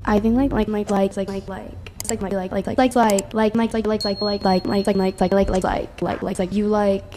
I think like you like.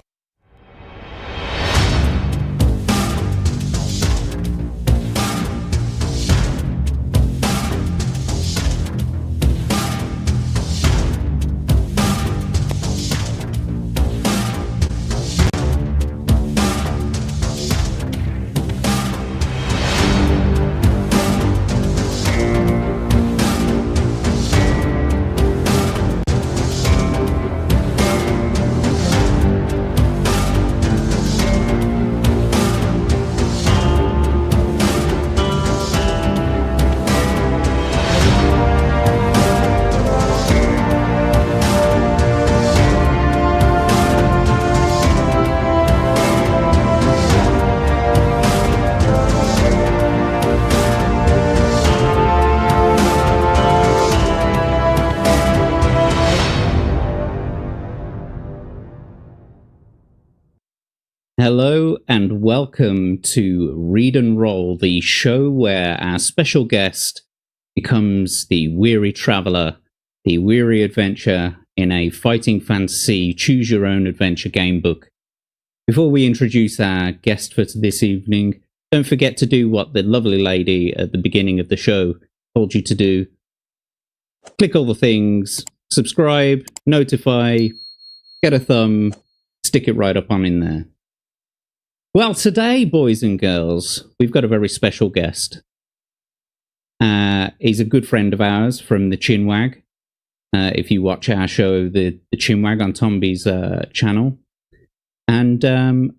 Hello and welcome to Read and Roll, the show where our special guest becomes the weary traveller, the weary adventure in a fighting fantasy choose-your-own-adventure game book. Before we introduce our guest for this evening, don't forget to do what the lovely lady at the beginning of the show told you to do. Click all the things, subscribe, notify, get a thumb, stick it right up on in there. Well, today, boys and girls, we've got a very special guest. He's a good friend of ours from the Chinwag. If you watch our show, the Chinwag on Tomby's channel. And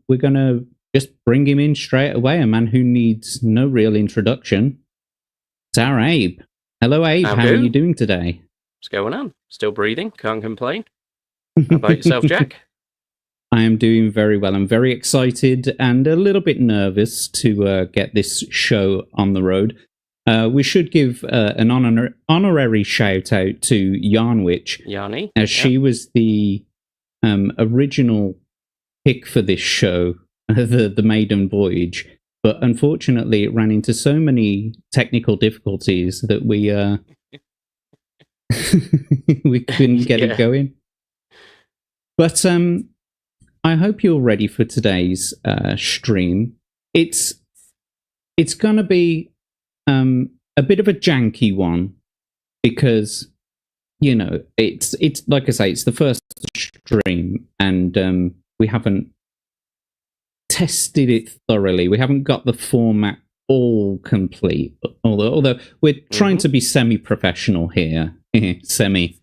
we're going to just bring him in straight away, a man who needs no real introduction. It's our Abe. Hello, Abe. How are you doing today? What's going on? Still breathing. Can't complain. How about yourself, Jack? I am doing very well. I'm very excited and a little bit nervous to get this show on the road. We should give an honorary shout out to Yarnwich, Yarny, as she was the original pick for this show, the maiden voyage. But unfortunately, it ran into so many technical difficulties that we we couldn't get it going. But I hope you're ready for today's stream. It's going to be a bit of a janky one because, you know, it's like I say, it's the first stream and we haven't tested it thoroughly. We haven't got the format all complete, although we're trying to be semi-professional here. Semi.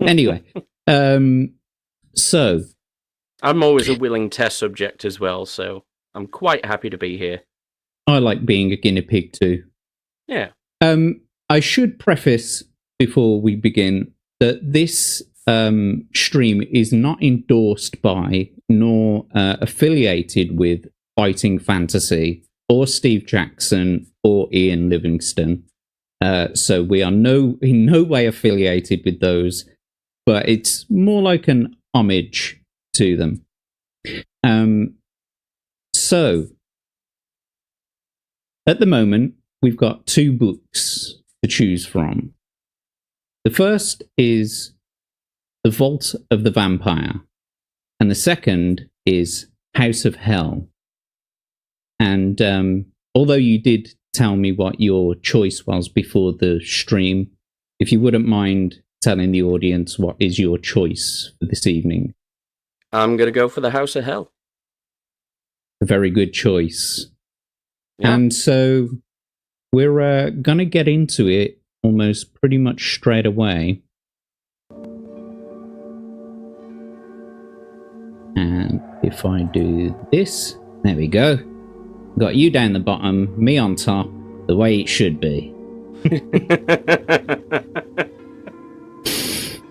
Anyway, so I'm always a willing test subject as well, so I'm quite happy to be here. I like being a guinea pig too. Yeah. I should preface before we begin that this stream is not endorsed by nor affiliated with Fighting Fantasy or Steve Jackson or Ian Livingston. So we are in no way affiliated with those, but it's more like an homage to them. So at the moment, we've got two books to choose from. The first is The Vault of the Vampire, and the second is House of Hell. And although you did tell me what your choice was before the stream, if you wouldn't mind telling the audience what is your choice for this evening. I'm going to go for the House of Hell. A very good choice. Yeah. And so we're going to get into it almost pretty much straight away. And if I do this, there we go. Got you down the bottom, me on top, the way it should be.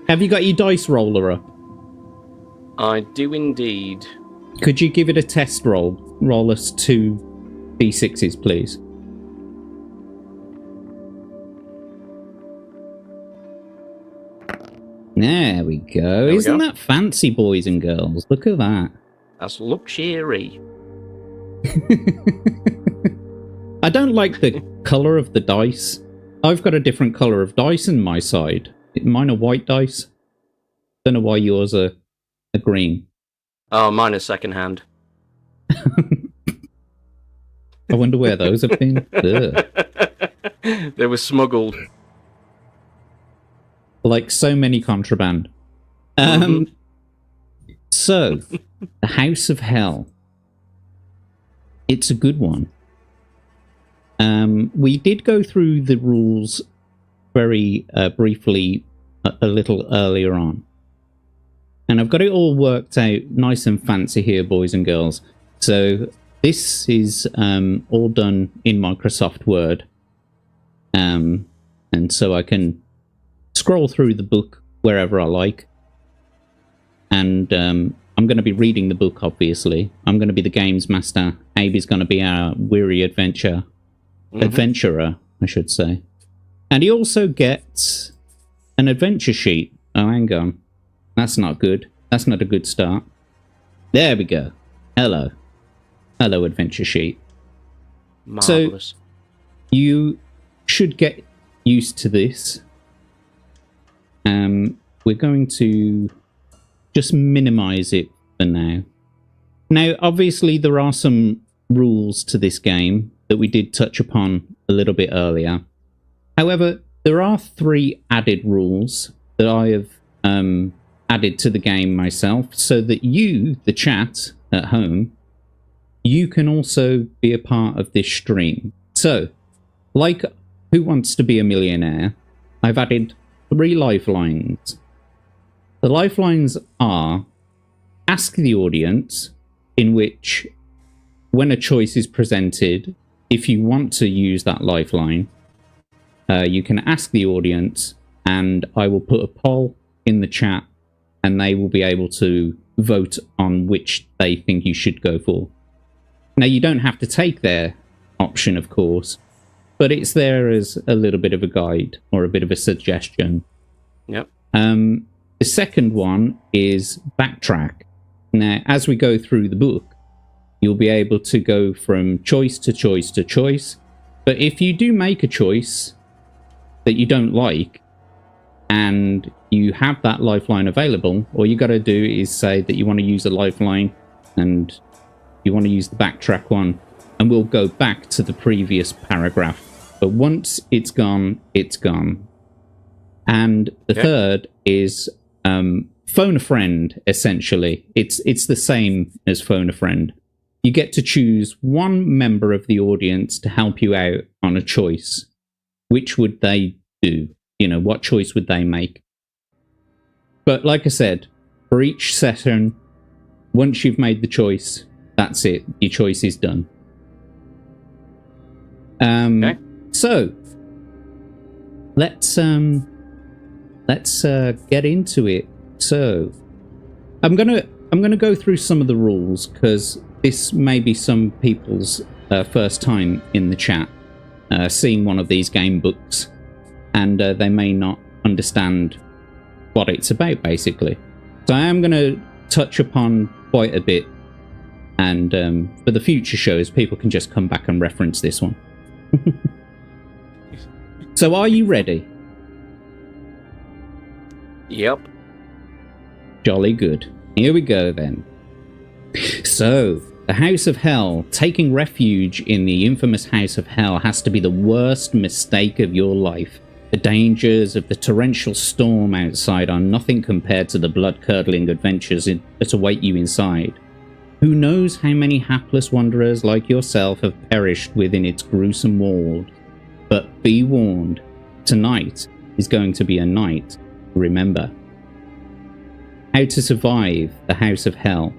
Have you got your dice roller up? I do indeed. Could you give it a test roll? Roll us 2 d6s, please. There we go. Isn't that fancy, boys and girls? Look at that. That's luxury. I don't like the color of the dice. I've got a different color of dice in my side. Mine are white dice. Don't know why yours are green. Oh, mine is secondhand. I wonder where those have been. They were smuggled. Like so many contraband. So, the House of Hell. It's a good one. We did go through the rules very briefly a little earlier on. And I've got it all worked out nice and fancy here, boys and girls. So this is all done in Microsoft Word. And so I can scroll through the book wherever I like. And I'm going to be reading the book, obviously. I'm going to be the games master. Abe is going to be our weary adventurer, I should say. And he also gets an adventure sheet. Oh, hang on. That's not good. That's not a good start. There we go. Hello. Hello, adventure sheet. Marvelous. So, you should get used to this. We're going to just minimize it for now. Now, obviously, there are some rules to this game that we did touch upon a little bit earlier. However, there are 3 added rules that I have added to the game myself, so that you, the chat at home, you can also be a part of this stream. So, like Who Wants to Be a Millionaire, I've added 3 lifelines. The lifelines are: ask the audience, in which, when a choice is presented, if you want to use that lifeline, you can ask the audience, and I will put a poll in the chat, and they will be able to vote on which they think you should go for. Now, you don't have to take their option, of course, but it's there as a little bit of a guide or a bit of a suggestion. Yep. The second one is backtrack. Now, as we go through the book, you'll be able to go from choice to choice to choice. But if you do make a choice that you don't like, and you have that lifeline available, all you got to do is say that you want to use a lifeline, and you want to use the backtrack one, and we'll go back to the previous paragraph. But once it's gone, it's gone. And the third is phone a friend, essentially. It's the same as phone a friend. You get to choose one member of the audience to help you out on a choice. Which would they do? You know, what choice would they make? But like I said, for each session, once you've made the choice, that's it. Your choice is done. So let's get into it. So I'm gonna go through some of the rules, because this may be some people's first time in the chat seeing one of these game books, and they may not understand what it's about, basically. So I am going to touch upon quite a bit, and for the future shows, people can just come back and reference this one. So are you ready? Yep. Jolly good. Here we go then. So, the House of Hell. Taking refuge in the infamous House of Hell has to be the worst mistake of your life. The dangers of the torrential storm outside are nothing compared to the blood-curdling adventures that await you inside. Who knows how many hapless wanderers like yourself have perished within its gruesome walls? But be warned, tonight is going to be a night. Remember. How to survive the House of Hell.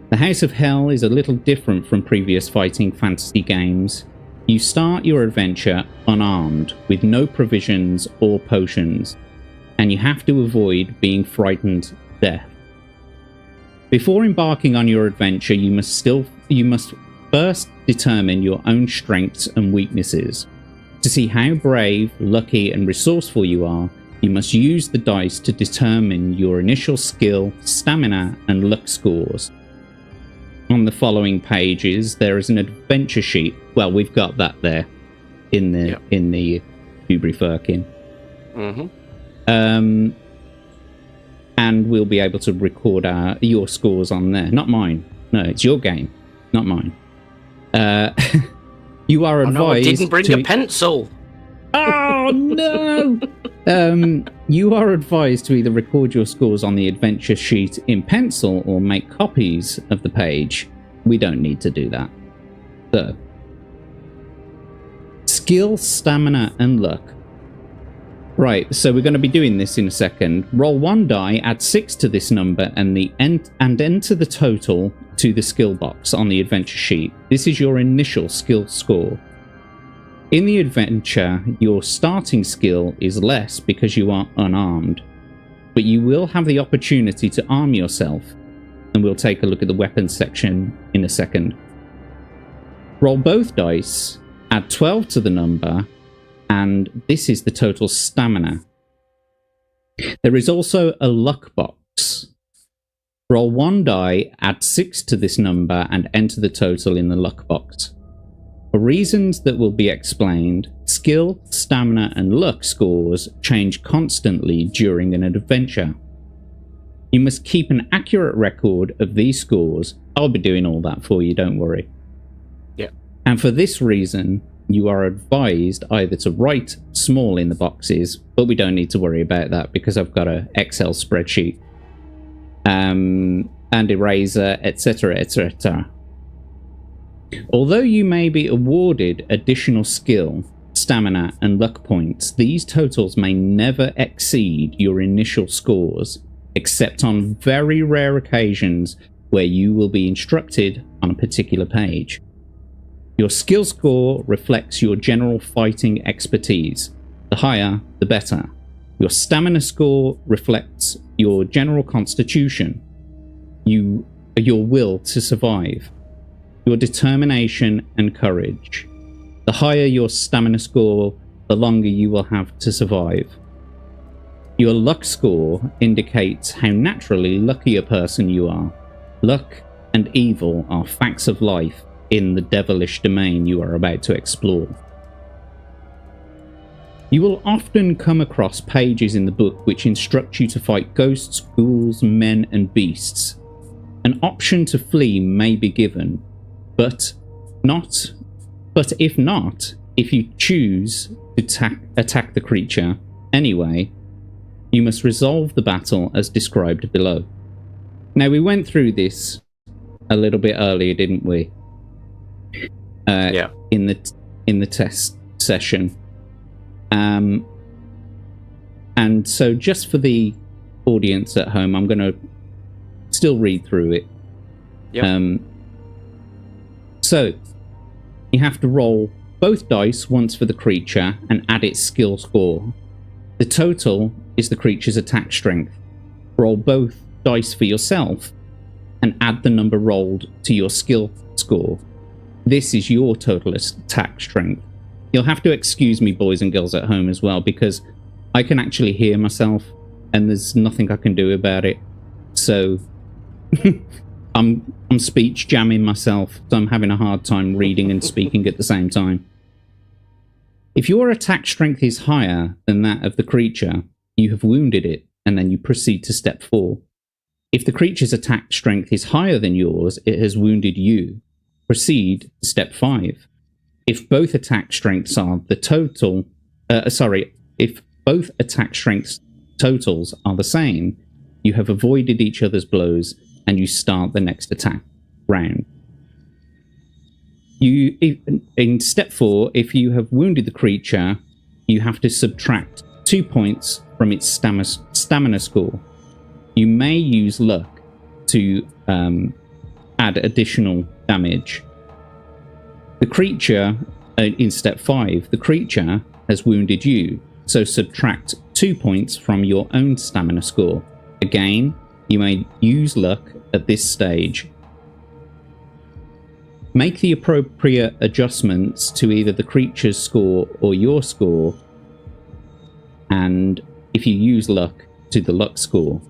The House of Hell is a little different from previous fighting fantasy games. You start your adventure unarmed, with no provisions or potions, and you have to avoid being frightened to death. Before embarking on your adventure, you must first determine your own strengths and weaknesses. To see how brave, lucky, and resourceful you are, you must use the dice to determine your initial skill, stamina, and luck scores. On the following pages, there is an adventure sheet. Well, we've got that there. in the Dewberry Firkin. And we'll be able to record your scores on there. Not mine. No, it's your game, not mine. You are advised. Oh no, I didn't bring a pencil. Oh no! You are advised to either record your scores on the adventure sheet in pencil or make copies of the page. We don't need to do that. So, skill, stamina, and luck. Right, so we're going to be doing this in a second. Roll 1 die, add 6 to this number, and enter the total to the skill box on the adventure sheet. This is your initial skill score. In the adventure, your starting skill is less because you are unarmed, but you will have the opportunity to arm yourself, and we'll take a look at the weapons section in a second. Roll both dice, add 12 to the number, and this is the total stamina. There is also a luck box. Roll 1 die, add 6 to this number, and enter the total in the luck box. For reasons that will be explained, skill, stamina, and luck scores change constantly during an adventure. You must keep an accurate record of these scores. I'll be doing all that for you, don't worry. Yeah. And for this reason, you are advised either to write small in the boxes, but we don't need to worry about that because I've got an Excel spreadsheet, and eraser, etc., etc. Although you may be awarded additional skill, stamina, and luck points, these totals may never exceed your initial scores, except on very rare occasions where you will be instructed on a particular page. Your skill score reflects your general fighting expertise. The higher, the better. Your stamina score reflects your general constitution, your will to survive, your determination and courage. The higher your stamina score, the longer you will have to survive. Your luck score indicates how naturally lucky a person you are. Luck and evil are facts of life in the devilish domain you are about to explore. You will often come across pages in the book which instruct you to fight ghosts, ghouls, men, and beasts. An option to flee may be given, but if you choose to attack the creature anyway, you must resolve the battle as described below. Now, we went through this a little bit earlier, didn't we? Yeah. In the test session. And so just for the audience at home, I'm going to still read through it. Yep. So you have to roll both dice once for the creature and add its skill score. The total is the creature's attack strength. Roll both dice for yourself and add the number rolled to your skill score. This is your total attack strength. You'll have to excuse me, boys and girls at home, as well, because I can actually hear myself and there's nothing I can do about it. So I'm speech jamming myself, so I'm having a hard time reading and speaking at the same time. If your attack strength is higher than that of the creature, you have wounded it, and then you proceed to step 4. If the creature's attack strength is higher than yours, it has wounded you. Proceed to step 5. If both attack strengths are if both attack strengths totals are the same, you have avoided each other's blows and you start the next attack round. In step 4, if you have wounded the creature, you have to subtract 2 points from its stamina score. You may use luck to add additional damage. The creature, in step 5, the creature has wounded you, so subtract 2 points from your own stamina score. Again, you may use luck at this stage. Make the appropriate adjustments to either the creature's score or your score, and if you use luck, to the luck score.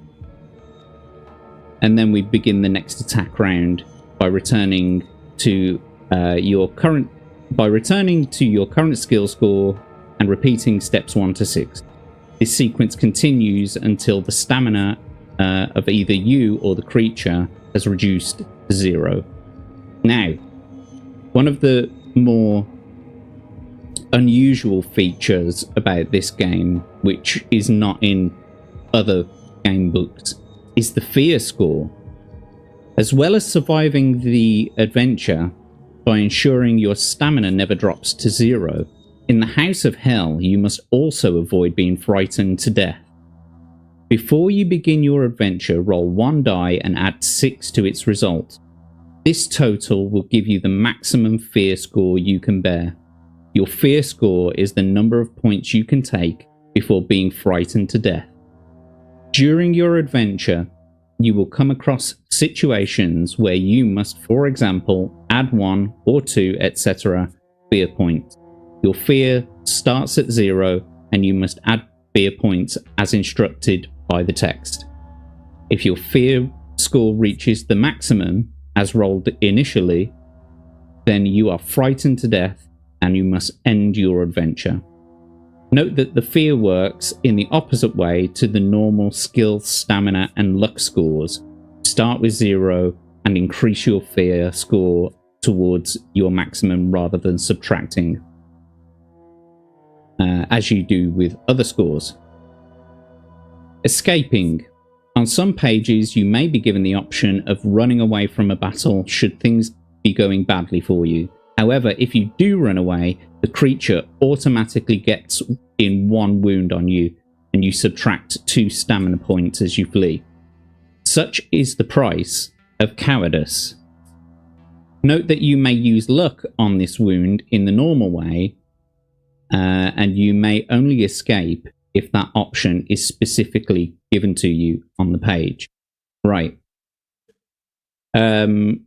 And then we begin the next attack round by returning to your current by returning to your current skill score and repeating steps 1 to 6. This sequence continues until the stamina of either you or the creature has reduced to 0. Now, one of the more unusual features about this game, which is not in other game books, is the fear score. As well as surviving the adventure by ensuring your stamina never drops to 0, in the House of Hell you must also avoid being frightened to death. Before you begin your adventure, roll 1 die and add 6 to its result. This total will give you the maximum fear score you can bear. Your fear score is the number of points you can take before being frightened to death. During your adventure, you will come across situations where you must, for example, add 1 or 2, etc. fear points. Your fear starts at 0 and you must add fear points as instructed by the text. If your fear score reaches the maximum, as rolled initially, then you are frightened to death and you must end your adventure. Note that the fear works in the opposite way to the normal skill, stamina and luck scores. Start with 0 and increase your fear score towards your maximum rather than subtracting, as you do with other scores. Escaping. On some pages, you may be given the option of running away from a battle should things be going badly for you. However, if you do run away, the creature automatically gets in 1 wound on you, and you subtract 2 stamina points as you flee. Such is the price of cowardice. Note that you may use luck on this wound in the normal way, and you may only escape if that option is specifically given to you on the page. Right.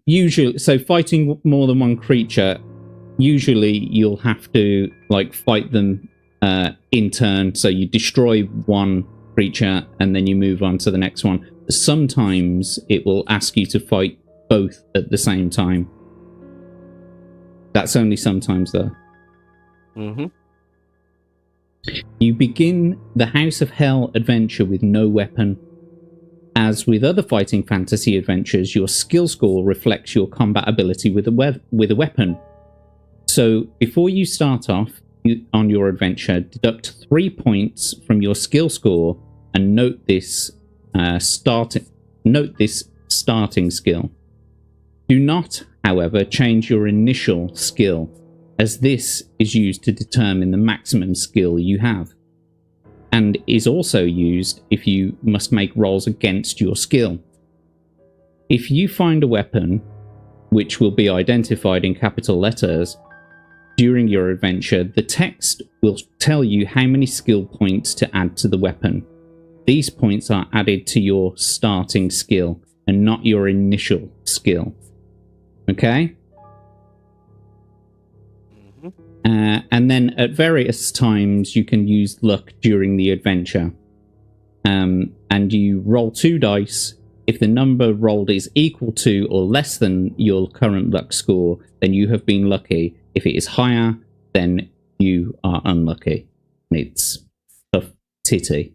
Usually, so fighting more than one creature, usually you'll have to fight them in turn. So you destroy one creature and then you move on to the next one. Sometimes it will ask you to fight both at the same time. That's only sometimes though. Mm-hmm. You begin the House of Hell adventure with no weapon. As with other fighting fantasy adventures, your skill score reflects your combat ability with a weapon. So before you start off on your adventure, deduct 3 points from your skill score and note this starting skill. Do not, however, change your initial skill, as this is used to determine the maximum skill you have, and is also used if you must make rolls against your skill. If you find a weapon, which will be identified in capital letters, during your adventure, the text will tell you how many skill points to add to the weapon. These points are added to your starting skill and not your initial skill. Okay? And then at various times you can use luck during the adventure. And you roll 2 dice. If the number rolled is equal to or less than your current luck score, then you have been lucky. If it is higher, then you are unlucky. It's tough titty.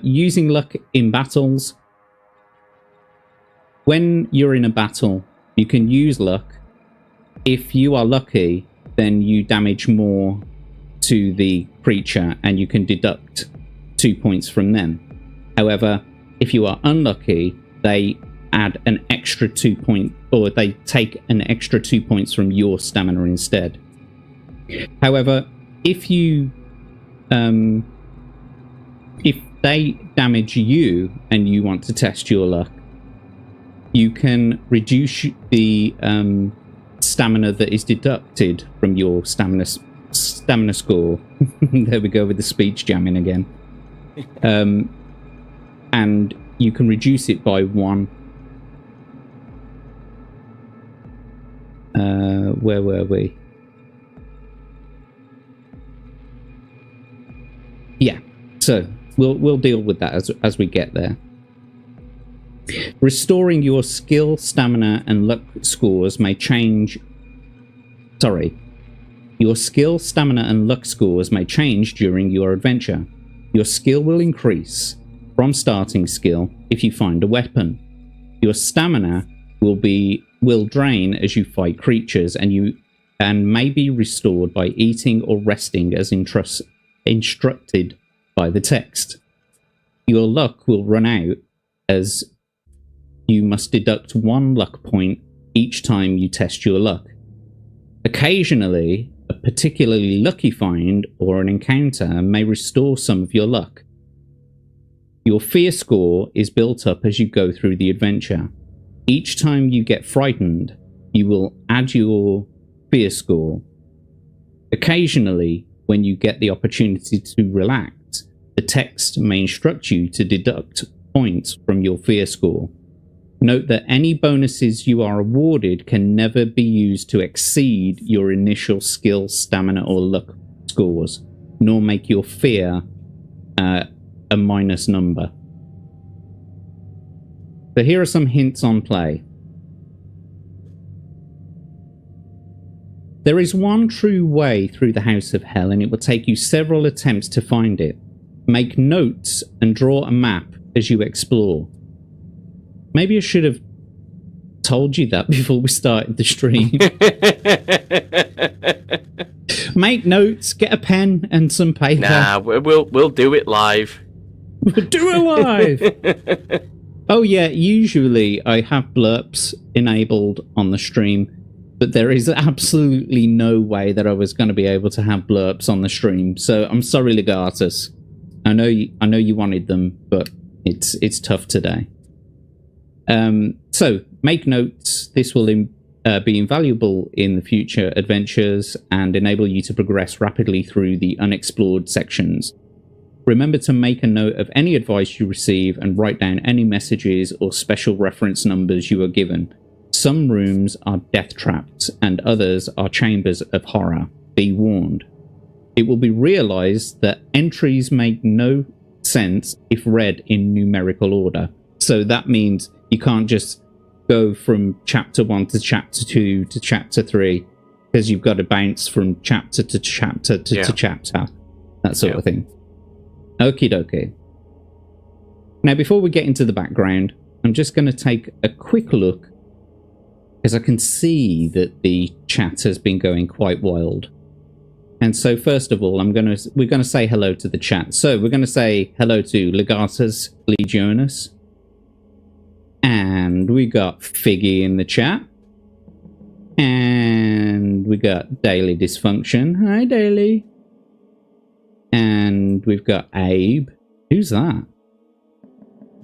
Using luck in battles. When you're in a battle, you can use luck. If you are lucky, then you damage more to the creature and you can deduct 2 points from them. However, if you are unlucky, they add an extra 2 points, or they take an extra 2 points from your stamina instead. However, if you if they damage you and you want to test your luck, you can reduce the stamina that is deducted from your stamina score. There we go with the speech jamming again. And you can reduce it by 1. Where were we? Yeah, so we'll deal with that as we get there. Restoring your skill, stamina, and luck scores may change. Sorry. Your skill, stamina, and luck scores may change during your adventure. Your skill will increase from starting skill if you find a weapon. Your stamina will drain as you fight creatures, and may be restored by eating or resting as instructed by the text. Your luck will run out as you must deduct 1 luck point each time you test your luck. Occasionally, a particularly lucky find or an encounter may restore some of your luck. Your fear score is built up as you go through the adventure. Each time you get frightened, you will add your fear score. Occasionally, when you get the opportunity to relax, the text may instruct you to deduct points from your fear score. Note that any bonuses you are awarded can never be used to exceed your initial skill, stamina, or luck scores, nor make your fear a minus number. So here are some hints on play. There is one true way through the House of Hell, and it will take you several attempts to find it. Make notes and draw a map as you explore. Maybe I should have told you that before we started the stream. Make notes, get a pen and some paper. Nah, we'll do it live. We'll do it live. Oh yeah, usually I have blurps enabled on the stream, but there is absolutely no way that I was going to be able to have blurps on the stream. So I'm sorry, Legatus. I know you wanted them, but it's tough today. So make notes. This will be invaluable in the future adventures and enable you to progress rapidly through the unexplored sections. Remember to make a note of any advice you receive and write down any messages or special reference numbers you are given. Some rooms are death traps and others are chambers of horror. Be warned. It will be realized that entries make no sense if read in numerical order. So that means you can't just go from chapter 1 to chapter 2 to chapter 3, because you've got to bounce from chapter to chapter to chapter. That sort of thing. Okie dokie. Now, before we get into the background, I'm just going to take a quick look, because I can see that the chat has been going quite wild. And so, first of all, we're going to say hello to the chat. So we're going to say hello to Legatus Legionis. And we got Figgy in the chat. And we got Daily Dysfunction. Hi, Daily. And we've got Abe. Who's that?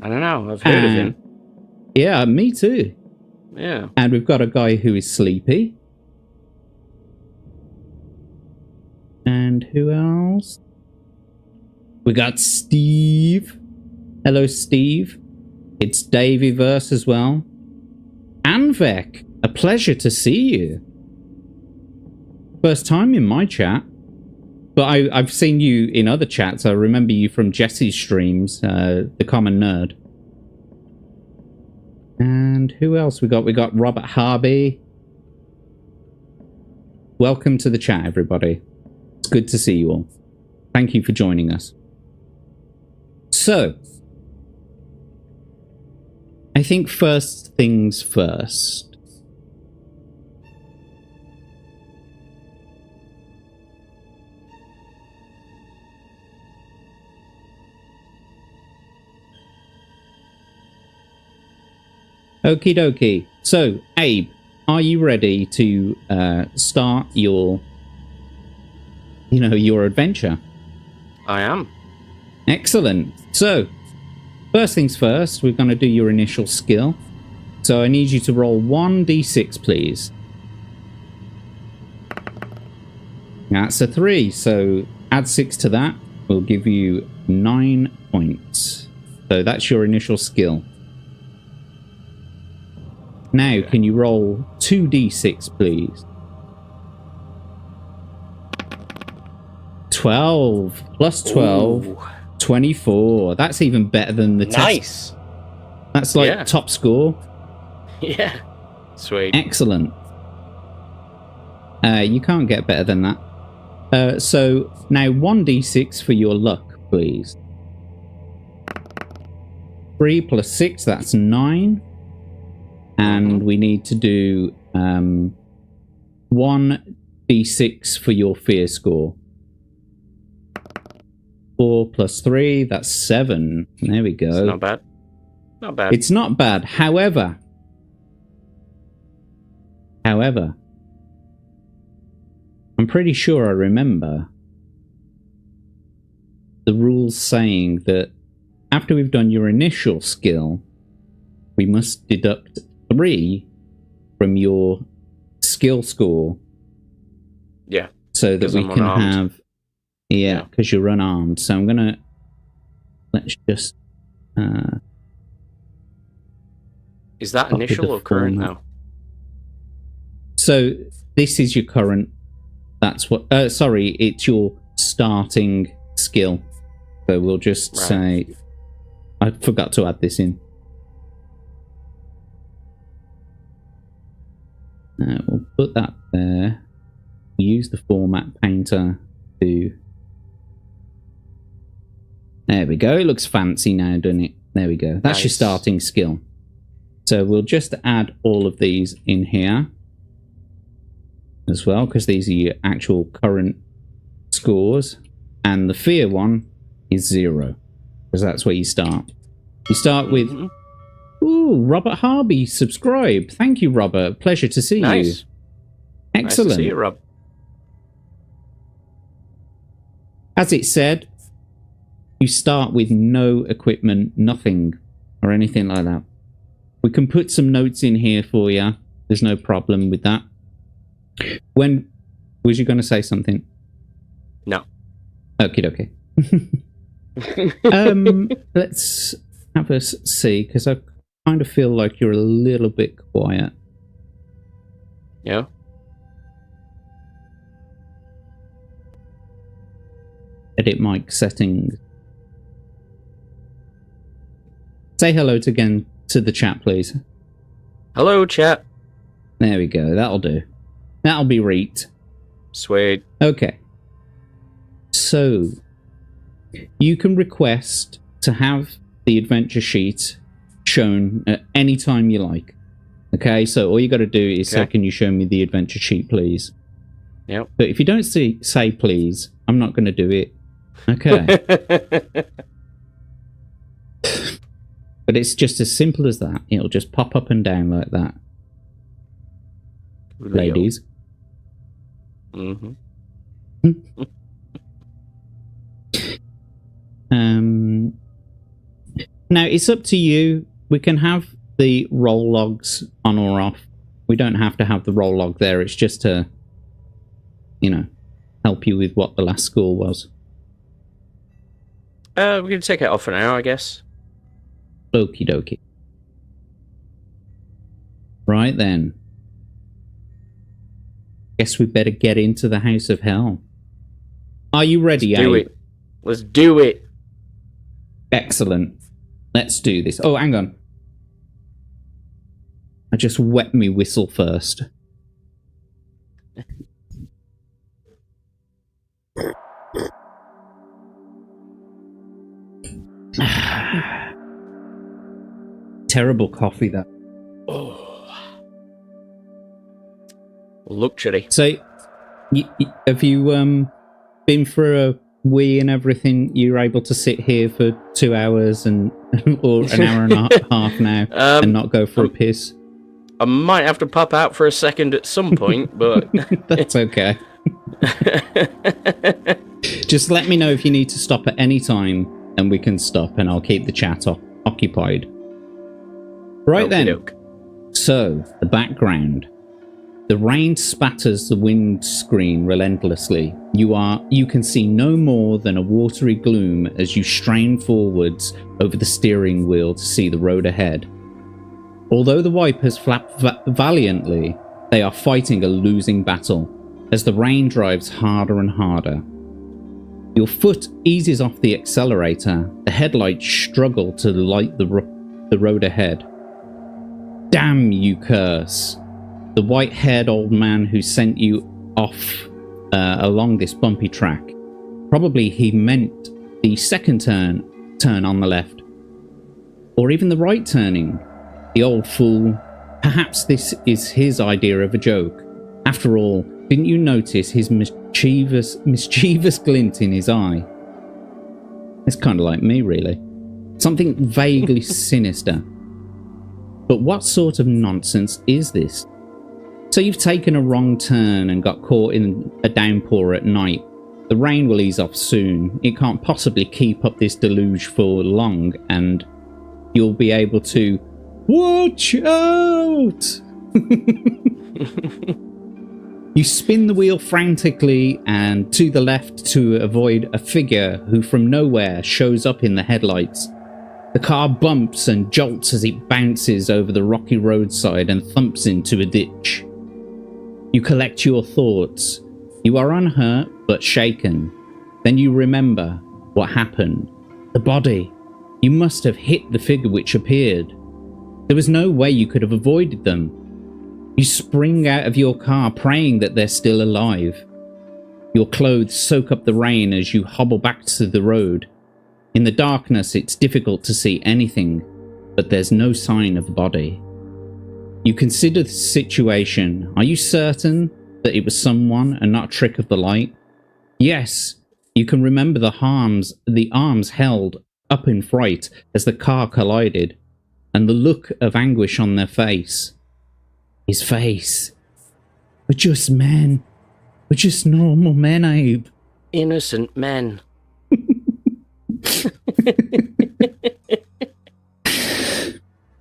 I don't know. I've heard of him. Yeah, me too. Yeah. And we've got a guy who is sleepy. And who else? We got Steve. Hello, Steve. It's Davyverse as well. Anvek, a pleasure to see you. First time in my chat. But I've seen you in other chats. I remember you from Jesse's streams, the Common Nerd. And who else we got? We got Robert Harvey. Welcome to the chat, everybody. It's good to see you all. Thank you for joining us. So, I think first things first. Okie dokie. So, Abe, are you ready to start your adventure? I am. Excellent. So, first things first, we're going to do your initial skill. So I need you to roll 1d6, please. That's a 3, so add 6 to that. We'll give you 9 points. So that's your initial skill. Now, can you roll 2d6, please? 12 plus 12, 24. That's even better than the test. Nice. That's like Yeah. top score. Yeah. Sweet. Excellent. You can't get better than that. So now 1d6 for your luck, please. 3 plus 6, that's 9. And we need to do 1d6 for your fear score. 4 plus 3, that's 7. There we go. It's not bad. Not bad. It's not bad. However, I'm pretty sure I remember the rules saying that after we've done your initial skill, we must deduct 3 from your skill score. Yeah. So that we can have... Yeah, because you're unarmed. So I'm going to... Let's just... Is that initial or current now? So this is your current... That's what... sorry, it's your starting skill. So we'll just say... I forgot to add this in. We'll put that there. Use the format painter to... There we go. It looks fancy now, doesn't it? There we go. That's your starting skill. So we'll just add all of these in here as well, because these are your actual current scores. And the fear one is 0, because that's where you start. You start with... Ooh, Robert Harby subscribed. Thank you, Robert. Pleasure to see you. Excellent. Nice to see you, Rob. As it said, you start with no equipment, nothing, or anything like that. We can put some notes in here for you. There's no problem with that. When was you going to say something? No. Okay. Let's have a see, because I kind of feel like you're a little bit quiet. Yeah. Edit mic settings. Say hello again to the chat, please. Hello, chat. There we go. That'll do. That'll be reet. Sweet. Okay. So, you can request to have the adventure sheet shown at any time you like. Okay, so all you got to do is say, can you show me the adventure sheet, please? Yep. But if you don't say please, I'm not going to do it. Okay. But it's just as simple as that. It'll just pop up and down like that. Ladies. Mm-hmm. Now, it's up to you. We can have the roll logs on or off. We don't have to have the roll log there. It's just to, help you with what the last score was. We can take it off for now, I guess. Okie dokie. Right then. Guess we better get into the House of Hell. Are you ready, Let's do it. Let's do it. Excellent. Let's do this. Oh, hang on. I just wet me whistle first. Terrible coffee, that. Oh. Luxury. So, have you been for a wee and everything? You're able to sit here for 2 hours or an hour and a half now and not go for a piss? I might have to pop out for a second at some point, but... That's okay. Just let me know if you need to stop at any time and we can stop and I'll keep the chat occupied. Right then. So, the background. The rain spatters the windscreen relentlessly. You can see no more than a watery gloom as you strain forwards over the steering wheel to see the road ahead. Although the wipers flap valiantly, they are fighting a losing battle as the rain drives harder and harder. Your foot eases off the accelerator. The headlights struggle to light the the road ahead. Damn, you curse. The white-haired old man who sent you off along this bumpy track. Probably he meant the second turn on the left. Or even the right turning. The old fool. Perhaps this is his idea of a joke. After all, didn't you notice his mischievous glint in his eye? It's kind of like me, really. Something vaguely sinister. But what sort of nonsense is this? So you've taken a wrong turn and got caught in a downpour at night. The rain will ease off soon. It can't possibly keep up this deluge for long, and you'll be able to... Watch out! You spin the wheel frantically and to the left to avoid a figure who from nowhere shows up in the headlights. The car bumps and jolts as it bounces over the rocky roadside and thumps into a ditch. You collect your thoughts. You are unhurt but shaken. Then you remember what happened. The body. You must have hit the figure which appeared. There was no way you could have avoided them. You spring out of your car praying that they're still alive. Your clothes soak up the rain as you hobble back to the road. In the darkness, it's difficult to see anything, but there's no sign of the body. You consider the situation. Are you certain that it was someone and not a trick of the light? Yes, you can remember the arms held up in fright as the car collided, and the look of anguish on their face. His face. We're just men. We're just normal men, Abe. Innocent men.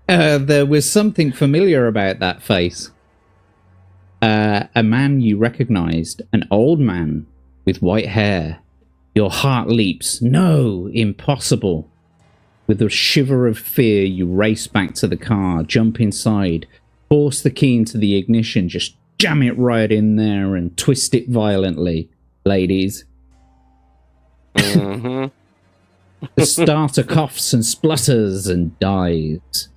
There was something familiar about that face. A man you recognized, an old man with white hair. Your heart leaps. No, impossible. With a shiver of fear, you race back to the car, jump inside, force the key into the ignition, just jam it right in there and twist it violently, ladies. Mm-hmm. The starter coughs and splutters and dies.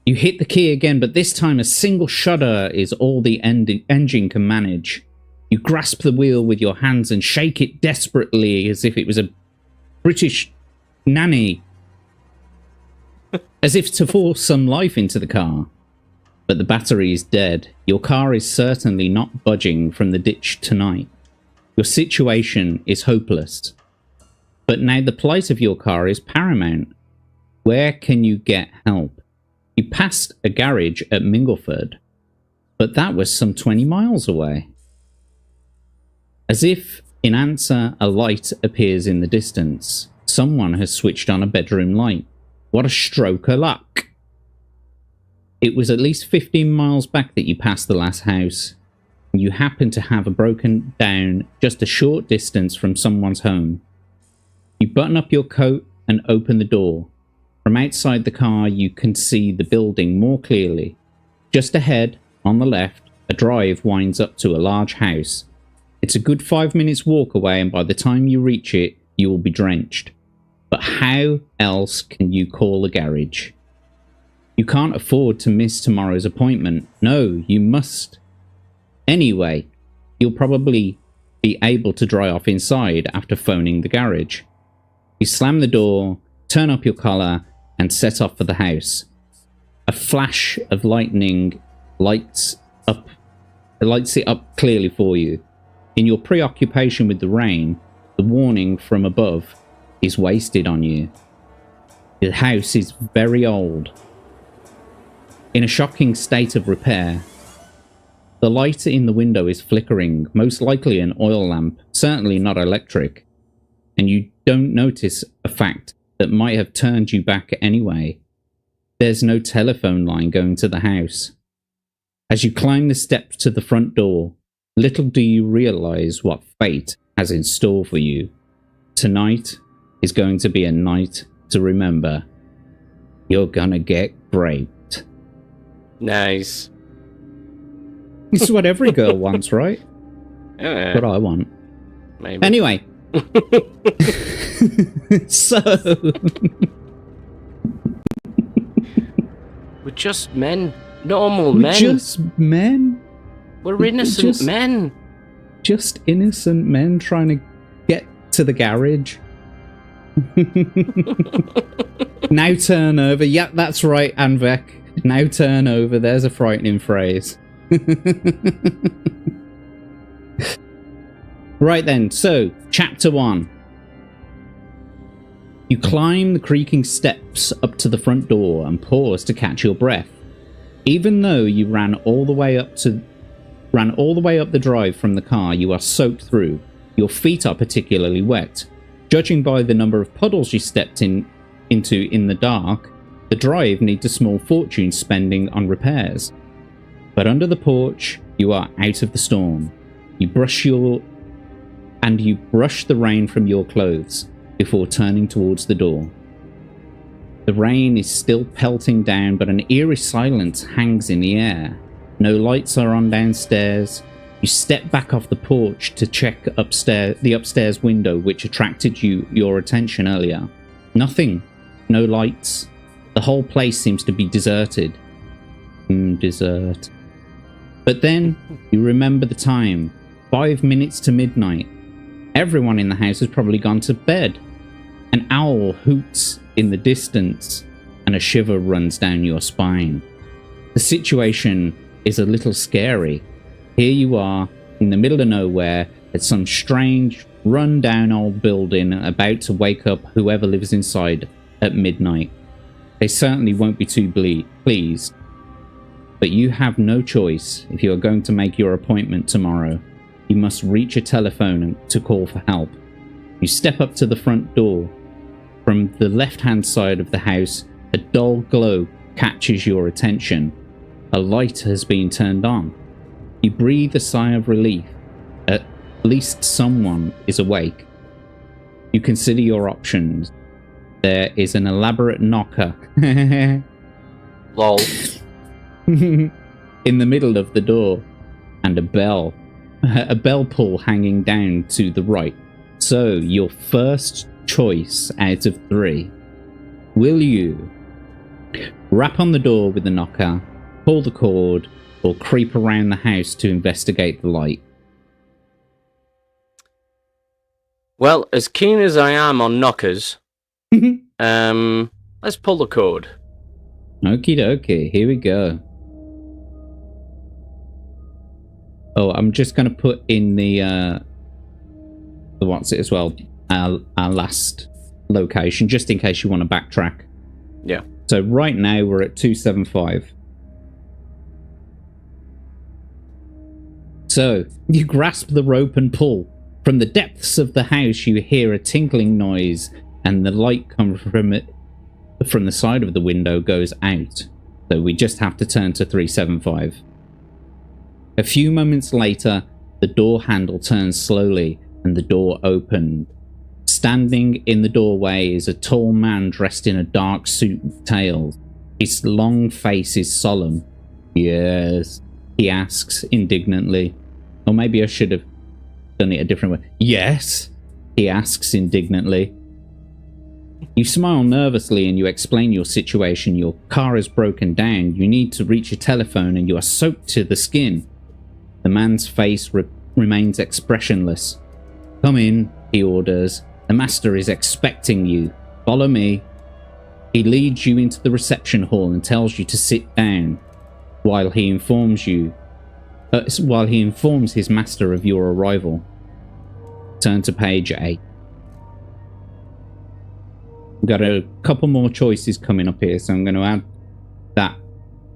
You hit the key again, but this time a single shudder is all the engine can manage. You grasp the wheel with your hands and shake it desperately as if it was a British nanny. As if to force some life into the car. But the battery is dead. Your car is certainly not budging from the ditch tonight. Your situation is hopeless. But now the plight of your car is paramount. Where can you get help? You passed a garage at Mingleford, but that was some 20 miles away. As if in answer, a light appears in the distance. Someone has switched on a bedroom light. What a stroke of luck! It was at least 15 miles back that you passed the last house. You happened to have a broken down just a short distance from someone's home. You button up your coat and open the door. From outside the car, you can see the building more clearly. Just ahead, on the left, a drive winds up to a large house. It's a good 5 minutes walk away, and by the time you reach it, you will be drenched. But how else can you call a garage? You can't afford to miss tomorrow's appointment. No, you must. Anyway, you'll probably be able to dry off inside after phoning the garage. You slam the door, turn up your collar, and set off for the house. A flash of lightning lights it up clearly for you. In your preoccupation with the rain, the warning from above is wasted on you. The house is very old, in a shocking state of repair. The light in the window is flickering, most likely an oil lamp, certainly not electric, and you don't notice a fact that might have turned you back anyway. There's no telephone line going to the house. As you climb the steps to the front door, little do you realize what fate has in store for you. Tonight is going to be a night to remember. You're gonna get raped. Nice. This is what every girl wants, right? Yeah. What I want. Maybe. Anyway. So... We're just men. Normal We're men. just men. We're innocent men. Just innocent men trying to get to the garage. Now turn over. Yeah, that's right, Anvek. Now turn over. There's a frightening phrase. Right then, so, chapter 1. You climb the creaking steps up to the front door and pause to catch your breath. Even though you ran all the way up the drive from the car, you are soaked through. Your feet are particularly wet. Judging by the number of puddles you stepped into in the dark, the drive needs a small fortune spending on repairs. But under the porch, you are out of the storm. You brush the rain from your clothes before turning towards the door. The rain is still pelting down, but an eerie silence hangs in the air. No lights are on downstairs. You step back off the porch to check the upstairs window, which attracted your attention earlier. Nothing. No lights. The whole place seems to be deserted. Desert. But then you remember the time. 5 minutes to midnight. Everyone in the house has probably gone to bed. An owl hoots in the distance, and a shiver runs down your spine. The situation is a little scary. Here you are, in the middle of nowhere, at some strange, run-down old building, about to wake up whoever lives inside at midnight. They certainly won't be too pleased. But you have no choice if you are going to make your appointment tomorrow. You must reach a telephone to call for help. You step up to the front door. From the left-hand side of the house, a dull glow catches your attention. A light has been turned on. You breathe a sigh of relief. At least someone is awake. You consider your options. There is an elaborate knocker. Lol. In the middle of the door, and a bell pull hanging down to the right. So, your first choice out of 3. Will you rap on the door with the knocker, pull the cord, or creep around the house to investigate the light? Well, as keen as I am on knockers, let's pull the cord. Okie dokie, here we go. Oh, I'm just going to put in the what's it as well, our last location, just in case you want to backtrack. Yeah. So right now we're at 275. So you grasp the rope and pull. From the depths of the house you hear a tinkling noise, and the light comes from the side of the window goes out. So we just have to turn to 375. A few moments later, the door handle turns slowly and the door opened. Standing in the doorway is a tall man dressed in a dark suit with tails. His long face is solemn. Yes, he asks indignantly. Or maybe I should have done it a different way. Yes, he asks indignantly. You smile nervously and you explain your situation. Your car is broken down. You need to reach a telephone and you are soaked to the skin. The man's face remains expressionless. Come in, he orders. The master is expecting you. Follow me. He leads you into the reception hall and tells you to sit down while he informs his master of your arrival. Turn to page 8. We've got a couple more choices coming up here, so I'm going to add that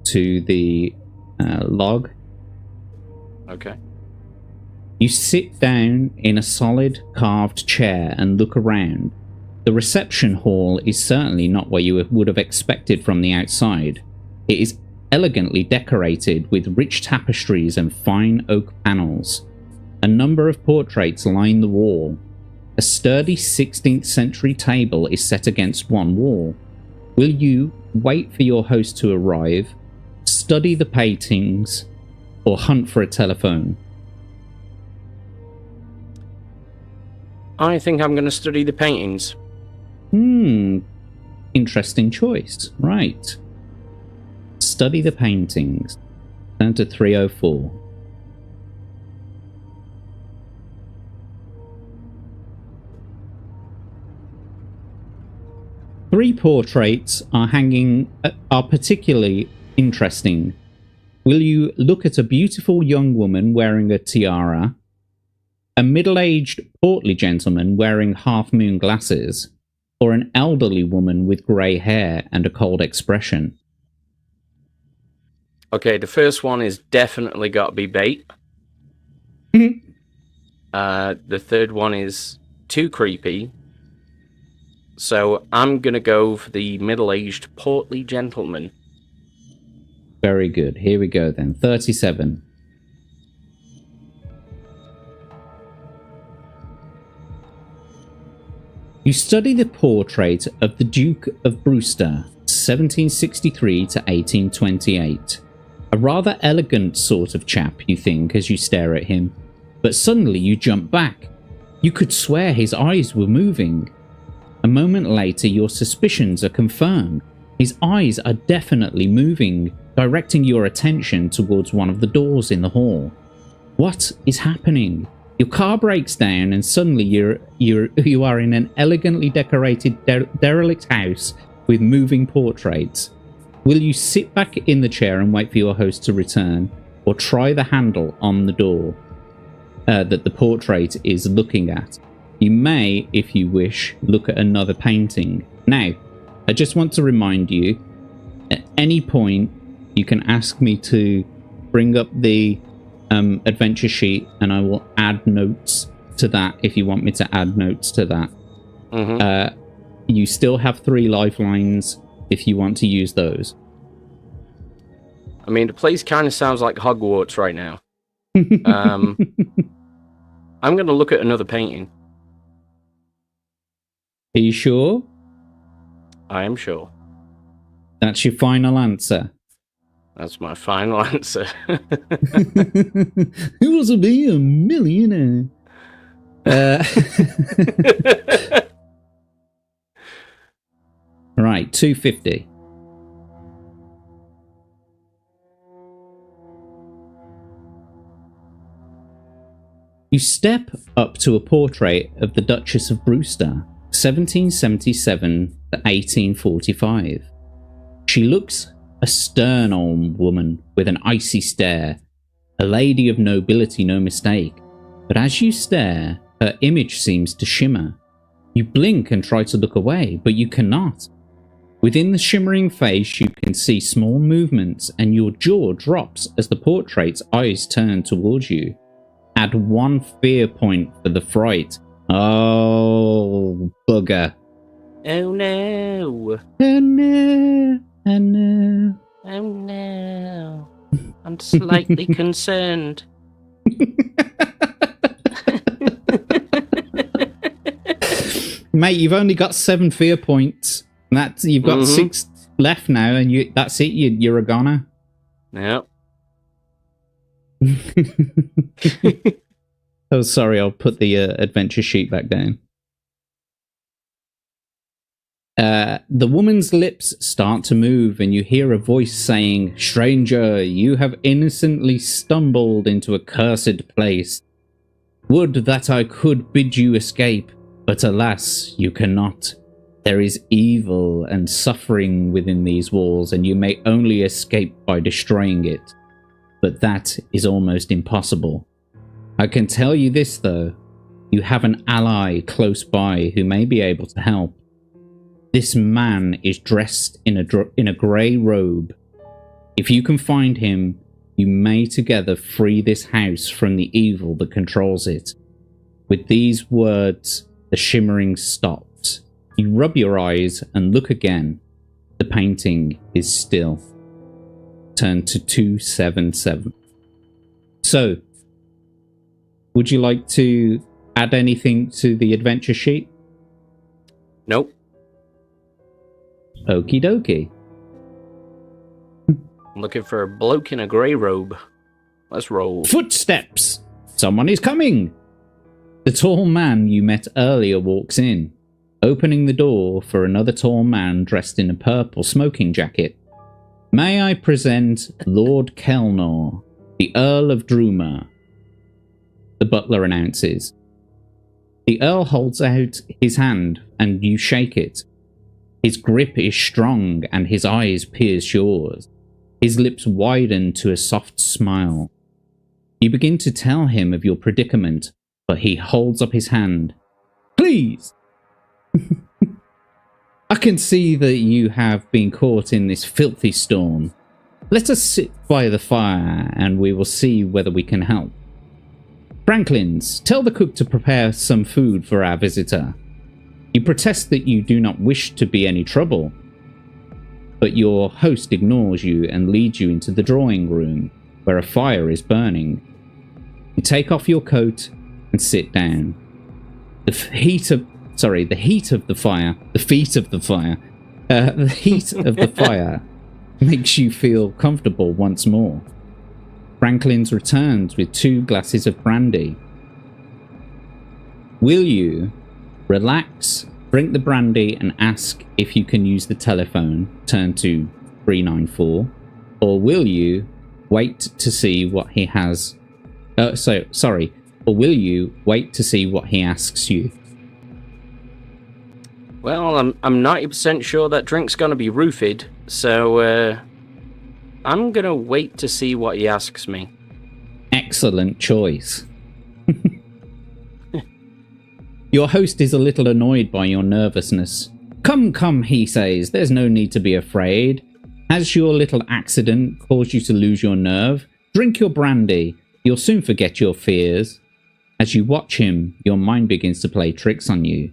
to the log. Okay. You sit down in a solid carved chair and look around. The reception hall is certainly not what you would have expected from the outside. It is elegantly decorated with rich tapestries and fine oak panels. A number of portraits line the wall. A sturdy 16th century table is set against one wall. Will you wait for your host to arrive, study the paintings, or hunt for a telephone? I think I'm going to study the paintings. Interesting choice. Right. Study the paintings. Turn to 304. Three portraits are particularly interesting. Will you look at a beautiful young woman wearing a tiara, a middle-aged portly gentleman wearing half-moon glasses, or an elderly woman with grey hair and a cold expression? Okay, the first one is definitely got to be bait. The third one is too creepy. So I'm going to go for the middle-aged portly gentleman. Very good. Here we go then. 37. You study the portrait of the Duke of Brewster, 1763 to 1828. A rather elegant sort of chap, you think, as you stare at him. But suddenly you jump back. You could swear his eyes were moving. A moment later, your suspicions are confirmed. His eyes are definitely moving, directing your attention towards one of the doors in the hall. What is happening? Your car breaks down and suddenly you are in an elegantly decorated derelict house with moving portraits. Will you sit back in the chair and wait for your host to return, or try the handle on the door that the portrait is looking at? You may, if you wish, look at another painting. Now, I just want to remind you, at any point, you can ask me to bring up the adventure sheet and I will add notes to that if you want me to add notes to that. Mm-hmm. You still have 3 lifelines if you want to use those. I mean, the place kind of sounds like Hogwarts right now. I'm going to look at another painting. Are you sure? I am sure. That's your final answer? That's my final answer. Who wants to be a millionaire? Right, 250. You step up to a portrait of the Duchess of Brewster, 1777 to 1845. She looks a stern old woman with an icy stare, a lady of nobility, no mistake. But as you stare, her image seems to shimmer. You blink and try to look away, but you cannot. Within the shimmering face, you can see small movements, and your jaw drops as the portrait's eyes turn towards you. Add 1 fear point for the fright. Oh, bugger. Oh no. Oh no. Oh no. Oh no. I'm slightly concerned. Mate, you've only got 7 fear points. You've got 6 left now, and that's it. You're a goner. Yep. Oh, sorry. I'll put the adventure sheet back down. The woman's lips start to move, and you hear a voice saying, "Stranger, you have innocently stumbled into a cursed place. Would that I could bid you escape, but alas, you cannot. There is evil and suffering within these walls, and you may only escape by destroying it. But that is almost impossible. I can tell you this, though. You have an ally close by who may be able to help. This man is dressed in a grey robe. If you can find him, you may together free this house from the evil that controls it." With these words, the shimmering stops. You rub your eyes and look again. The painting is still. Turn to 277. So, would you like to add anything to the adventure sheet? Nope. Okie dokie. I'm looking for a bloke in a grey robe. Let's roll. Footsteps! Someone is coming! The tall man you met earlier walks in, opening the door for another tall man dressed in a purple smoking jacket. May I present Lord Kelnor, the Earl of Druma, the butler announces. The Earl holds out his hand and you shake it. His grip is strong and his eyes pierce yours. His lips widen to a soft smile. You begin to tell him of your predicament, but he holds up his hand. Please! I can see that you have been caught in this filthy storm. Let us sit by the fire and we will see whether we can help. Franklins, tell the cook to prepare some food for our visitor. You protest that you do not wish to be any trouble, but your host ignores you and leads you into the drawing room, where a fire is burning. You take off your coat and sit down. The heat of the fire makes you feel comfortable once more. Franklin's returns with 2 glasses of brandy. Will you relax, drink the brandy and ask if you can use the telephone, turn to 394, or will you wait to see what he has... or will you wait to see what he asks you? Well, I'm 90% sure that drink's gonna be roofied, so I'm gonna wait to see what he asks me. Excellent choice. Your host is a little annoyed by your nervousness. Come, he says, there's no need to be afraid. Has your little accident caused you to lose your nerve? Drink your brandy. You'll soon forget your fears. As you watch him, your mind begins to play tricks on you.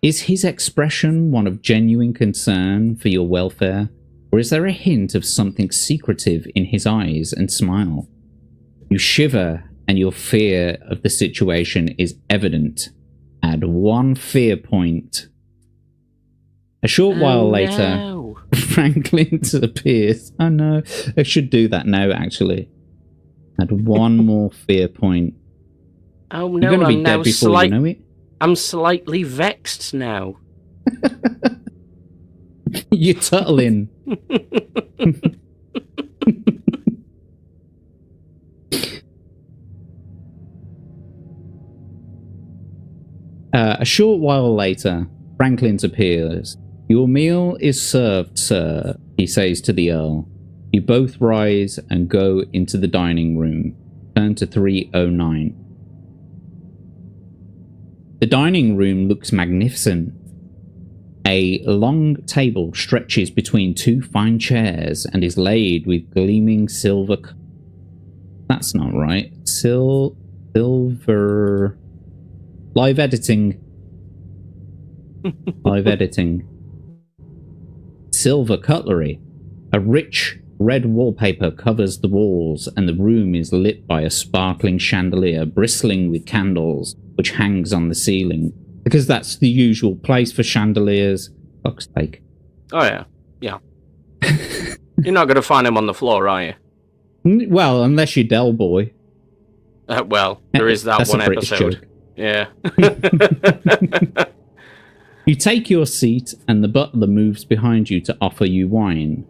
Is his expression one of genuine concern for your welfare, or is there a hint of something secretive in his eyes and smile? You shiver, and your fear of the situation is evident. Add 1 fear point. A short while later, Franklin appears. Oh no, I should do that now, actually. Add 1 more fear point. Oh no, You're going to be dead before you know it. I'm slightly vexed now. You're tuttling. A short while later, Franklin's appears. Your meal is served, sir, he says to the Earl. You both rise and go into the dining room. Turn to 309. The dining room looks magnificent. A long table stretches between 2 fine chairs and is laid with gleaming silver... That's not right. Silver... Live editing. Live editing. Silver cutlery. A rich red wallpaper covers the walls and the room is lit by a sparkling chandelier bristling with candles which hangs on the ceiling. Because that's the usual place for chandeliers. Fuck's sake. Oh yeah. Yeah. You're not going to find him on the floor, are you? Well, unless you're Del Boy. Well, there is that That's one a British episode. joke. Yeah. You take your seat and the butler moves behind you to offer you wine.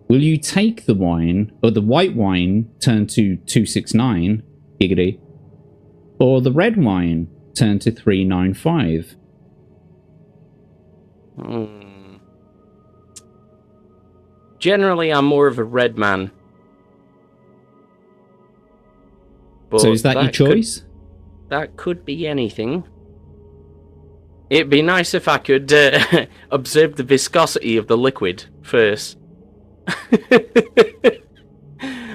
Will you take the wine, or the white wine, turn to 269, giggity, or the red wine, turn to 395? Generally, I'm more of a red man. But so is that your choice? That could be anything. It'd be nice if I could observe the viscosity of the liquid first.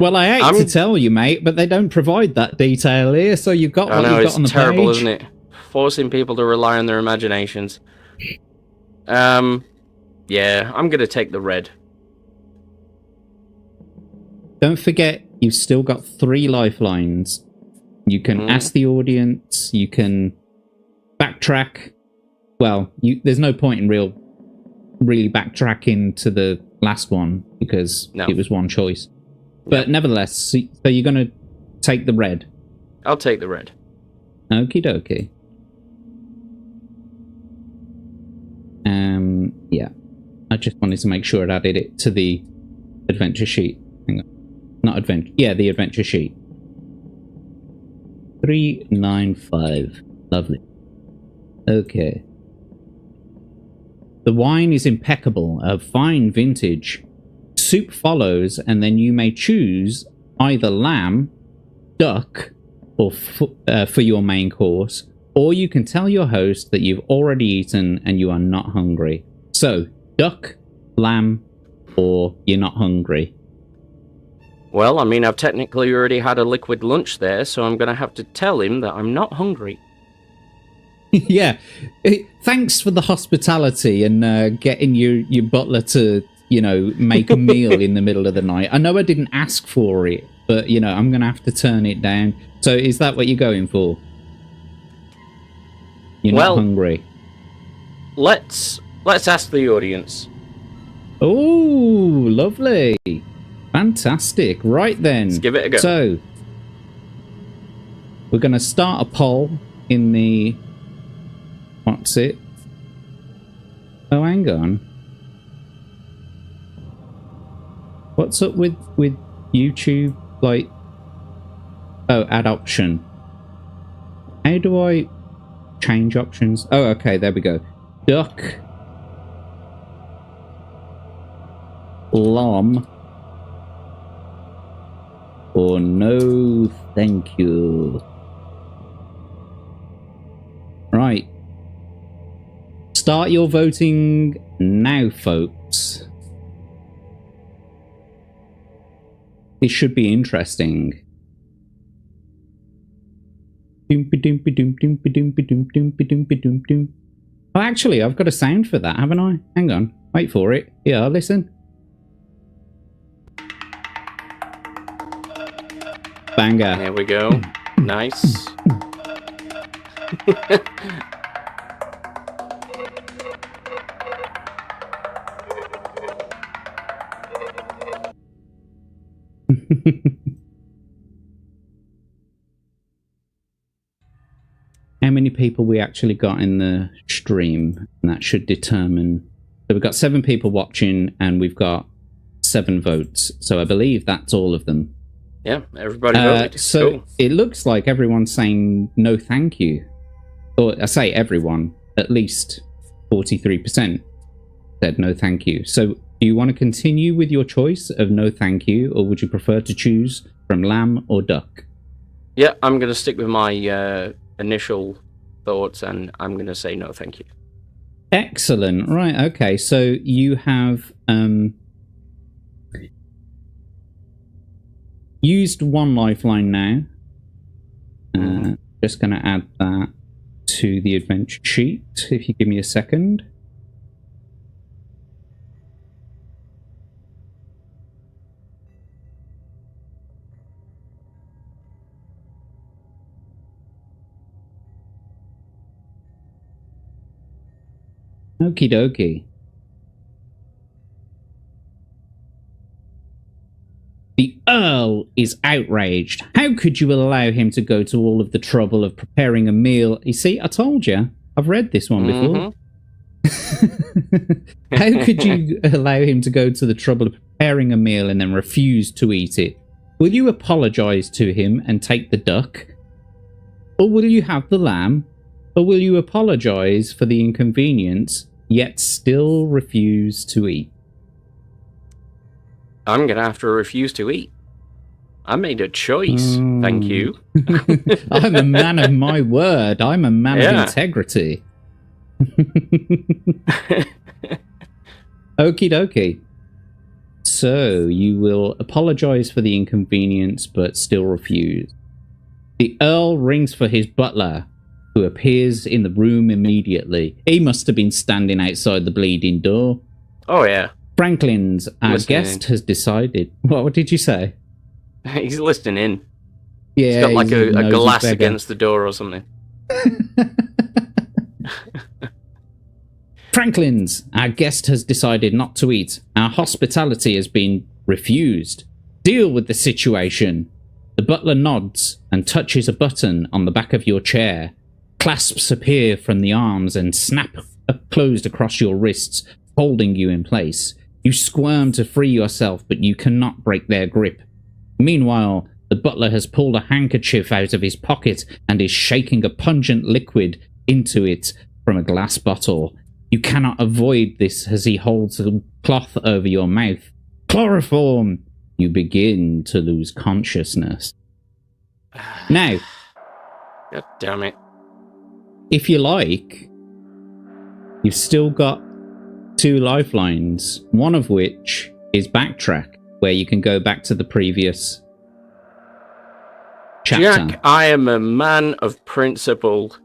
Well, I hate to tell you, mate, but they don't provide that detail here, so you've got what you've got on the page. It's terrible, isn't it? Forcing people to rely on their imaginations. Yeah, I'm going to take the red. Don't forget, you've still got 3 lifelines. You can ask the audience, you can backtrack. Well, there's no point in really backtracking to the last one, because it was one choice. But nevertheless, so you're going to take the red? I'll take the red. Okie dokie. Yeah. I just wanted to make sure it added it to the adventure sheet. Hang on. Not adventure. Yeah, the adventure sheet. 395. Lovely. Okay. The wine is impeccable, a fine vintage. Soup follows, and then you may choose either lamb, duck, or for your main course, or you can tell your host that you've already eaten and you are not hungry. So, duck, lamb, or you're not hungry. Well, I mean, I've technically already had a liquid lunch there, so I'm going to have to tell him that I'm not hungry. Yeah. Thanks for the hospitality and getting your butler to, make a meal in the middle of the night. I know I didn't ask for it, but, I'm going to have to turn it down. So is that what you're going for? You're not hungry? Let's ask the audience. Oh, lovely. Fantastic. Right then. Let's give it a go. So, we're going to start a poll in the... What's it? Oh, hang on. What's up with YouTube? Like... Oh, add option. How do I change options? Oh, okay, there we go. Duck. Lamb. Or no, thank you. Right. Start your voting now, folks. This should be interesting. Oh, actually, I've got a sound for that, haven't I? Hang on. Wait for it. Yeah, listen. Banger. There we go. Nice. How many people we actually got in the stream? And that should determine... So we've got 7 people watching and we've got 7 votes. So I believe that's all of them. Yeah, everybody voted. So cool. It looks like everyone's saying no thank you. Or I say everyone, at least 43% said no thank you. So do you want to continue with your choice of no thank you, or would you prefer to choose from lamb or duck? Yeah, I'm going to stick with my initial thoughts, and I'm going to say no thank you. Excellent. Right, okay. So you have... used 1 lifeline now. Just going to add that to the adventure sheet, if you give me a second. Okie dokie. The Earl is outraged. How could you allow him to go to all of the trouble of preparing a meal? You see, I told you. I've read this one before. How could you allow him to go to the trouble of preparing a meal and then refuse to eat it? Will you apologize to him and take the duck? Or will you have the lamb? Or will you apologize for the inconvenience, yet still refuse to eat? I'm going to have to refuse to eat. I made a choice. Thank you. I'm a man of my word. I'm a man of integrity. Okie dokie. So you will apologize for the inconvenience, but still refuse. The Earl rings for his butler, who appears in the room immediately. He must have been standing outside the bleeding door. Oh, yeah. Franklin's, our guest, has decided... What did you say? He's listening in. Yeah, he's got like a glass against the door or something. Franklin's, our guest has decided not to eat. Our hospitality has been refused. Deal with the situation. The butler nods and touches a button on the back of your chair. Clasps appear from the arms and snap closed across your wrists, holding you in place. You squirm to free yourself, but you cannot break their grip. Meanwhile, the butler has pulled a handkerchief out of his pocket and is shaking a pungent liquid into it from a glass bottle. You cannot avoid this as he holds a cloth over your mouth. Chloroform! You begin to lose consciousness. Now, God damn it. if you like, you've still got 2 lifelines, one of which is backtrack, where you can go back to the previous chapter. Jack, I am a man of principle.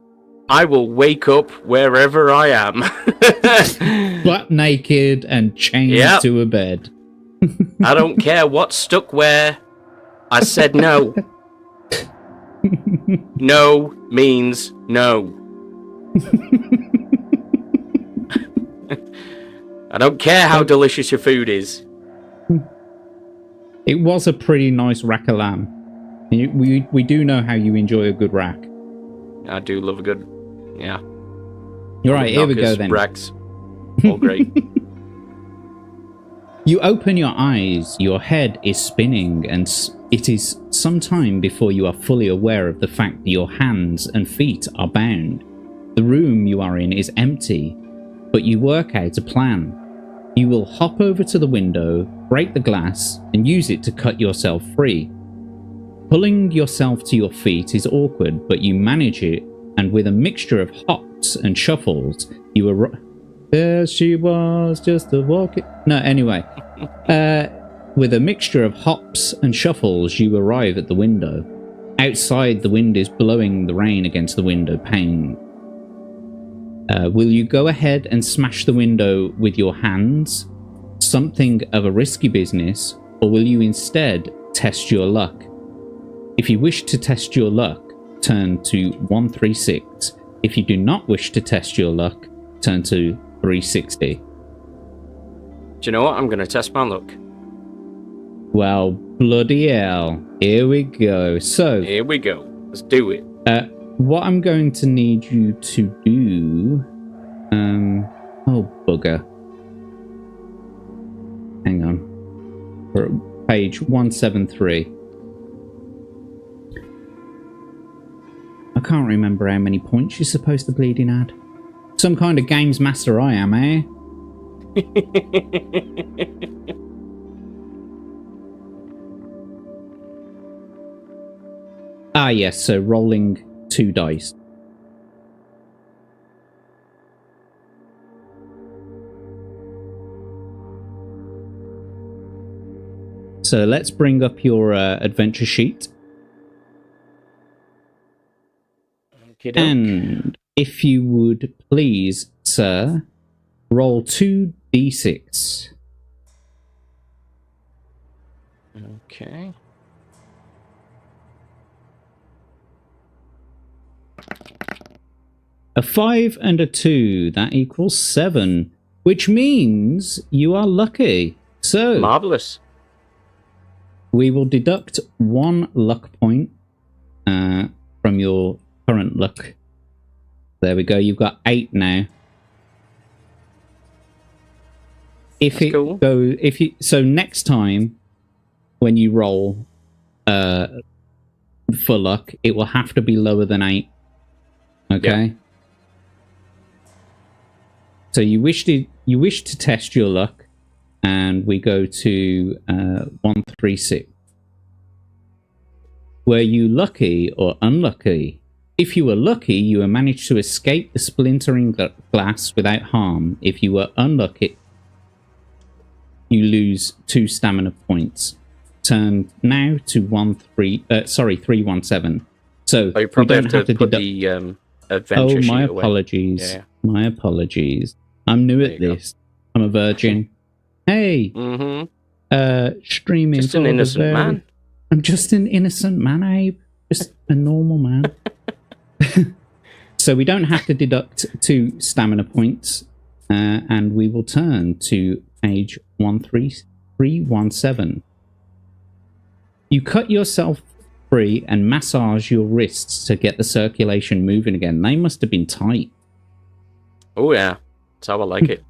I will wake up wherever I am. Butt naked and chained to a bed. I don't care what's stuck where. I said no. No means no. I don't care how delicious your food is. It was a pretty nice rack of lamb. We do know how you enjoy a good rack. I do love a good, yeah. You're right, here we go then. Racks. All great. You open your eyes, your head is spinning, and it is some time before you are fully aware of the fact that your hands and feet are bound. The room you are in is empty, but you work out a plan. You will hop over to the window, break the glass, and use it to cut yourself free. Pulling yourself to your feet is awkward, but you manage it, and with a mixture of hops and shuffles, you arrive. There she was, just a walking. No, anyway. With a mixture of hops and shuffles, you arrive at the window. Outside, the wind is blowing the rain against the window pane. Will you go ahead and smash the window with your hands? Something of a risky business, or will you instead test your luck? If you wish to test your luck, turn to 136. If you do not wish to test your luck, turn to 360. Do you know what? I'm going to test my luck. Well, bloody hell. Here we go. So, here we go. Let's do it. What I'm going to need you to do... oh, bugger. Hang on. We're at page 173. I can't remember how many points you're supposed to bleeding add. Some kind of games master I am, eh? Ah, yes, so rolling 2 dice. So let's bring up your adventure sheet. Okey-doke. And if you would please, sir, roll 2d6. Okay. A 5 and a 2, that equals 7, which means you are lucky. So, marvelous. We will deduct 1 luck point from your current luck. There we go, you've got 8 now. So next time when you roll for luck, it will have to be lower than 8. Okay? Yeah. So you wish to test your luck, and we go to 136. Were you lucky or unlucky? If you were lucky, you will manage to escape the splintering glass without harm. If you were unlucky, you lose 2 stamina points. Turn now to 317. So you probably don't have to put deduct the adventure sheet my away. apologies. Yeah. My apologies. I'm new at this. I'm a virgin. Hey. Streaming. Just an innocent man. I'm just an innocent man, Abe. Just a normal man. So we don't have to deduct 2 stamina points, and we will turn to page 13317. You cut yourself free and massage your wrists to get the circulation moving again. They must have been tight. Oh yeah, that's how I like it.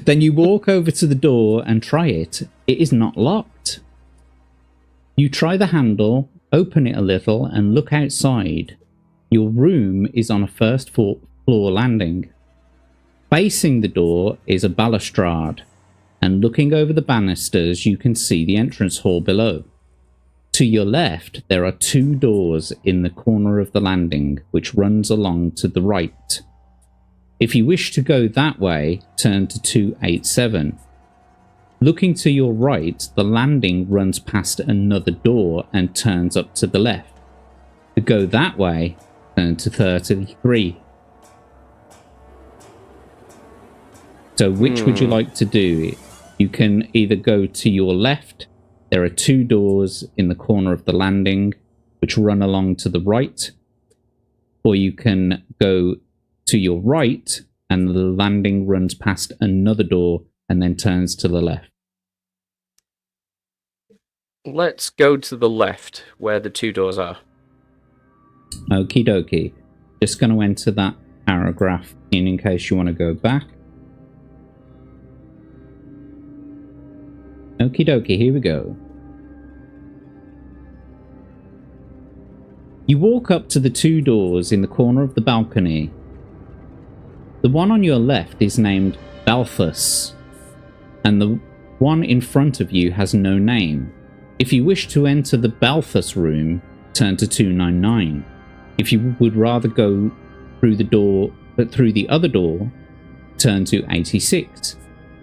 Then you walk over to the door and try it. It is not locked. You try the handle, open it a little, and look outside. Your room is on a first floor landing. Facing the door is a balustrade, and looking over the banisters, you can see the entrance hall below. To your left, there are 2 doors in the corner of the landing, which runs along to the right. If you wish to go that way, turn to 287. Looking to your right, the landing runs past another door and turns up to the left. To go that way, turn to 33. So which would you like to do? You can either go to your left. There are 2 doors in the corner of the landing which run along to the right. Or you can go to your right and the landing runs past another door and then turns to the left. Let's go to the left where the 2 doors are. Okie dokie. Just going to enter that paragraph in case you want to go back. Okie dokie, here we go. You walk up to the 2 doors in the corner of the balcony. The one on your left is named Balthus, and the one in front of you has no name. If you wish to enter the Balthus room, turn to 299. If you would rather go through the other door, turn to 86.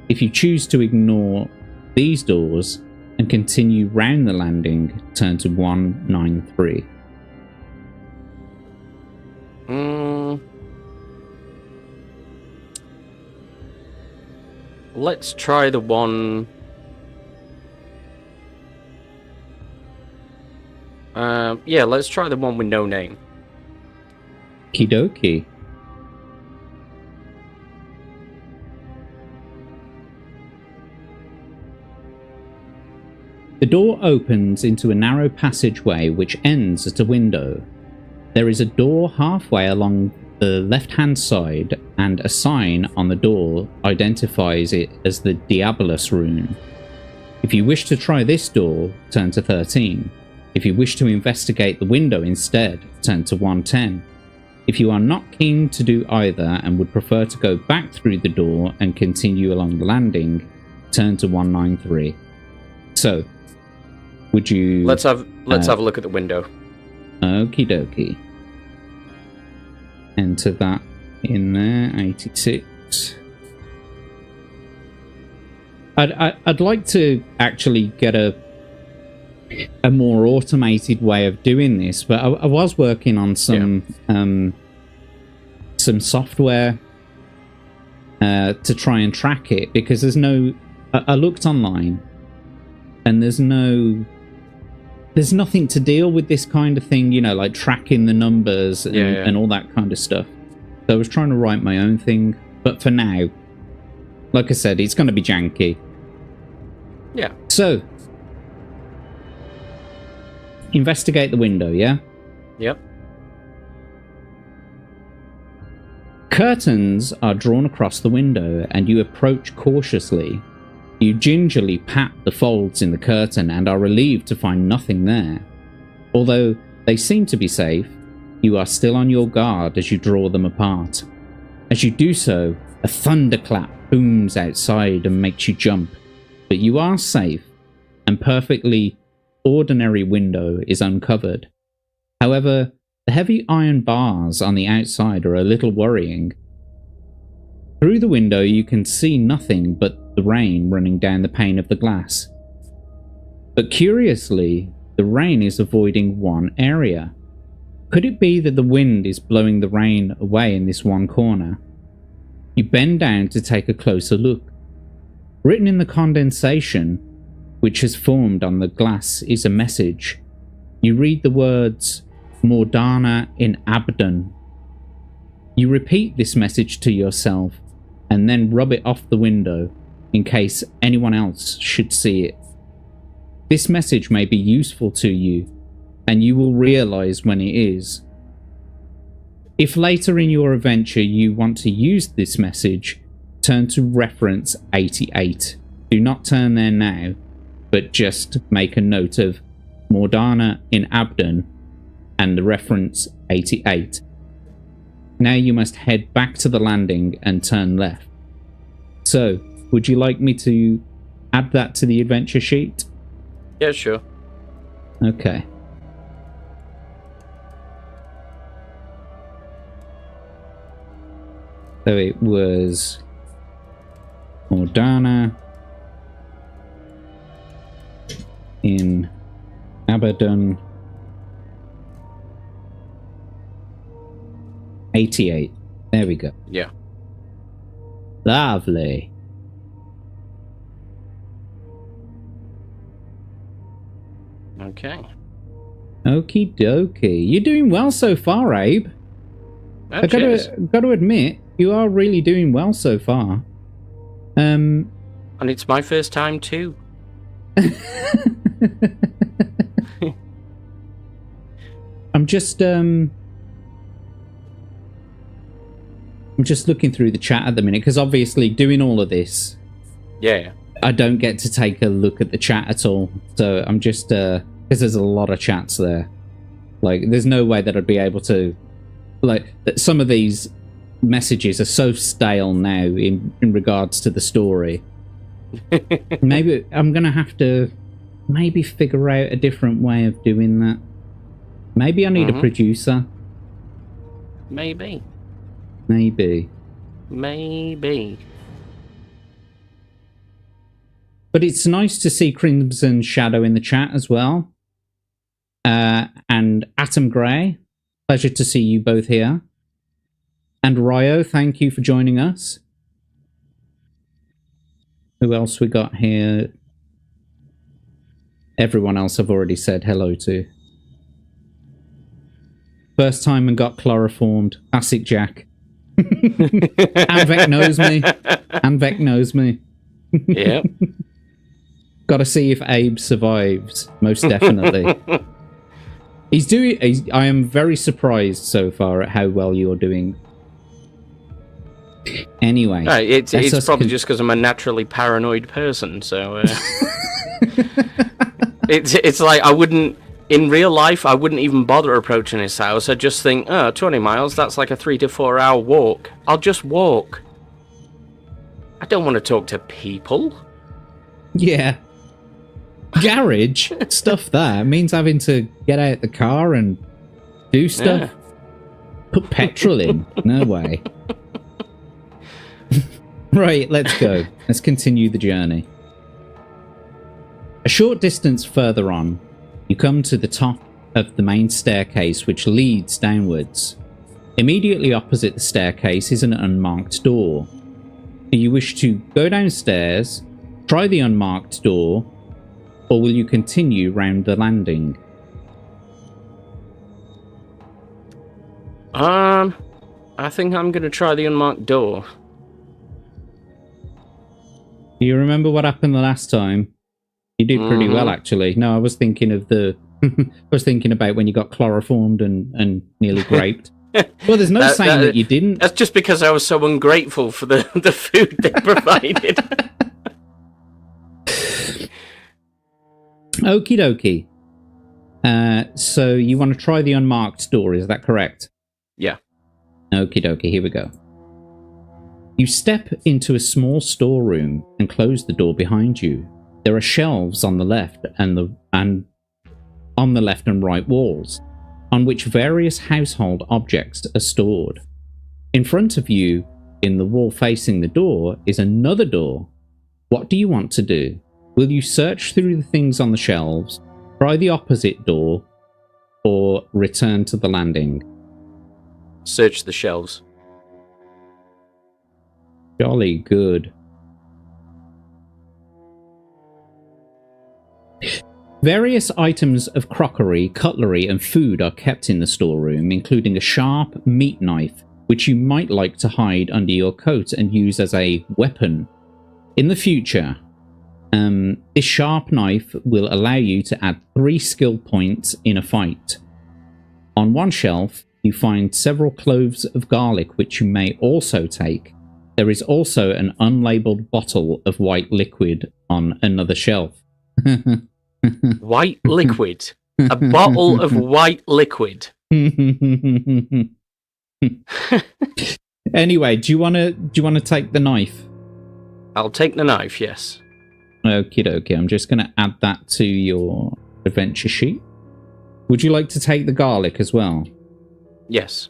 If you choose to ignore these doors and continue round the landing, turn to 193. Let's try the one... yeah, let's try the one with no name. Kidoki. The door opens into a narrow passageway which ends at a window. There is a door halfway along the left-hand side, and a sign on the door identifies it as the Diabolus room. If you wish to try this door, turn to 13. If you wish to investigate the window instead, turn to 110. If you are not keen to do either and would prefer to go back through the door and continue along the landing, turn to 193. So, would you... Let's have a look at the window. Okie dokie. Enter that in there, 86. I'd like to actually get a more automated way of doing this, but I was working on some software to try and track it, because there's no... I looked online and there's nothing to deal with this kind of thing, you know, like tracking the numbers and all that kind of stuff. So I was trying to write my own thing, but for now, like I said, it's going to be janky. Yeah. So, investigate the window, yeah? Yep. Curtains are drawn across the window, and you approach cautiously. You gingerly pat the folds in the curtain and are relieved to find nothing there. Although they seem to be safe, you are still on your guard as you draw them apart. As you do so, a thunderclap booms outside and makes you jump. But you are safe, and perfectly ordinary window is uncovered. However, the heavy iron bars on the outside are a little worrying. Through the window you can see nothing but the rain running down the pane of the glass. But curiously, the rain is avoiding one area. Could it be that the wind is blowing the rain away in this one corner? You bend down to take a closer look. Written in the condensation, which has formed on the glass, is a message. You read the words, Mordana in Abdon. You repeat this message to yourself and then rub it off the window in case anyone else should see it. This message may be useful to you, and you will realize when it is. If later in your adventure you want to use this message, turn to reference 88. Do not turn there now, but just make a note of Mordana in Abdon and the reference 88. Now you must head back to the landing and turn left. So, would you like me to add that to the adventure sheet? Yeah, sure. Okay. So it was Mordana in Abaddon 88. There we go. Yeah. Lovely. Okay. Okie dokie. You're doing well so far, Abe. I gotta admit, you are really doing well so far. And it's my first time too. I'm just looking through the chat at the minute, because obviously doing all of this, Yeah. I don't get to take a look at the chat at all. So I'm just because there's a lot of chats there. Like, there's no way that I'd be able to, like, some of these messages are so stale now in regards to the story. Maybe I'm gonna have to figure out a different way of doing that. Maybe I need a producer. Maybe. But it's nice to see Crimson Shadow in the chat as well. And Atom Grey, pleasure to see you both here. And Ryo, thank you for joining us. Who else we got here? Everyone else I've already said hello to. First time and got chloroformed. Classic Jack. Anvek knows me. Yep. Gotta see if Abe survives. Most definitely. I am very surprised so far at how well you're doing. Anyway. It's probably just because I'm a naturally paranoid person, so... it's like I wouldn't... In real life, I wouldn't even bother approaching his house. I'd just think, 20 miles, that's like a 3 to 4 hour walk. I'll just walk. I don't want to talk to people. Yeah. Garage? Stuff that means having to get out the car and do stuff. Yeah. Put petrol in. No way. Right, let's go. Let's continue the journey. A short distance further on, you come to the top of the main staircase which leads downwards. Immediately opposite the staircase is an unmarked door. Do you wish to go downstairs, try the unmarked door, or will you continue round the landing? I think I'm going to try the unmarked door. Do you remember what happened the last time? You did pretty well, actually. No, I was thinking of I was thinking about when you got chloroformed and nearly graped. Well, there's no saying that you didn't. That's just because I was so ungrateful for the food they provided. Okie dokie. So you want to try the unmarked door, is that correct? Yeah. Okie dokie, here we go. You step into a small storeroom and close the door behind you. There are shelves on the left and on the left and right walls, on which various household objects are stored. In front of you, in the wall facing the door, is another door. What do you want to do? Will you search through the things on the shelves, try the opposite door, or return to the landing? Search the shelves. Jolly good. Various items of crockery, cutlery, and food are kept in the storeroom, including a sharp meat knife, which you might like to hide under your coat and use as a weapon. In the future, this sharp knife will allow you to add 3 skill points in a fight. On one shelf, you find several cloves of garlic, which you may also take. There is also an unlabeled bottle of white liquid on another shelf. White liquid? A bottle of white liquid? Anyway, do you want to take the knife? I'll take the knife, yes. Okie dokie. I'm just going to add that to your adventure sheet. Would you like to take the garlic as well? Yes.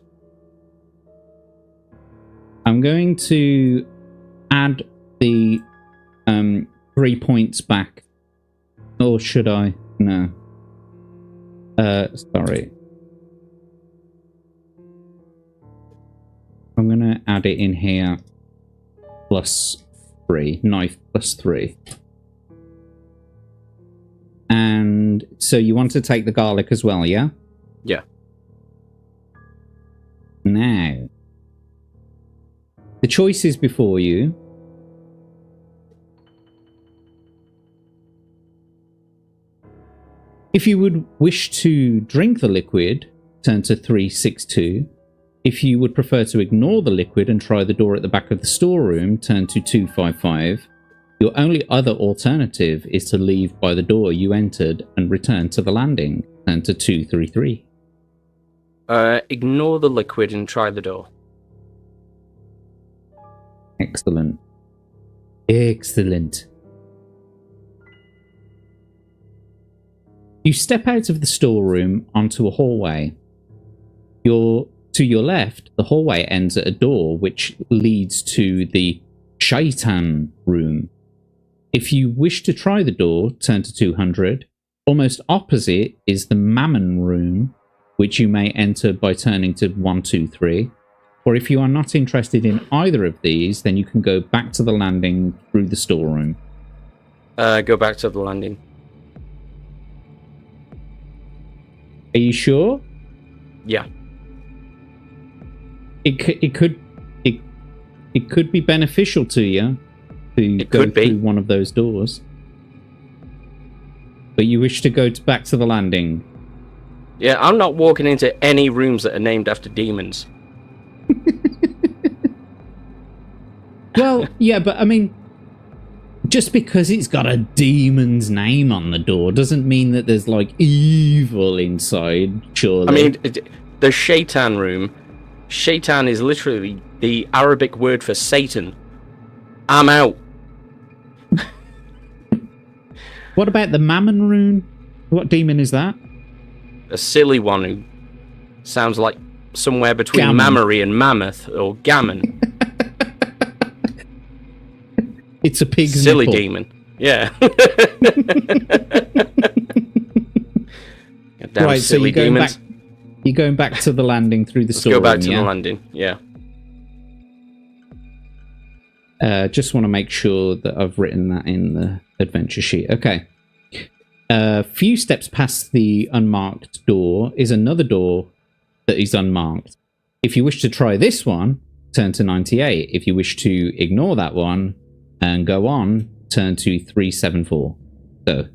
I'm going to add the 3 points back. Or should I? No. Sorry. I'm going to add it in here. +3. Knife +3. And so you want to take the garlic as well, yeah? Yeah. Now, the choice is before you. If you would wish to drink the liquid, turn to 362. If you would prefer to ignore the liquid and try the door at the back of the storeroom, turn to 255. Your only other alternative is to leave by the door you entered and return to the landing, turn to 233. Ignore the liquid and try the door. Excellent. Excellent. You step out of the storeroom onto a hallway. To your left, the hallway ends at a door which leads to the Shaitan room. If you wish to try the door, turn to 200. Almost opposite is the Mammon room, which you may enter by turning to 123. Or if you are not interested in either of these, then you can go back to the landing through the storeroom. Go back to the landing. Are you sure? Yeah. It could be beneficial to you to go through one of those doors. But you wish to go back to the landing. Yeah, I'm not walking into any rooms that are named after demons. Well, yeah, but I mean, just because it's got a demon's name on the door doesn't mean that there's like evil inside, surely. I mean, the Shaitan room. Shaitan is literally the Arabic word for Satan. I'm out. What about the Mammon room? What demon is that? A silly one who sounds like somewhere between Gammon. Mammary and Mammoth, or Gammon. It's a pig's silly nipple. demon. Yeah. Damn Right, so silly you're going demons. back. You're going back to the landing through the Let's storeroom. go back to yeah? the landing. Yeah. Just want to make sure that I've written that in the adventure sheet. Okay. A few steps past the unmarked door is another door that is unmarked. If you wish to try this one, turn to 98. If you wish to ignore that one and go on, turn to 374. So,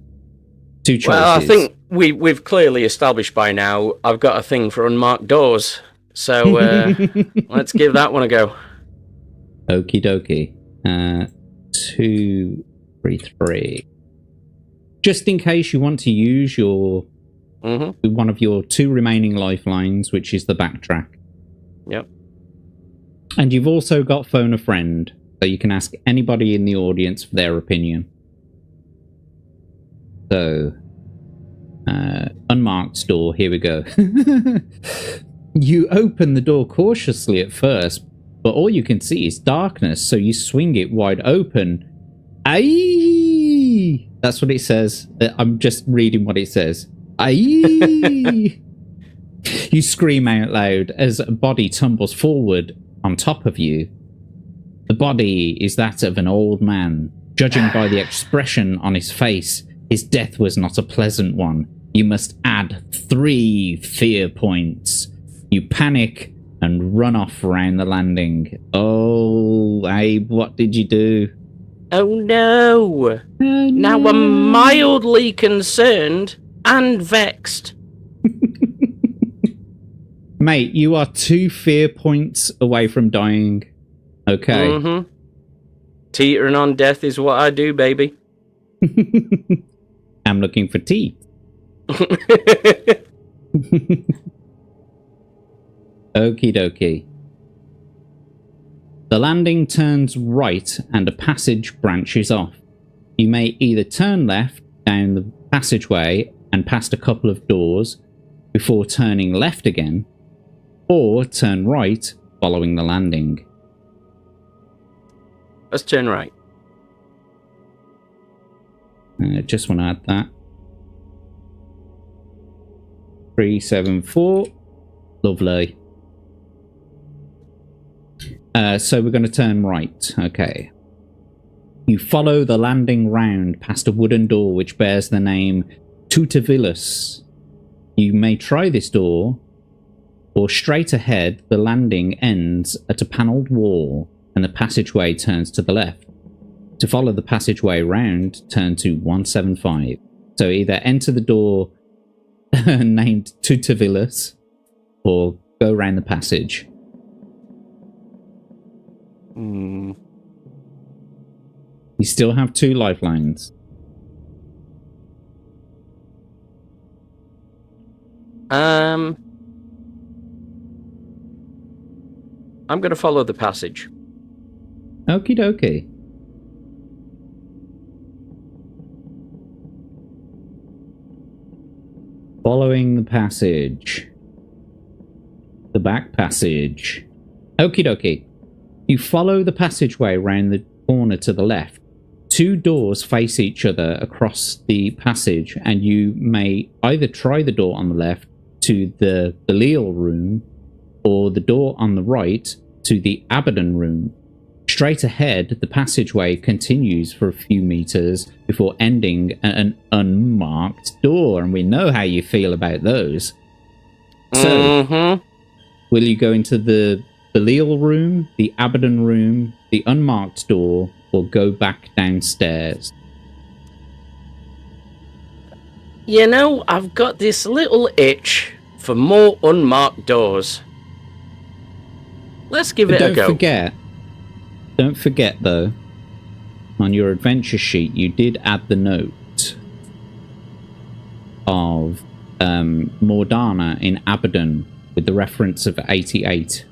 two choices. Well, I think we've clearly established by now I've got a thing for unmarked doors. So, let's give that one a go. Okie dokie. 233. Just in case you want to use your one of your 2 remaining lifelines, which is the backtrack. Yep. And you've also got phone a friend, so you can ask anybody in the audience for their opinion. So, unmarked door, here we go. You open the door cautiously at first, but all you can see is darkness, so you swing it wide open. Aye! That's what it says. I'm just reading what it says. Aye! You scream out loud as a body tumbles forward on top of you. The body is that of an old man. Judging by the expression on his face, his death was not a pleasant one. You must add 3 fear points. You panic and run off around the landing. Oh, Abe, what did you do? Oh no! Now I'm mildly concerned and vexed. Mate, you are 2 fear points away from dying. Okay. Mm-hmm. Teetering on death is what I do, baby. I'm looking for tea. Okie dokie. The landing turns right and a passage branches off. You may either turn left down the passageway and past a couple of doors before turning left again, or turn right following the landing. Let's turn right. Just want to add that. 374. Lovely. So we're going to turn right. Okay. You follow the landing round past a wooden door which bears the name Tutavilus. You may try this door, or straight ahead, the landing ends at a panelled wall and the passageway turns to the left. To follow the passageway round, turn to 175. So either enter the door named Tutavilus or go around the passage. Hmm. You still have 2 lifelines. I'm going to follow the passage. Okie dokie. Following the passage. The back passage. Okie dokie. You follow the passageway round the corner to the left. 2 doors face each other across the passage, and you may either try the door on the left to the Belial room, or the door on the right to the Abaddon room. Straight ahead, the passageway continues for a few meters before ending at an unmarked door, and we know how you feel about those. So, will you go into the Belial room, the Abaddon room, the unmarked door, or go back downstairs? You know, I've got this little itch for more unmarked doors. Let's give it a go. Don't forget, though, on your adventure sheet, you did add the note of Mordana in Abaddon with the reference of 88.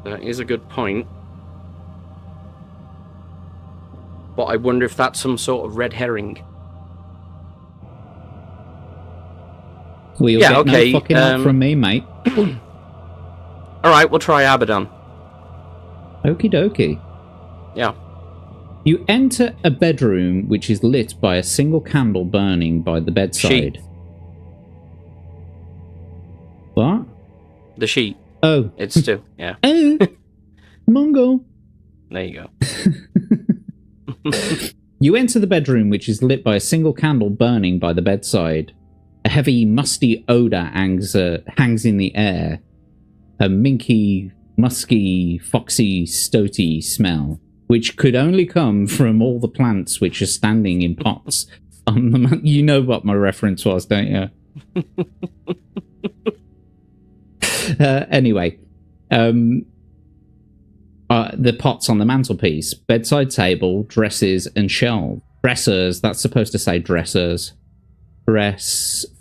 That is a good point. But I wonder if that's some sort of red herring. Well, you'll get no fucking help from me, mate. Alright, we'll try Abaddon. Okie dokie. Yeah. You enter a bedroom which is lit by a single candle burning by the bedside. Sheet. What? The sheet. Oh. It's 2, yeah. Oh. Mongo. There you go. You enter the bedroom which is lit by a single candle burning by the bedside. A heavy, musty odour hangs in the air. A minky, musky, foxy, stoaty smell, which could only come from all the plants which are standing in pots on the You know what my reference was, don't you? Anyway, the pots on the mantelpiece, bedside table, dresses, and shelves. Dressers, that's supposed to say dressers. Dressers.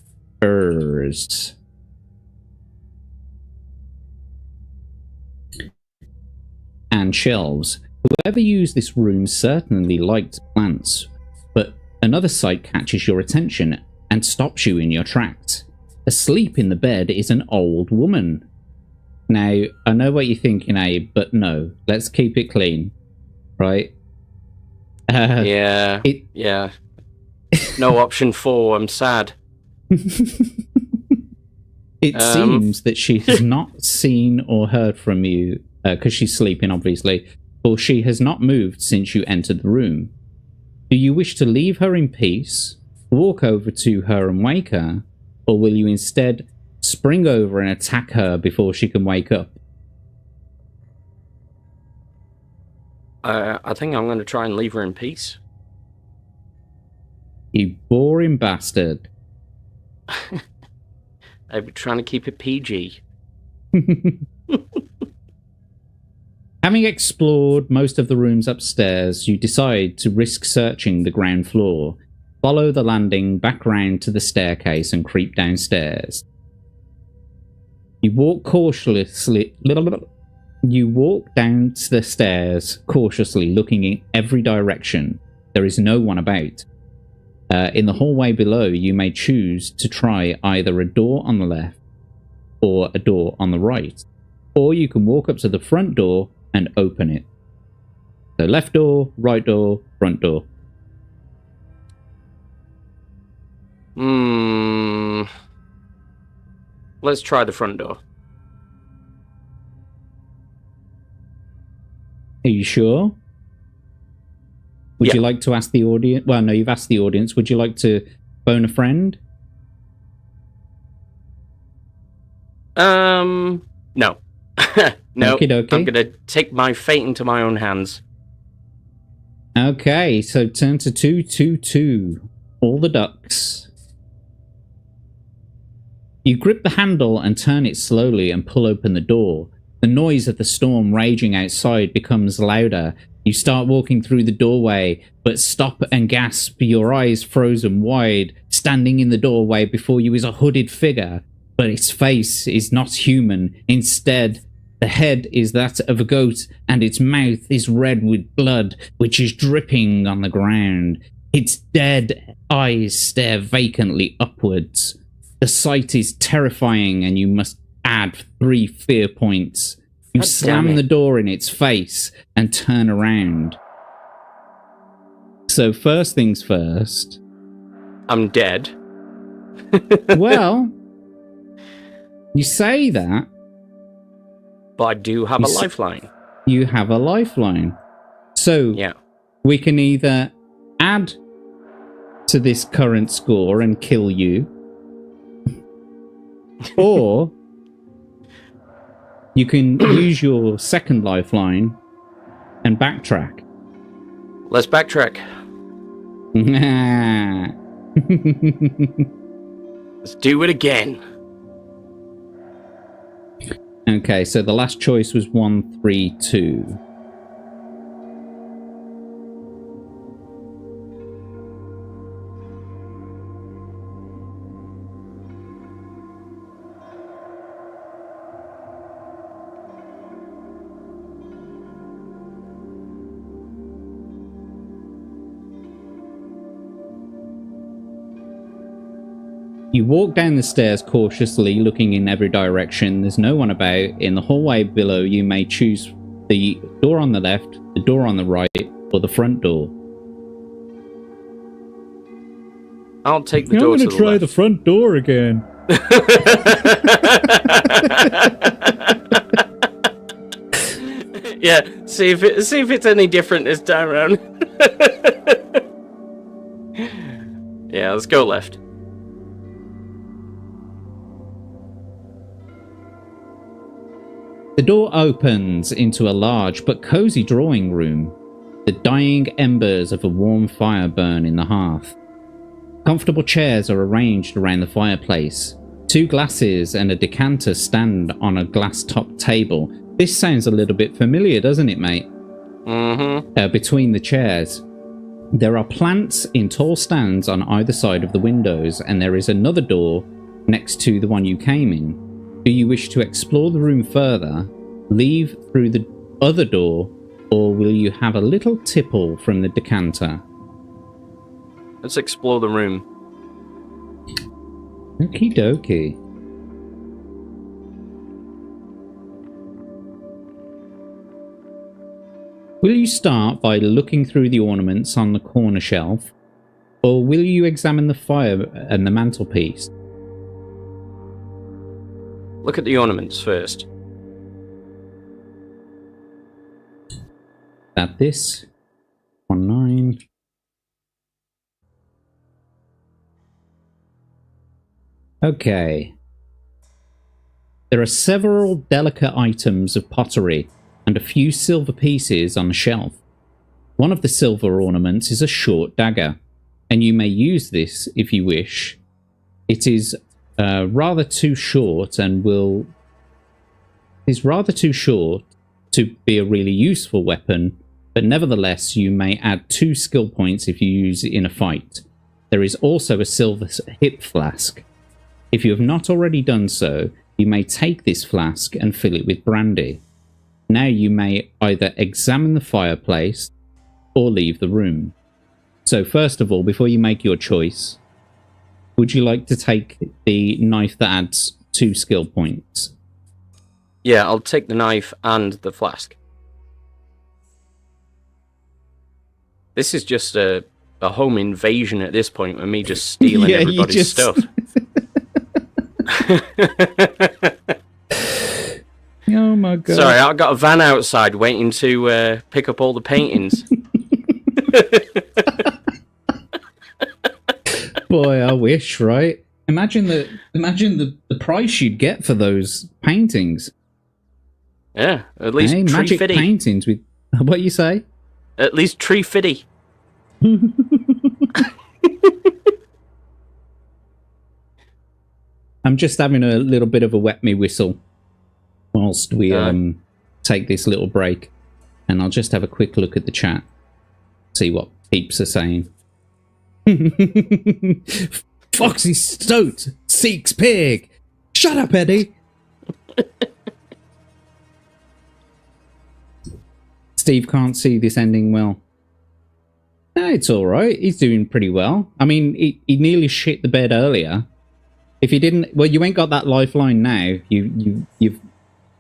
And shelves. Whoever used this room certainly liked plants, but another sight catches your attention and stops you in your tracks. Asleep in the bed is an old woman. Now, I know what you're thinking, Abe, but no, let's keep it clean, right? Yeah. No option 4, I'm sad. It seems that she has not seen or heard from you, because she's sleeping, obviously, or she has not moved since you entered the room. Do you wish to leave her in peace, walk over to her and wake her, or will you instead spring over and attack her before she can wake up? I think I'm going to try and leave her in peace. You boring bastard. I've been trying to keep it PG. Having explored most of the rooms upstairs, you decide to risk searching the ground floor. Follow the landing back round to the staircase and creep downstairs. You walk cautiously. You walk down the stairs cautiously, looking in every direction. There is no one about. In the hallway below, you may choose to try either a door on the left or a door on the right. Or you can walk up to the front door and open it. So left door, right door, front door. Let's try the front door. Are you sure? Would you like to ask the audience? Well, no, you've asked the audience. Would you like to phone a friend? No. No. Okey-dokey. I'm going to take my fate into my own hands. Okay, so turn to 222. All the ducks. You grip the handle and turn it slowly and pull open the door. The noise of the storm raging outside becomes louder. You start walking through the doorway, but stop and gasp, your eyes frozen wide. Standing in the doorway before you is a hooded figure, but its face is not human. Instead, the head is that of a goat, and its mouth is red with blood, which is dripping on the ground. Its dead eyes stare vacantly upwards. The sight is terrifying, and you must add 3 fear points. You slam the door in its face and turn around. So first things first. I'm dead. Well, you say that. But I do have a lifeline. You have a lifeline. So yeah, we can either add to this current score and kill you, or you can use your second lifeline and backtrack. Let's backtrack. Let's do it again. Okay, so the last choice was 132. You walk down the stairs cautiously, looking in every direction. There's no one about. In the hallway below, you may choose the door on the left, the door on the right, or the front door. I'll take the door to the left. I'm going to try the front door again. Yeah, see if it's any different this time around. Yeah, let's go left. The door opens into a large but cozy drawing room. The dying embers of a warm fire burn in the hearth. Comfortable chairs are arranged around the fireplace. 2 glasses and a decanter stand on a glass-topped table. This sounds a little bit familiar, doesn't it, mate? Mm-hmm. Between the chairs. There are plants in tall stands on either side of the windows, and there is another door next to the one you came in. Do you wish to explore the room further, leave through the other door, or will you have a little tipple from the decanter? Let's explore the room. Okie dokie. Will you start by looking through the ornaments on the corner shelf, or will you examine the fire and the mantelpiece? Look at the ornaments first. At this 19. Okay. There are several delicate items of pottery and a few silver pieces on a shelf. One of the silver ornaments is a short dagger. and you may use this if you wish. It is rather too short is rather too short to be a really useful weapon, but nevertheless you may add 2 skill points if you use it in a fight. There is also a silver hip flask. If you have not already done so, you may take this flask and fill it with brandy. Now you may either examine the fireplace or leave the room. So first of all, before you make your choice, would you like to take the knife that adds 2 skill points? Yeah, I'll take the knife and the flask. This is just a home invasion at this point, with me just stealing everybody's stuff. Oh my god. Sorry, I've got a van outside waiting to pick up all the paintings. Boy, I wish, right? Imagine the price you'd get for those paintings. Yeah, at least hey, tree magic fitty. Paintings with what you say? At least tree fitty. I'm just having a little bit of a wet me whistle whilst we take this little break, and I'll just have a quick look at the chat, see what peeps are saying. Foxy Stoat seeks pig. Shut up, Eddie. Steve can't see this ending well. No, it's all right. He's doing pretty well. I mean, he nearly shit the bed earlier. If you didn't, well, you ain't got that lifeline now. You've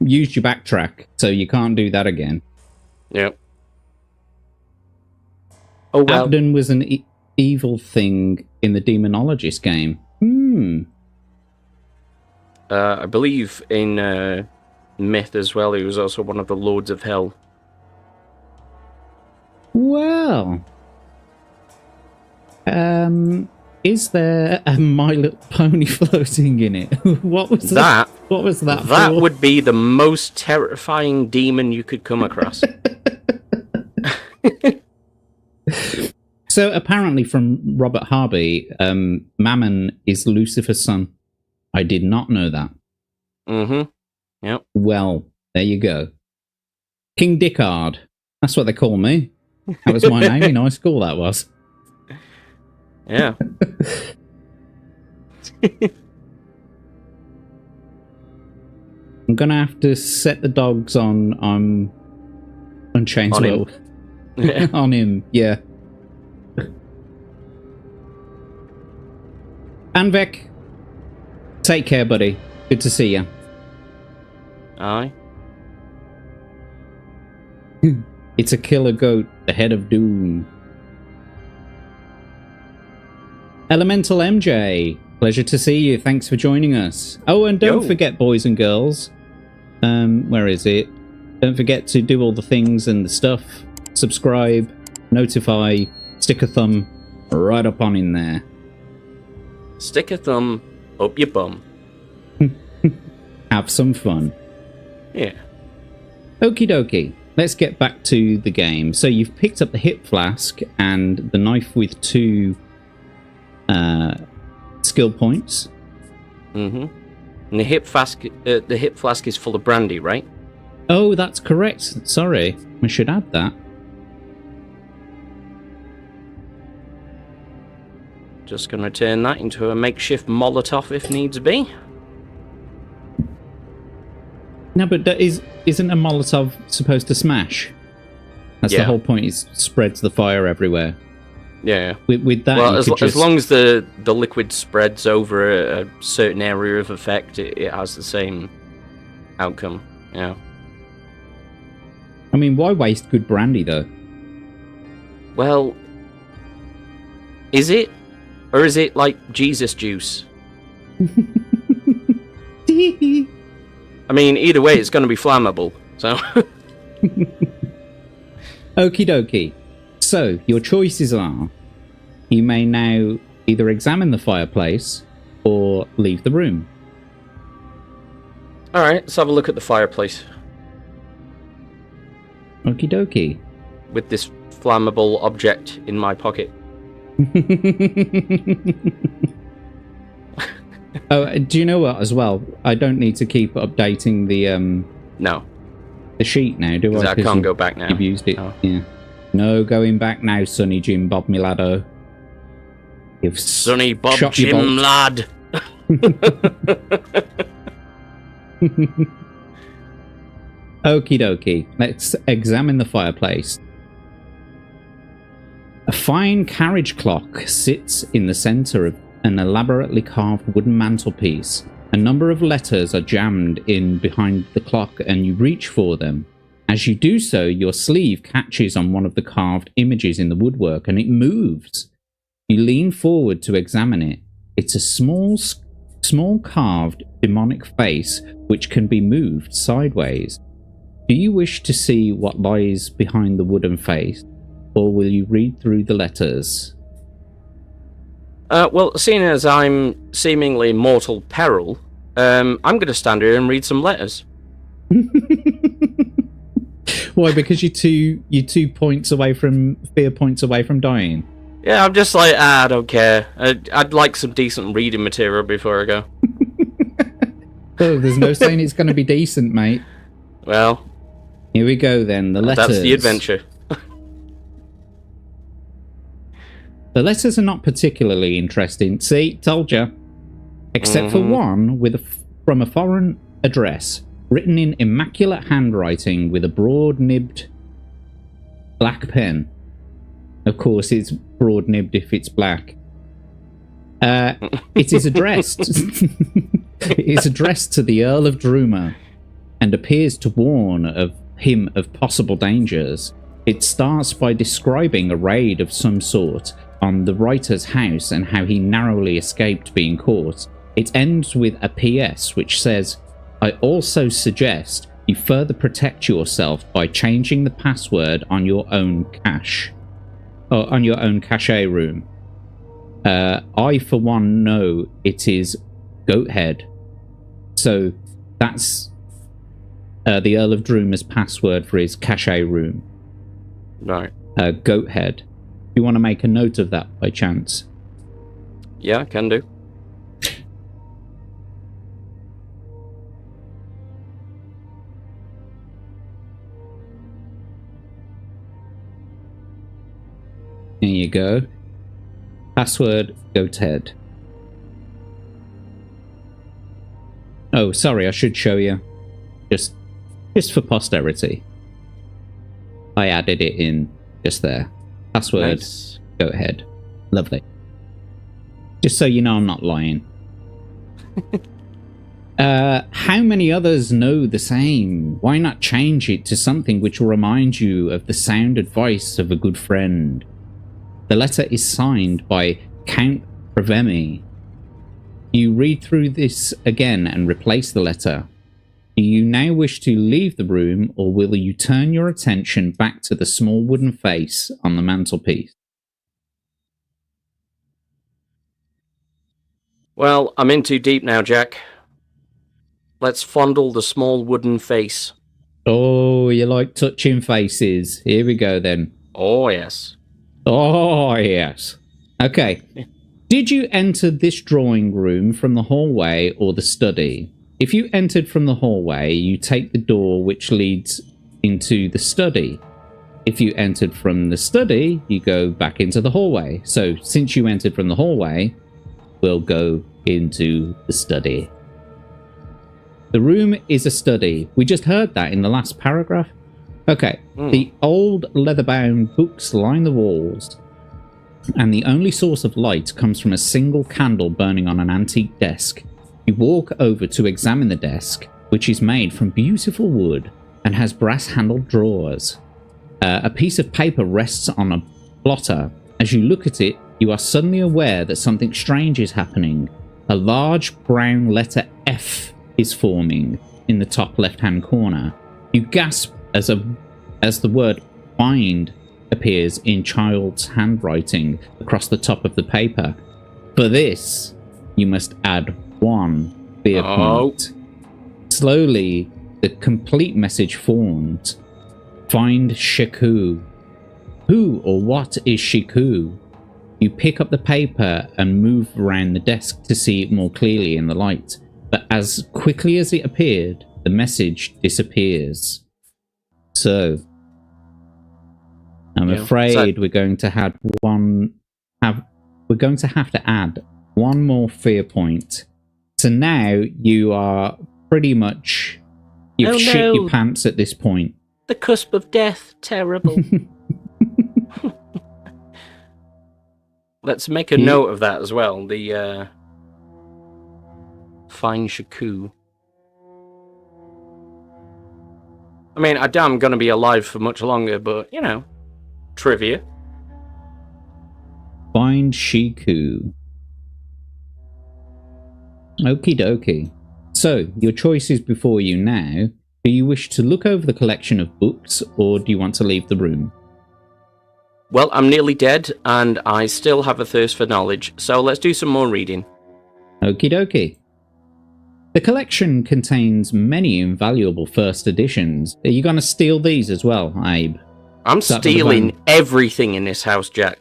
used your backtrack, so you can't do that again. Yep. Oh well. Abdon was an evil thing in the Demonologist game. I believe in Myth as well. He was also one of the Lords of Hell. Well, is there a My Little Pony floating in it? What was that? What was that? That for? would be the most terrifying demon you could come across. So apparently, from Robert Harvey, Mammon is Lucifer's son. I did not know that. Mm-hmm. Yep. Well, there you go. King Dickard. That's what they call me. That was my name in high school, that was. Yeah. I'm going to have to set the dogs on Chainsaw. On him. Yeah. On him, yeah. Anvek, take care, buddy. Good to see you. Aye. It's a killer goat, the head of doom. Elemental MJ, pleasure to see you. Thanks for joining us. Oh, and don't forget, boys and girls. Where is it? Don't forget to do all the things and the stuff. Subscribe, notify, stick a thumb right up on in there. Stick a thumb up your bum. Have some fun. Yeah. Okie dokie. Let's get back to the game. So you've picked up the hip flask and the knife with 2 skill points. Mm-hmm. And the hip flask is full of brandy, right? Oh, that's correct. Sorry, I should add that. Just going to turn that into a makeshift Molotov if needs be. No, but isn't a Molotov supposed to smash? That's the whole point. It spreads the fire everywhere. Yeah. With that, well, as long as the liquid spreads over a certain area of effect, it has the same outcome. Yeah. I mean, why waste good brandy though? Well, is it, or is it like Jesus juice? I mean, either way, it's going to be flammable. So. Okie dokie. So, your choices are, you may now either examine the fireplace or leave the room. Alright, let's have a look at the fireplace. Okie dokie. With this flammable object in my pocket. Oh, do you know what? As well, I don't need to keep updating No, the sheet now, do I? I can't go back now. You've used it. No. Yeah. No going back now, Sonny Jim Bob Milado. You've Sonny Bob shot your Jim bolt. lad. Okie dokie. Let's examine the fireplace. A fine carriage clock sits in the centre of an elaborately carved wooden mantelpiece. A number of letters are jammed in behind the clock, and you reach for them. As you do so, your sleeve catches on one of the carved images in the woodwork, and it moves. You lean forward to examine it. It's a small carved demonic face which can be moved sideways. Do you wish to see what lies behind the wooden face, or will you read through the letters? Well, seeing as I'm seemingly mortal peril, I'm going to stand here and read some letters. Why? Because you're 2 points away from dying. Yeah, I'm just like, I don't care. I'd like some decent reading material before I go. Oh, there's no saying it's going to be decent, mate. Well, here we go then. The letters. That's the adventure. The letters are not particularly interesting. See, told you. Except for one from a foreign address, written in immaculate handwriting with a broad-nibbed black pen. Of course, it's broad-nibbed if it's black. It is addressed. It is addressed to the Earl of Drumer, and appears to warn him of possible dangers. It starts by describing a raid of some sort on the writer's house and how he narrowly escaped being caught. It ends with a PS which says, "I also suggest you further protect yourself by changing the password on your own cache, or on your own cache room. I, for one, know it is Goathead." So that's the Earl of Drumer's password for his cache room. Right. Goathead. You want to make a note of that by chance? Yeah, can do. There you go. Password Goathead. Oh, sorry, I should show you. Just for posterity. I added it in just there. Password Nice. Goathead. Lovely. Just so you know I'm not lying. How many others know the same? Why not change it to something which will remind you of the sound advice of a good friend? The letter is signed by Count Pravemi. You read through this again and replace the letter. Do you now wish to leave the room, or will you turn your attention back to the small wooden face on the mantelpiece? Well, I'm in too deep now, Jack. Let's fondle the small wooden face. Oh, you like touching faces. Here we go then. Oh, yes. Oh, yes. Okay. Did you enter this drawing room from the hallway or the study? If you entered from the hallway, you take the door which leads into the study. If you entered from the study, you go back into the hallway. So, since you entered from the hallway, we'll go into the study. The room is a study. We just heard that in the last paragraph. Okay. The old leather-bound books line the walls, and the only source of light comes from a single candle burning on an antique desk. You walk over to examine the desk, which is made from beautiful wood and has brass-handled drawers. A piece of paper rests on a blotter. As you look at it, you are suddenly aware that something strange is happening. A large brown letter F is forming in the top left-hand corner. You gasp as the word "find" appears in child's handwriting across the top of the paper. For this, you must add 1 fear point. Slowly, the complete message forms. Find Shiku. Who or what is Shiku? You pick up the paper and move around the desk to see it more clearly in the light. But as quickly as it appeared, the message disappears. So, I'm afraid we're going to have to add one more fear point. So now you are pretty much you've shit your pants at this point. The cusp of death, terrible. Let's make a note of that as well. The Fine Shaku. I mean, I doubt I'm going to be alive for much longer, but, you know, trivia. Find Shiku. Okie dokie. So, your choice is before you now. Do you wish to look over the collection of books, or do you want to leave the room? Well, I'm nearly dead, and I still have a thirst for knowledge, so let's do some more reading. Okie dokie. The collection contains many invaluable first editions. Are you going to steal these as well, Abe? I'm stealing everything in this house, Jack.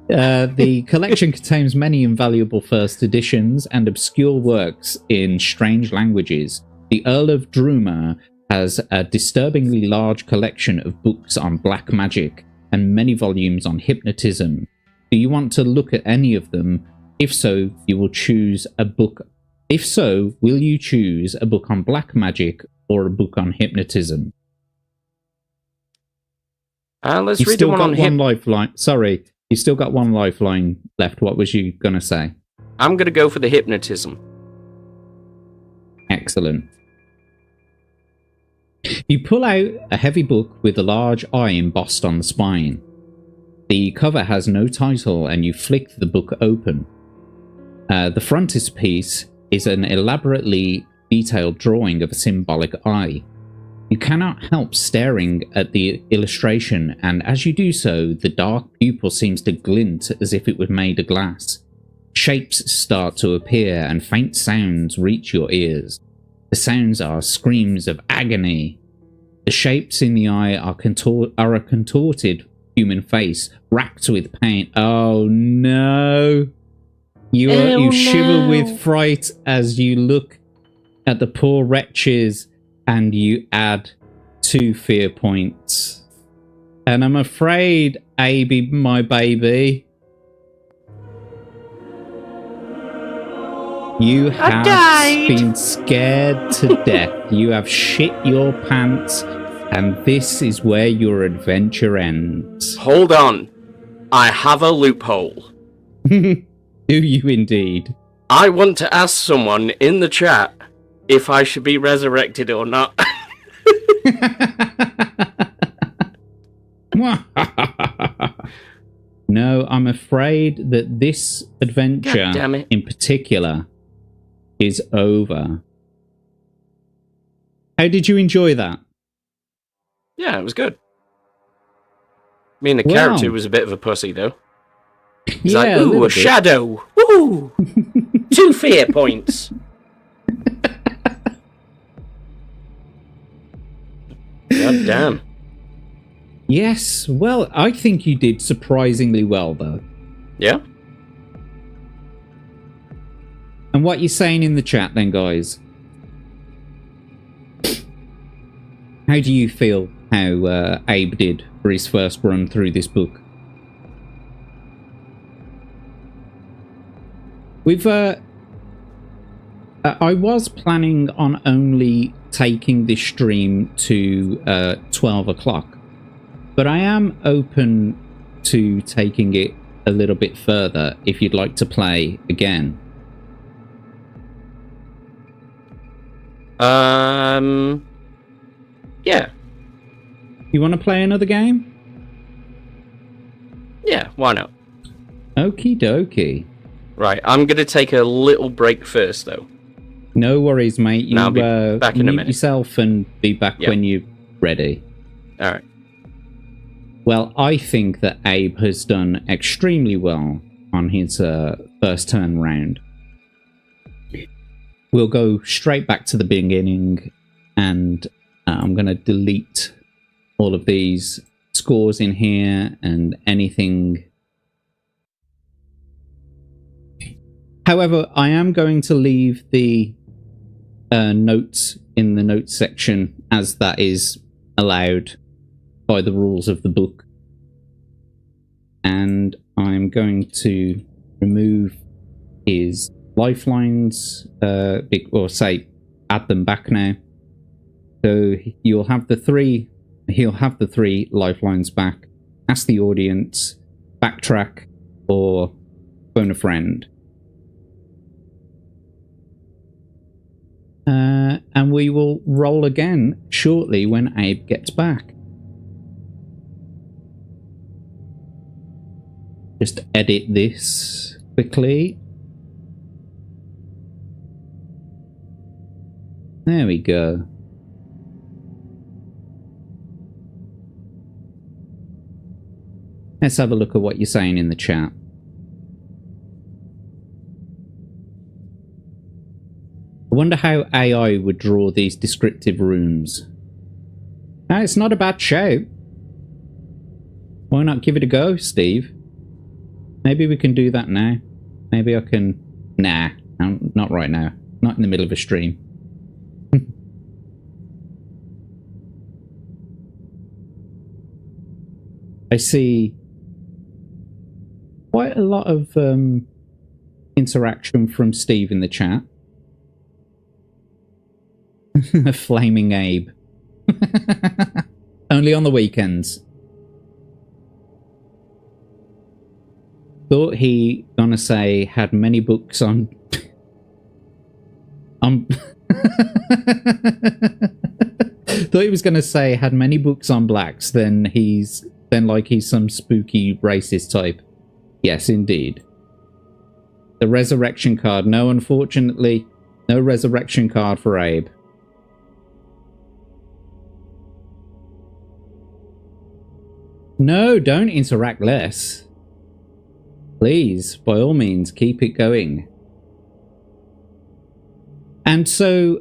The collection contains many invaluable first editions and obscure works in strange languages. The Earl of Druma has a disturbingly large collection of books on black magic and many volumes on hypnotism. Do you want to look at any of them? If so, you will choose a book. If so, will you choose a book on black magic or a book on hypnotism? Let's read the one on one lifeline. Sorry, you still got one lifeline left. What was you going to say? I'm going to go for the hypnotism. Excellent. You pull out a heavy book with a large eye embossed on the spine. The cover has no title and you flick the book open. The frontispiece is an elaborately detailed drawing of a symbolic eye. You cannot help staring at the illustration, and as you do so, the dark pupil seems to glint as if it was made of glass. Shapes start to appear and faint sounds reach your ears. The sounds are screams of agony. The shapes in the eye are a contorted human face, racked with pain. Oh no! You shiver with fright as you look at the poor wretches, and you add 2 fear points. And I'm afraid, Abby, my baby, you have been scared to death. You have shit your pants, and this is where your adventure ends. Hold on. I have a loophole. Do you indeed? I want to ask someone in the chat if I should be resurrected or not. No, I'm afraid that this adventure in particular is over. How did you enjoy that? Yeah, it was good. I mean, the character was a bit of a pussy, though. He's like, ooh, a shadow. Ooh, 2 fear points. God damn. Yes, well, I think you did surprisingly well, though. Yeah? And what you saying in the chat, then, guys? How do you feel how Abe did for his first run through this book? We've I was planning on only taking this stream to 12 o'clock, but I am open to taking it a little bit further if you'd like to play again. Yeah. You want to play another game? Yeah, why not? Okie dokie. Right, I'm going to take a little break first, though. No worries, mate. You I'll be back in a minute. Yourself and be back when you're ready. All right. Well, I think that Abe has done extremely well on his first turn round. We'll go straight back to the beginning, and I'm going to delete all of these scores in here and anything. However, I am going to leave the notes in the notes section as that is allowed by the rules of the book. And I'm going to remove his lifelines, or say add them back now. So he'll have the three lifelines back. Ask the audience, backtrack, or phone a friend. And we will roll again shortly when Abe gets back. Just edit this quickly. There we go. Let's have a look at what you're saying in the chat. I wonder how AI would draw these descriptive rooms. It's not a bad show. Why not give it a go, Steve? Maybe we can do that now. Maybe I can... Nah, not right now. Not in the middle of a stream. I see quite a lot of interaction from Steve in the chat. Flaming Abe. Only on the weekends. Thought he gonna say had many books on thought he was gonna say had many books on blacks, then he's some spooky racist type. Yes, indeed. The resurrection card. No, unfortunately, no resurrection card for Abe. No, don't interact less. Please, by all means, keep it going. And so,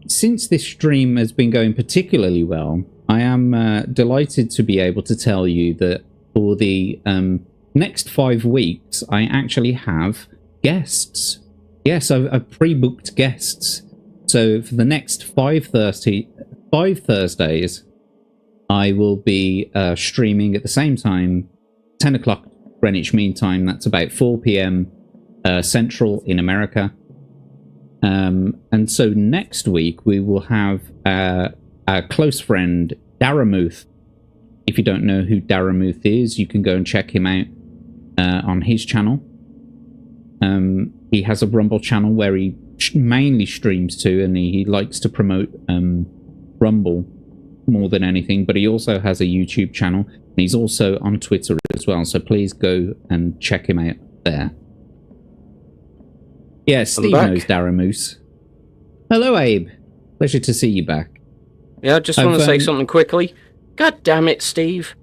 since this stream has been going particularly well, I am delighted to be able to tell you that for the next 5 weeks, I actually have guests. Yes, I've pre-booked guests. So for the next 5 Thursdays, I will be streaming at the same time, 10 o'clock Greenwich Mean Time. That's about 4 p.m. Central in America. And so next week we will have our close friend Daramuth. If you don't know who Daramuth is, you can go and check him out on his channel. He has a Rumble channel where he mainly streams to, and he likes to promote Rumble more than anything, but he also has a YouTube channel, and he's also on Twitter as well, so please go and check him out there. Yeah, Steve knows Daramoose. Hello, Abe. Pleasure to see you back. Yeah, I just want to say something quickly. God damn it, Steve.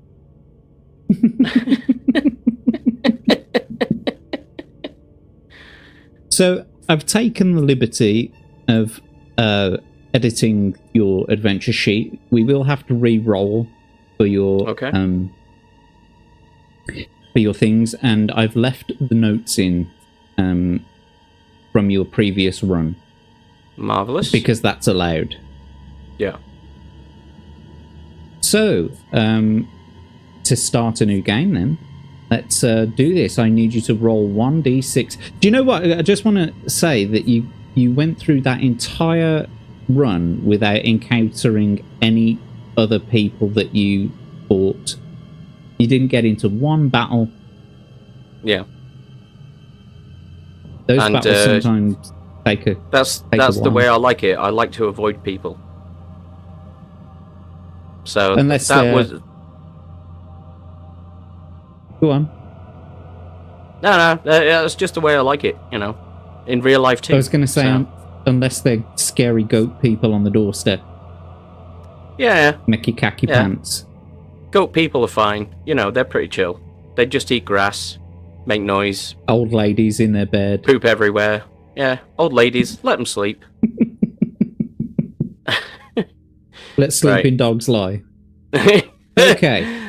So, I've taken the liberty of editing your adventure sheet. We will have to re-roll for your for your things, and I've left the notes in from your previous run. Marvelous. Because that's allowed. Yeah. So, to start a new game then, let's do this. I need you to roll 1d6. Do you know what? I just want to say that you went through that entire run without encountering any other people that you fought. You didn't get into one battle. Yeah. Those battles sometimes take a That's the way I like it. I like to avoid people. So unless that was... Go on. No, that's just the way I like it, you know. In real life too. I was going to say, unless they're scary goat people on the doorstep. Yeah. Mickey khaki pants. Goat people are fine. You know, they're pretty chill. They just eat grass, make noise. Old ladies in their bed. Poop everywhere. Yeah, old ladies, let them sleep. Let sleeping dogs lie. Okay.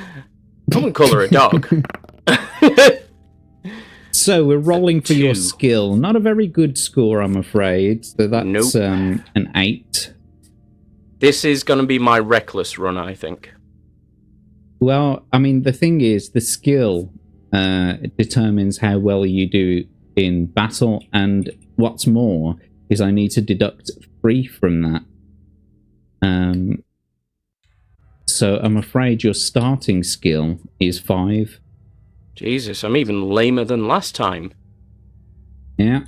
wouldn't call her a dog. So we're rolling for your 2. skill. Not a very good score, I'm afraid. So that's Nope. an 8. This is going to be my reckless run, I think. Well, I mean, the thing is, the skill determines how well you do in battle, and what's more is I need to deduct 3 from that. So I'm afraid your starting skill is 5. Jesus, I'm even lamer than last time. Yeah.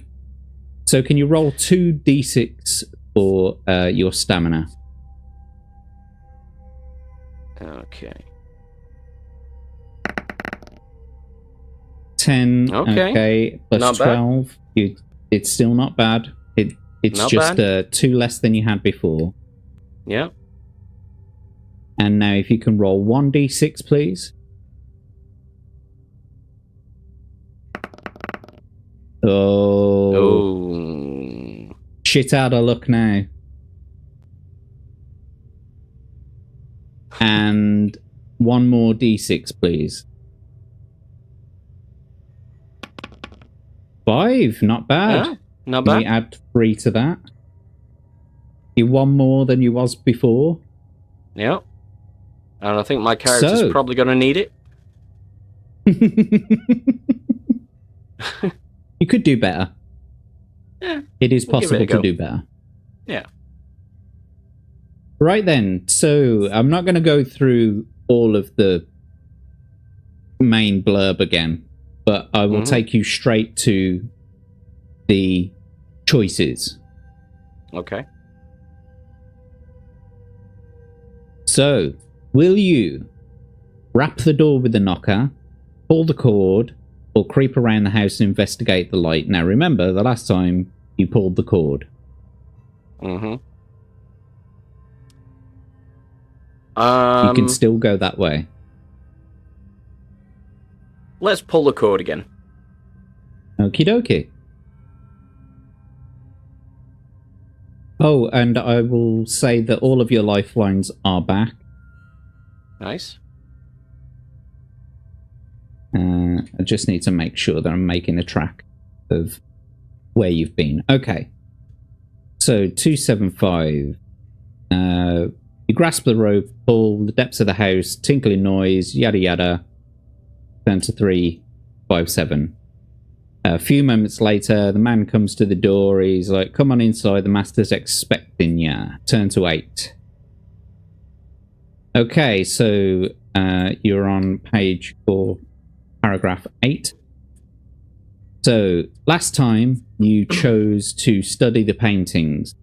So can you roll 2d6 for your stamina? Okay. 10. Okay. Okay. Plus Not 12. It's still not bad. It's Not just bad. 2 less than you had before. Yeah. And now if you can roll 1d6, please. Oh. Shit out of luck now. And 1 more d6, please. 5, not bad. Yeah, not Can bad. you add 3 to that? You're 1 more than you was before. Yeah. And I think my character's probably going to need it. You could do better. Yeah, it is possible to do better. Yeah. Right then, so I'm not going to go through all of the main blurb again, but I will take you straight to the choices. Okay. So, will you wrap the door with the knocker, pull the cord, or creep around the house and investigate the light? Now remember, the last time you pulled the cord. Mm-hmm. You can still go that way. Let's pull the cord again. Okie dokie. Oh, and I will say that all of your lifelines are back. Nice. I just need to make sure that I'm making a track of where you've been. Okay. So, 275. You grasp the rope, pull the depths of the house, tinkling noise, yada yada. Turn to 357. A few moments later, the man comes to the door. He's like, come on inside, the master's expecting ya. Turn to 8. Okay, so you're on page 4, paragraph 8. So, last time you chose to study the paintings.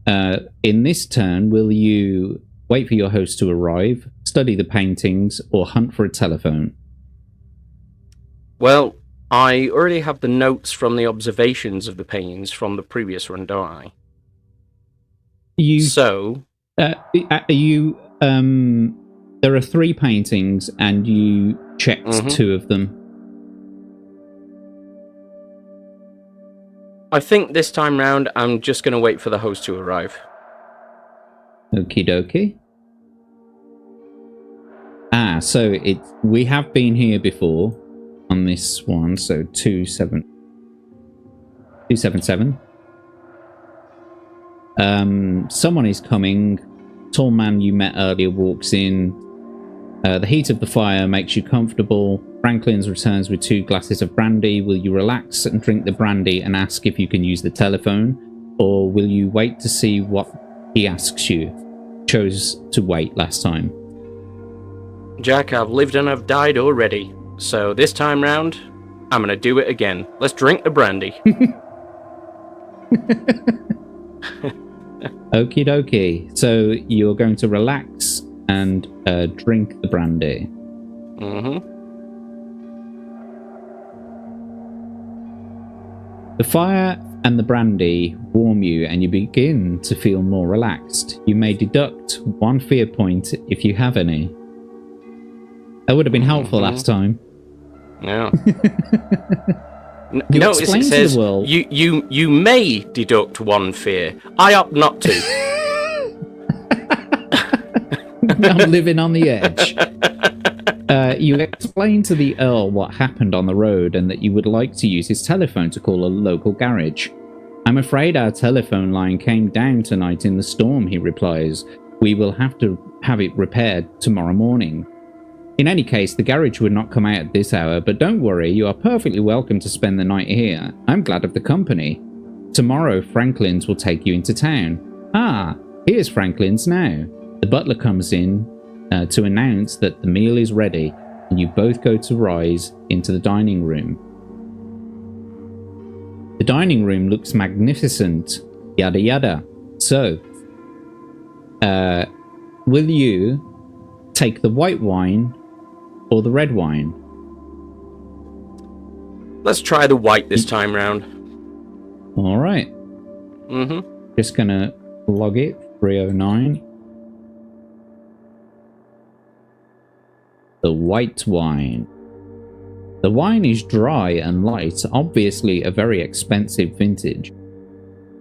In this turn, will you wait for your host to arrive, study the paintings, or hunt for a telephone? Well, I already have the notes from the observations of the paintings from the previous run, don't I? There are 3 paintings, and you checked 2 of them. I think this time round, I'm just going to wait for the host to arrive. Okie dokie. So we have been here before on this one, so 277. Someone is coming. Tall man you met earlier walks in. The heat of the fire makes you comfortable. Franklin's returns with 2 glasses of brandy. Will you relax and drink the brandy and ask if you can use the telephone? Or will you wait to see what he asks you? Chose to wait last time. Jack, I've lived and I've died already. So this time round, I'm going to do it again. Let's drink the brandy. Okie dokie. So you're going to relax and drink the brandy. Mm-hmm. The fire and the brandy warm you and you begin to feel more relaxed. You may deduct 1 fear point if you have any. That would have been helpful last time. Yeah. Notice it says you may deduct 1 fear. I opt not to. I'm living on the edge. You explain to the Earl what happened on the road and that you would like to use his telephone to call a local garage. I'm afraid our telephone line came down tonight in the storm, he replies. We will have to have it repaired tomorrow morning. In any case, the garage would not come out at this hour, but don't worry, you are perfectly welcome to spend the night here. I'm glad of the company. Tomorrow, Franklin's will take you into town. Ah, here's Franklin's now. The butler comes in to announce that the meal is ready, and you both go to rise into the dining room. The dining room looks magnificent, yada yada. So, will you take the white wine or the red wine? Let's try the white this time round. All right. Mm-hmm. Just gonna log it. 309. The white wine. The wine is dry and light, obviously a very expensive vintage.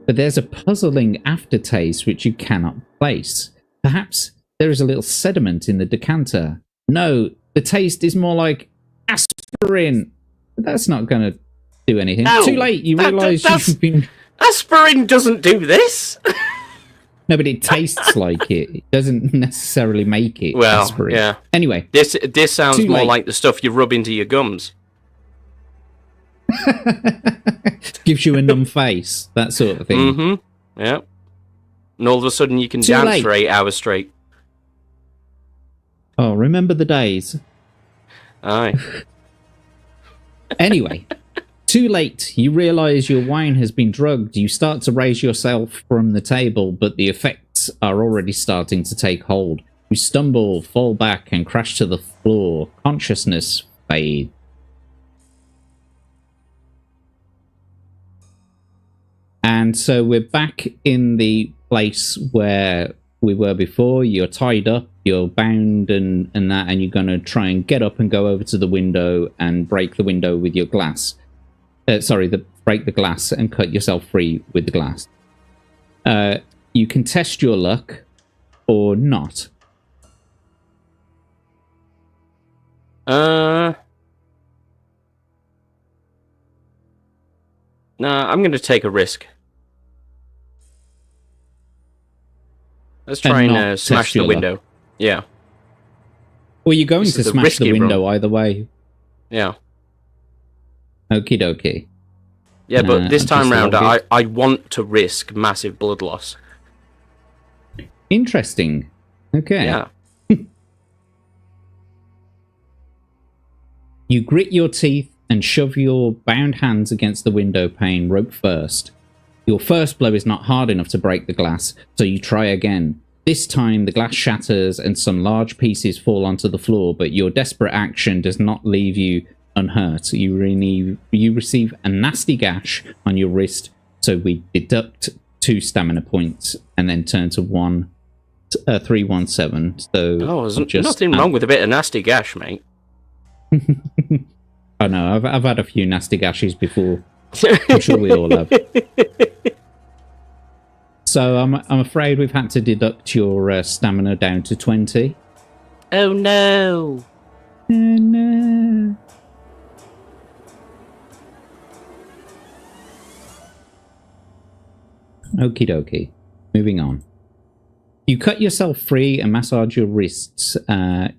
But there's a puzzling aftertaste which you cannot place. Perhaps there is a little sediment in the decanter. No, the taste is more like aspirin. But that's not going to do anything. No, Too late, you realise you've been... Aspirin doesn't do this! No, but it tastes like it. It doesn't necessarily make it aspirin. Yeah. Anyway. This sounds more late. like the stuff you rub into your gums. Gives you a numb face, that sort of thing. Mm-hmm. Yeah. And all of a sudden you can Too dance late. for 8 hours straight. Oh, remember the days. Aye. Anyway, too late. You realise your wine has been drugged. You start to raise yourself from the table, but the effects are already starting to take hold. You stumble, fall back, and crash to the floor. Consciousness fades. And so we're back in the place where we were before. You're tied up, you're bound and that, and you're going to try and get up and go over to the window and break the window with your glass. Break the glass and cut yourself free with the glass. You can test your luck or not. Nah, I'm going to take a risk. Let's try and smash the window. Yeah. Well, you're going to smash the window either way. Yeah. Okie dokie. Yeah, but this time round, I want to risk massive blood loss. Interesting. Okay. Yeah. You grit your teeth and shove your bound hands against the window pane, rope first. Your first blow is not hard enough to break the glass, so you try again. This time, the glass shatters and some large pieces fall onto the floor, but your desperate action does not leave you unhurt. You receive a nasty gash on your wrist, so we deduct 2 stamina points and then turn to 317. So there's nothing wrong with a bit of nasty gash, mate. I know, I've had a few nasty gashes before. I'm sure we all have. So I'm afraid we've had to deduct your stamina down to 20. Oh no! Oh no! Okie dokie. Moving on. You cut yourself free and massage your wrists.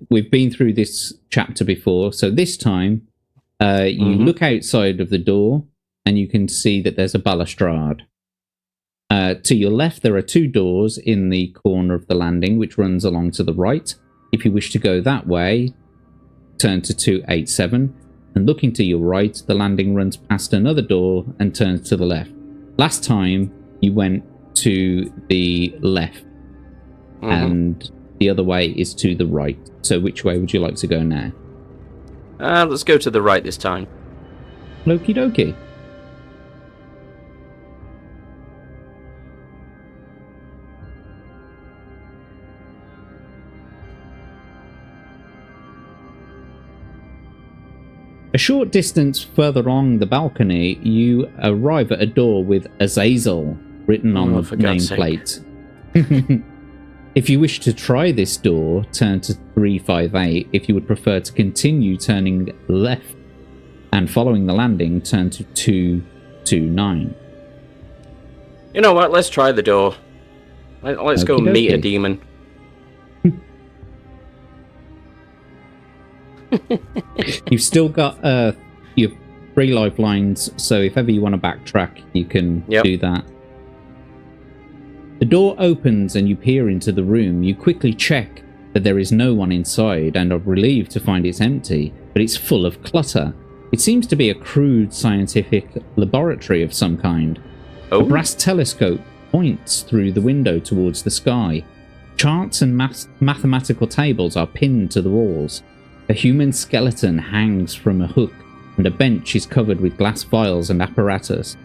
We've been through this chapter before, so this time you look outside of the door and you can see that there's a balustrade. To your left, there are 2 doors in the corner of the landing, which runs along to the right. If you wish to go that way, turn to 287, and looking to your right, the landing runs past another door and turns to the left. Last time, you went to the left, and the other way is to the right. So which way would you like to go now? Let's go to the right this time. Okie dokie. A short distance further along the balcony, you arrive at a door with Azazel written on the nameplate. If you wish to try this door, turn to 358. If you would prefer to continue turning left and following the landing, turn to 229. You know what? Let's try the door. Let's go meet a demon. You've still got your 3 lifelines, so if ever you want to backtrack, you can do that. The door opens and you peer into the room. You quickly check that there is no one inside and are relieved to find it's empty, but it's full of clutter. It seems to be a crude scientific laboratory of some kind. A brass telescope points through the window towards the sky. Charts and mathematical tables are pinned to the walls. A human skeleton hangs from a hook, and a bench is covered with glass vials and apparatus.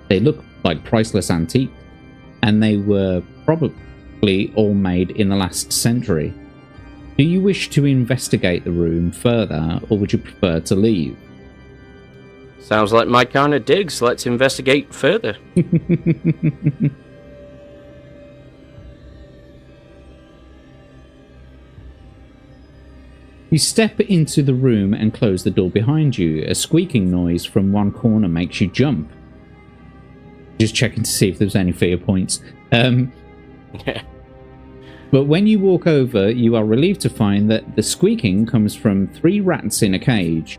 They look like priceless antiques, and they were probably all made in the last century. Do you wish to investigate the room further, or would you prefer to leave? Sounds like my kind of digs. Let's investigate further. You step into the room and close the door behind you. A squeaking noise from one corner makes you jump. Just checking to see if there's any fear points. But when you walk over, you are relieved to find that the squeaking comes from 3 rats in a cage.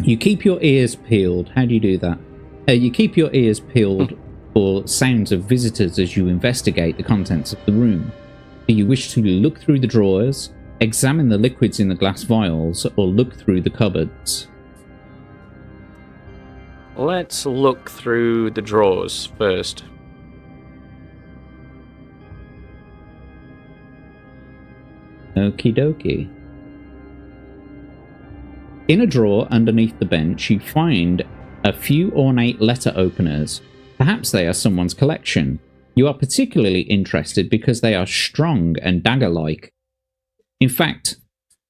You keep your ears peeled. How do you do that? You keep your ears peeled for sounds of visitors as you investigate the contents of the room. Do you wish to look through the drawers, examine the liquids in the glass vials, or look through the cupboards? Let's look through the drawers first. Okie dokie. In a drawer underneath the bench, you find a few ornate letter openers. Perhaps they are someone's collection. You are particularly interested because they are strong and dagger-like. In fact,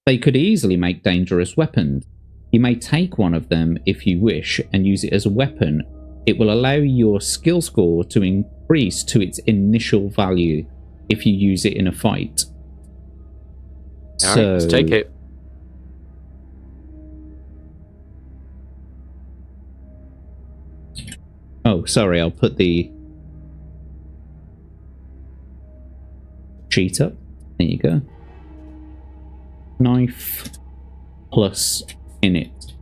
they could easily make dangerous weapons. You may take one of them if you wish and use it as a weapon. It will allow your skill score to increase to its initial value if you use it in a fight. All right, let's take it. Oh, sorry, I'll put the sheet up. There you go. Knife plus in it.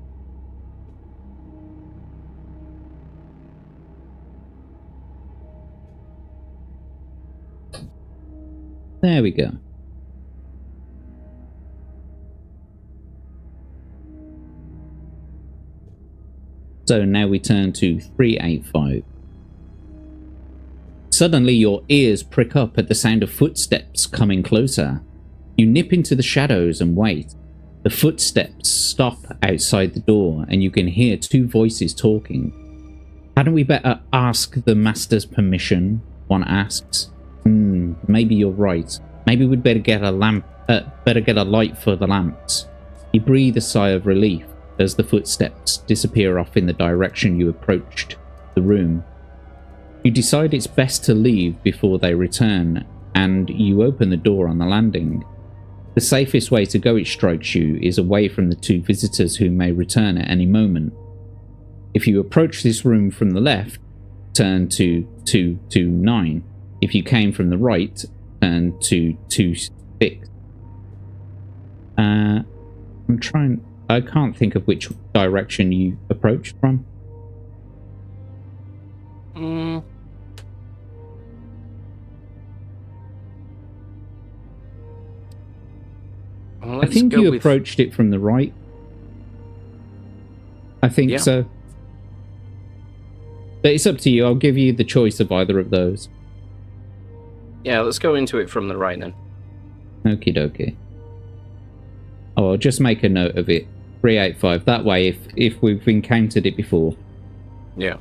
There we go. So now we turn to 385. Suddenly your ears prick up at the sound of footsteps coming closer. You nip into the shadows and wait. The footsteps stop outside the door and you can hear 2 voices talking. Hadn't we better ask the master's permission? One asks. Maybe you're right. Maybe we'd better get a light for the lamps. You breathe a sigh of relief as the footsteps disappear off in the direction you approached the room. You decide it's best to leave before they return, and you open the door on the landing. The safest way to go, it strikes you, is away from the 2 visitors who may return at any moment. If you approach this room from the left, turn to 229. If you came from the right, turn to 26. I can't think of which direction you approached from. Well, I think you approached it from the right. I think so. But it's up to you. I'll give you the choice of either of those. Yeah, let's go into it from the right then. Okie dokie. Oh, I'll just make a note of it. 385. That way, if we've encountered it before. Yeah.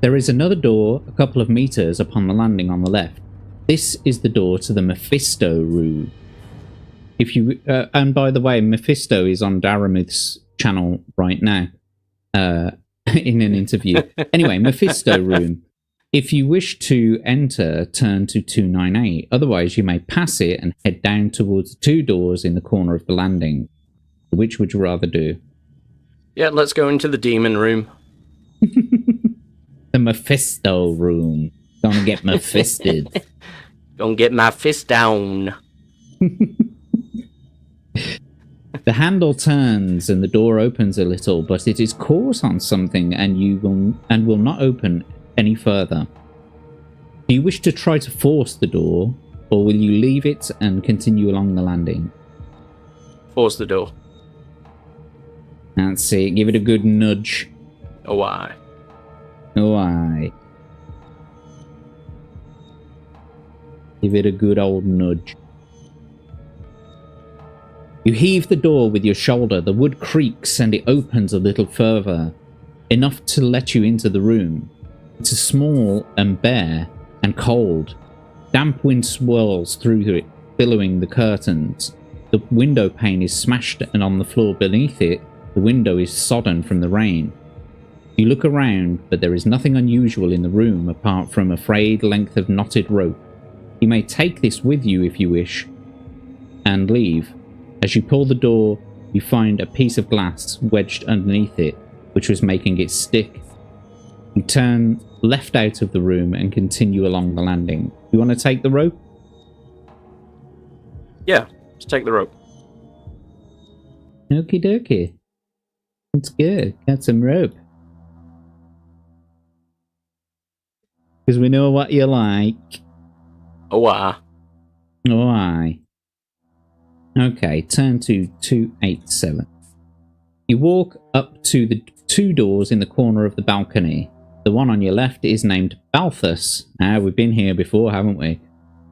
There is another door a couple of meters upon the landing on the left. This is the door to the Mephisto room. If you and by the way, Mephisto is on Daramuth's channel right now. in an interview. Anyway, Mephisto room. If you wish to enter, turn to 298. Otherwise, you may pass it and head down towards the 2 doors in the corner of the landing. Which would you rather do? Yeah, let's go into the demon room. The Mephisto room. Gonna get Mephisted. Gonna get my fist down. The handle turns and the door opens a little, but it is caught on something and will not open any further. Do you wish to try to force the door, or will you leave it and continue along the landing? Force the door. That's it. Give it a good nudge. Oh, aye. Oh, aye. Give it a good old nudge. You heave the door with your shoulder. The wood creaks and it opens a little further, enough to let you into the room. It's small and bare and cold. Damp wind swirls through it, billowing the curtains. The window pane is smashed, and on the floor beneath it, the window is sodden from the rain. You look around, but there is nothing unusual in the room apart from a frayed length of knotted rope. You may take this with you if you wish, and leave. As you pull the door, you find a piece of glass wedged underneath it, which was making it stick. You turn left out of the room and continue along the landing. You want to take the rope? Yeah, let's take the rope. Okie dokie. That's good. Got some rope. Because we know what you like. Oh, aye. Oh, aye. Okay, turn to 287. You walk up to the 2 doors in the corner of the balcony. The one on your left is named Balthus. We've been here before, haven't we?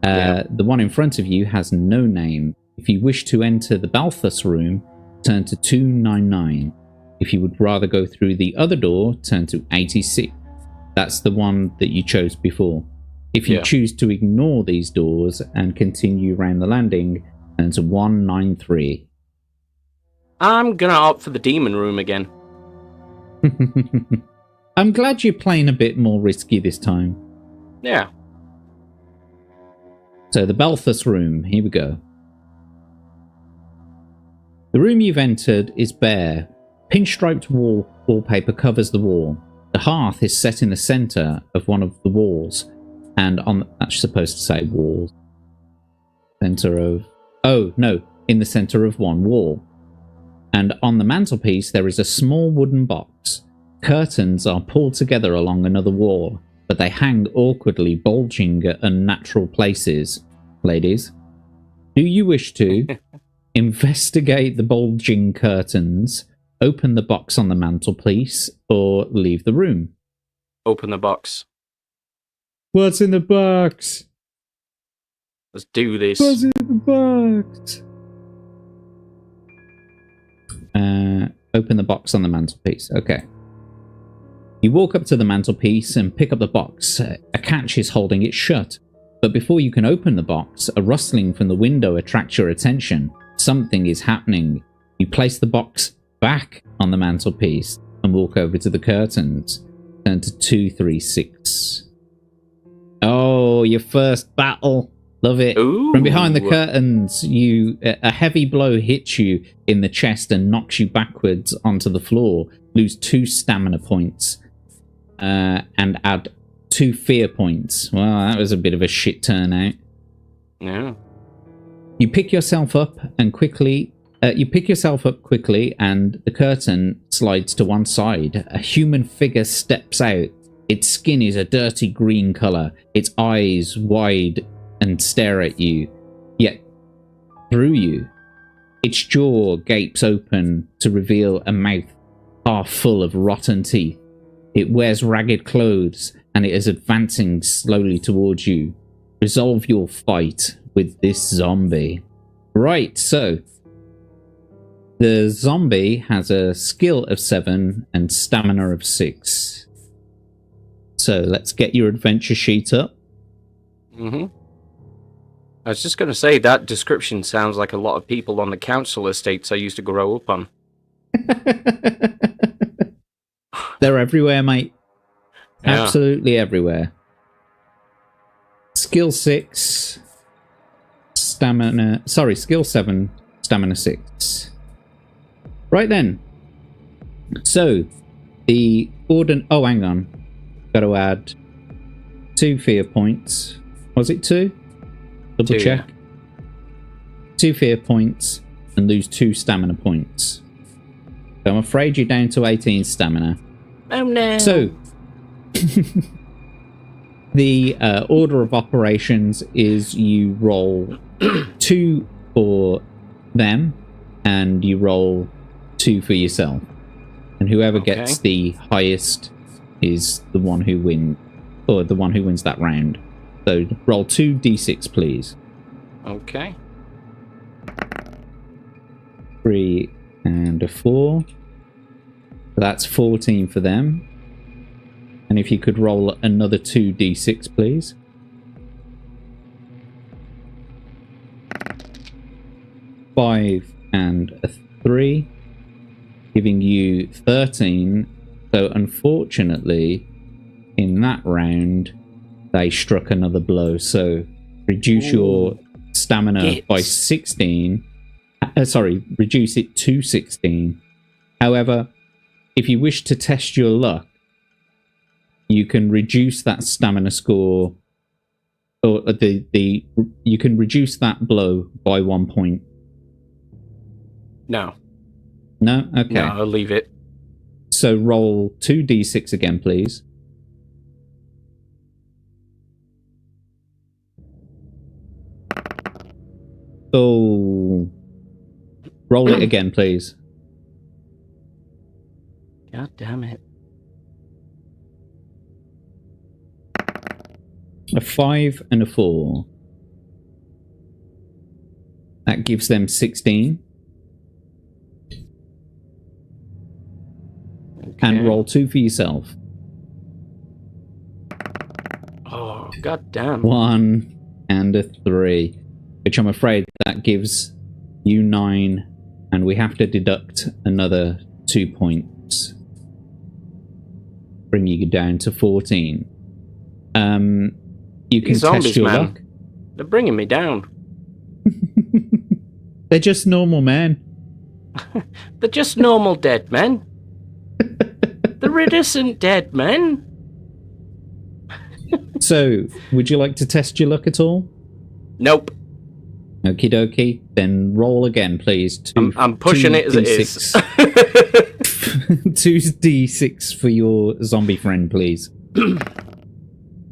Yeah. The one in front of you has no name. If you wish to enter the Balthus room, turn to 299. If you would rather go through the other door, turn to 86. That's the one that you chose before. If you choose to ignore these doors and continue around the landing, turn to 193. I'm gonna opt for the demon room again. I'm glad you're playing a bit more risky this time. Yeah. So the Balthus room, here we go. The room you've entered is bare. Pinstriped wallpaper covers the wall. The hearth is set in the centre of one of the walls, and that's supposed to say walls. Centre of... Oh, no, in the centre of one wall. And on the mantelpiece there is a small wooden box. Curtains are pulled together along another wall, but they hang awkwardly, bulging at unnatural places. Ladies, do you wish to investigate the bulging curtains, open the box on the mantelpiece, or leave the room? Open the box. What's in the box? Let's do this. What's in the box? Open the box on the mantelpiece. Okay. You walk up to the mantelpiece and pick up the box. A catch is holding it shut. But before you can open the box, a rustling from the window attracts your attention. Something is happening. You place the box back on the mantelpiece and walk over to the curtains. Turn to 236. Oh, your first battle. Love it. Ooh. From behind the curtains, a heavy blow hits you in the chest and knocks you backwards onto the floor. Lose 2 stamina points and add 2 fear points. Well, that was a bit of a shit turnout. Yeah. You pick yourself up quickly, and the curtain slides to one side. A human figure steps out. Its skin is a dirty green colour. Its eyes wide and stare at you, yet through you. Its jaw gapes open to reveal a mouth half full of rotten teeth. It wears ragged clothes and it is advancing slowly towards you. Resolve your fight with this zombie. Right, so the zombie has a skill of 7 and stamina of 6. So let's get your adventure sheet up. Mm-hmm. I was just going to say, that description sounds like a lot of people on the council estates I used to grow up on. They're everywhere, mate. Yeah. Absolutely everywhere. Skill 6, stamina. Sorry, skill 7, stamina 6. Right then. So, the oh, hang on. Got to add 2 fear points. Was it 2? Double 2, check. yeah. 2 fear points and lose 2 stamina points. So I'm afraid you're down to 18 stamina. Oh no. So, the order of operations is you roll 2 for them and you roll 2 for yourself. And whoever gets the highest is the one who wins, or the one who wins that round. So roll 2d6, please. Okay. 3 and a 4. That's 14 for them. And if you could roll another 2d6, please. 5 and a 3, giving you 13. So unfortunately, in that round, they struck another blow. So reduce your stamina by 16. Sorry, reduce it to 16. However, if you wish to test your luck, you can reduce that stamina score, or you can reduce that blow by 1 point. No. No? Okay. No, I'll leave it. So roll 2d6 again, please. Oh. Roll it again, please. God damn it. A 5 and a 4. That gives them 16. Okay. And roll 2 for yourself. Oh, god damn. 1 and a 3. Which I'm afraid that gives you 9. And we have to deduct another 2 points. Bring you down to 14. You can These zombies, test your man. luck. They're bringing me down. They're just normal men. They're just normal dead men. They're innocent dead men. So, would you like to test your luck at all? Nope. Okie dokie. Then roll again, please. I'm pushing it as it is. 2d6 for your zombie friend, please.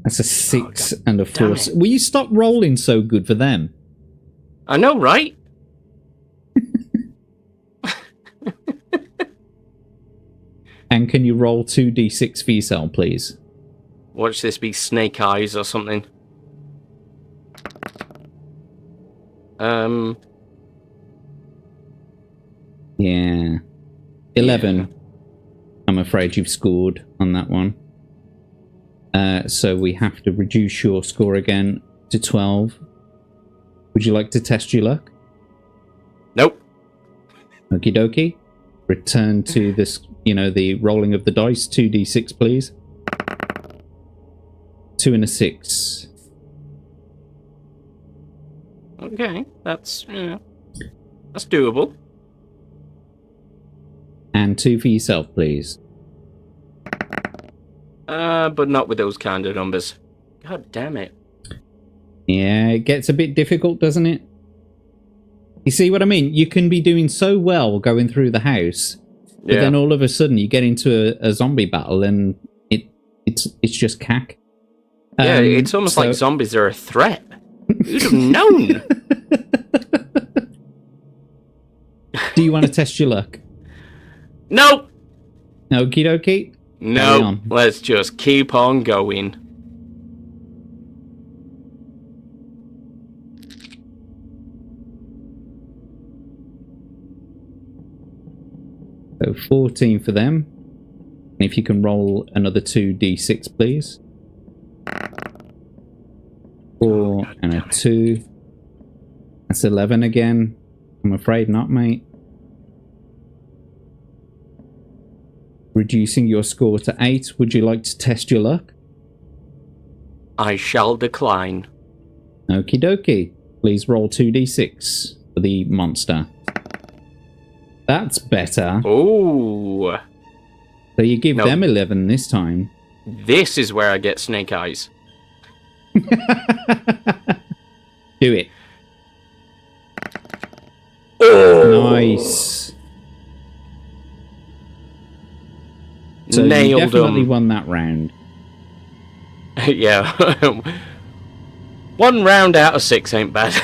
That's a 6 and a 4. Will you stop rolling so good for them? I know, right? And can you roll 2d6 for yourself, please? Watch this be snake eyes or something. Yeah. 11. Yeah. I'm afraid you've scored on that one. So we have to reduce your score again to 12. Would you like to test your luck? Nope. Okie dokie. Return to this, the rolling of the dice. 2d6, please. 2 and a 6. Okay, that's doable. And 2 for yourself, please. But not with those kind of numbers. God damn it. Yeah, it gets a bit difficult, doesn't it? You see what I mean? You can be doing so well going through the house, but then all of a sudden you get into a zombie battle and it's just cack. Yeah, it's almost like zombies are a threat. Who'd have known? Do you want to test your luck? Nope. Okie dokie. No, let's just keep on going. So 14 for them. And if you can roll another 2d6, please. 4 and a 2. That's 11 again. I'm afraid not, mate. reducing your score to 8. Would you like to test your luck? I shall decline. Okie dokie. Please roll 2d6 for the monster. That's better. Oh. So you give them 11 this time. This is where I get snake eyes. Do it. Oh. Nice. So Nailed you definitely them. won that round. Yeah. 1 round out of 6 ain't bad.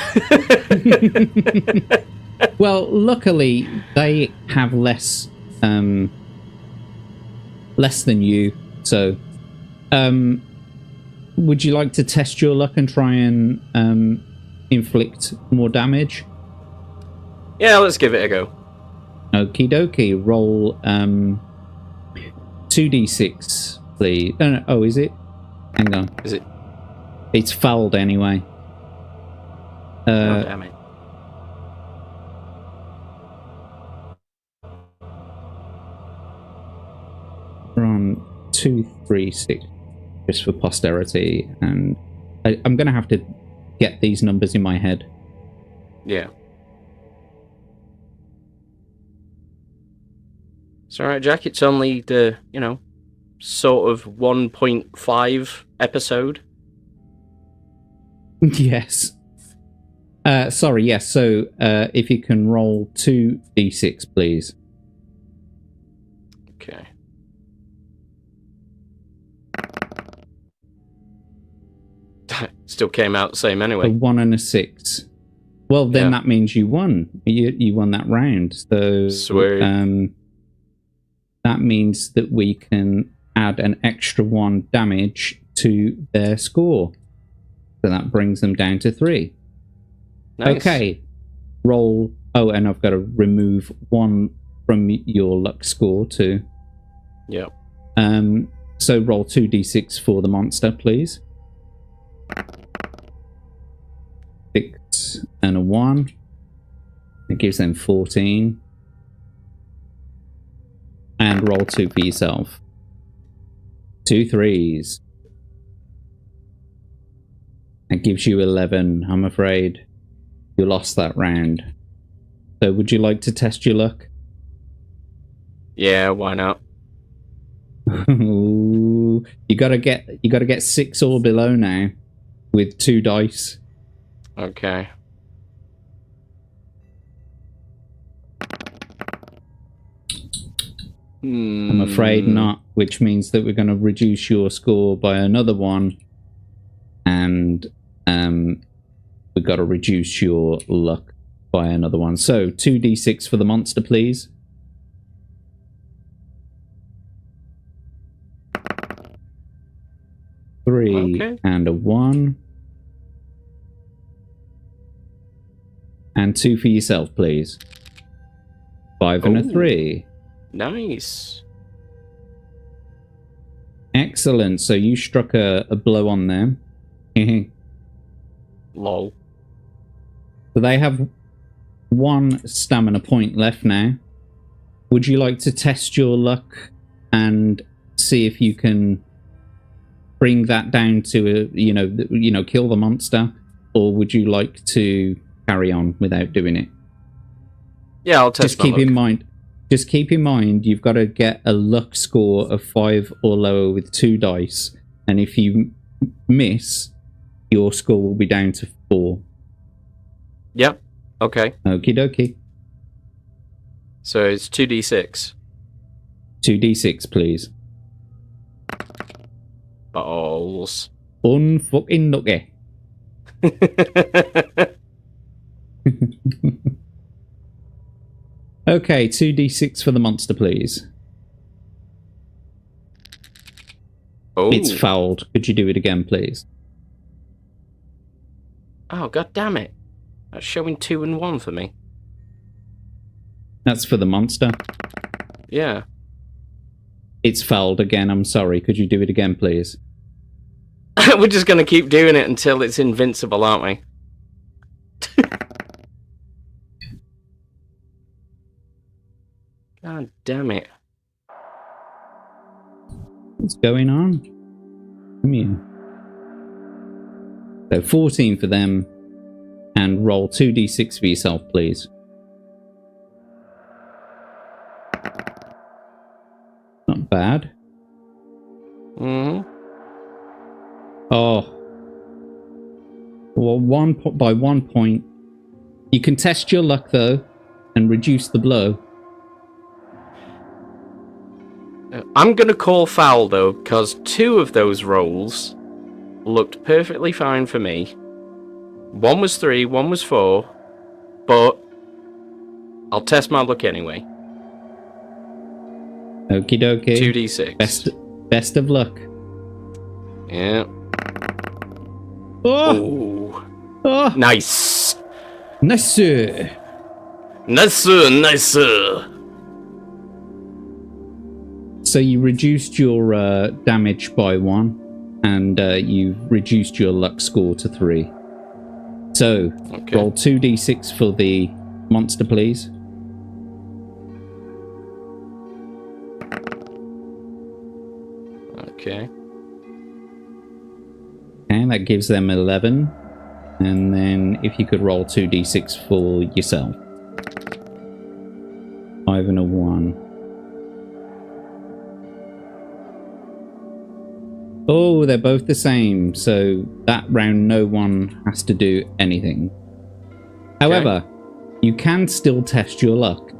Well, luckily they have less than you. So, would you like to test your luck and try and inflict more damage? Yeah, let's give it a go. Okie dokie. Roll 2d6, please. Oh, is it? Hang on. Is it? It's fouled anyway. Oh, damn it. We're on 2, 3, 6, just for posterity, and I'm going to have to get these numbers in my head. Yeah. It's alright, Jack. It's only the, sort of 1.5 episode. Yes. Sorry, yes. So if you can roll 2d6, please. Okay. Still came out the same anyway. A 1 and a 6. Well, then that means you won. You won that round. So sweet. That means that we can add an extra 1 damage to their score. So that brings them down to 3. Nice. Okay. Roll. Oh, and I've got to remove 1 from your luck score too. Yep. So roll 2d6 for the monster, please. 6 and a 1. It gives them 14. And roll 2 for yourself. 2 3s. That gives you 11. I'm afraid you lost that round. So would you like to test your luck? Yeah, why not? You gotta get 6 or below now with 2 dice. Okay. I'm afraid not, which means that we're going to reduce your score by another 1, and we've got to reduce your luck by another 1. So 2d6 for the monster, please. 3 and a 1. And 2 for yourself, please. 5 and a 3. Nice. Excellent. So you struck a blow on them. Lol. So they have 1 stamina point left now. Would you like to test your luck and see if you can bring that down to kill the monster, or would you like to carry on without doing it? Yeah, I'll test. Just keep in mind, you've got to get a luck score of 5 or lower with 2 dice, and if you miss, your score will be down to 4. Yep. Okay. Okie dokie. So it's 2d6. 2d6, please. Balls. Unfucking lucky. Okay, 2d6 for the monster, please. Oh. It's fouled. Could you do it again, please? Oh, god damn it. That's showing 2 and 1 for me. That's for the monster. Yeah. It's fouled again. I'm sorry. Could you do it again, please? We're just going to keep doing it until it's invincible, aren't we? God damn it. What's going on? Come here. So 14 for them. And roll 2d6 for yourself, please. Not bad. Mm-hmm. Oh. Well, by 1 point. You can test your luck, though, and reduce the blow. I'm going to call foul, though, because 2 of those rolls looked perfectly fine for me. 1 was 3, 1 was 4, but I'll test my luck anyway. Okie dokie. 2d6. Best of luck. Yeah. Oh! Ooh. Oh! Nice. Nice, sir. Nice, sir. Nice, sir. So you reduced your damage by 1, and you reduced your luck score to 3. So, roll 2d6 for the monster, please. Okay. Okay, that gives them 11. And then if you could roll 2d6 for yourself. 5 and a 1. Oh, they're both the same. So that round, no one has to do anything. However, you can still test your luck.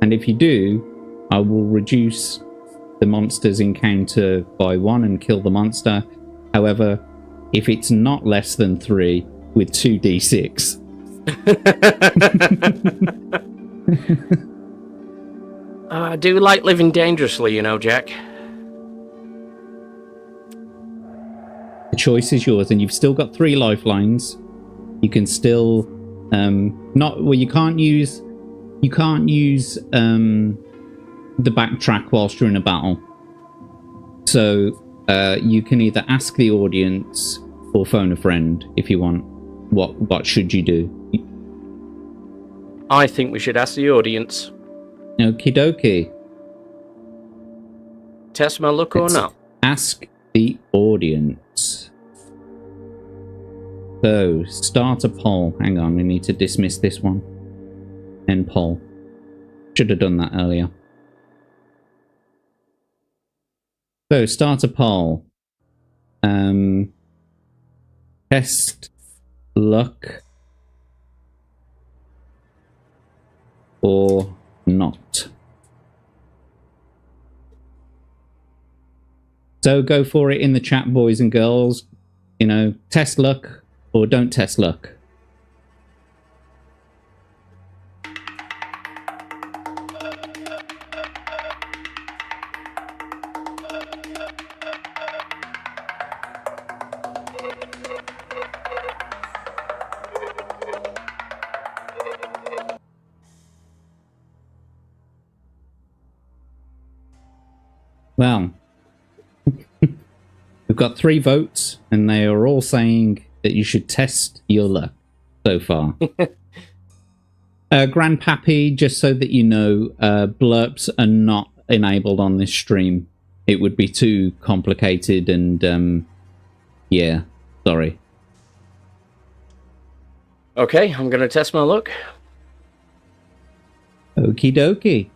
And if you do, I will reduce the monster's encounter by 1 and kill the monster. However, if it's not less than 3 with 2d6. I do like living dangerously, you know, Jack. The choice is yours, and you've still got 3 lifelines. You can still you can't use the backtrack whilst you're in a battle. So you can either ask the audience or phone a friend if you want. What should you do? I think we should ask the audience. Okie dokie. Test my luck or not? Ask the audience. So, start a poll. Hang on, we need to dismiss this one. End poll. Should have done that earlier. So, start a poll. Test luck or not. So go for it in the chat, boys and girls. You know, test luck or don't test luck. Well, we've got 3 votes, and they are all saying that you should test your luck so far. Grandpappy, just so that you know, blurps are not enabled on this stream. It would be too complicated, and yeah, sorry. Okay, I'm going to test my luck. Okie dokie.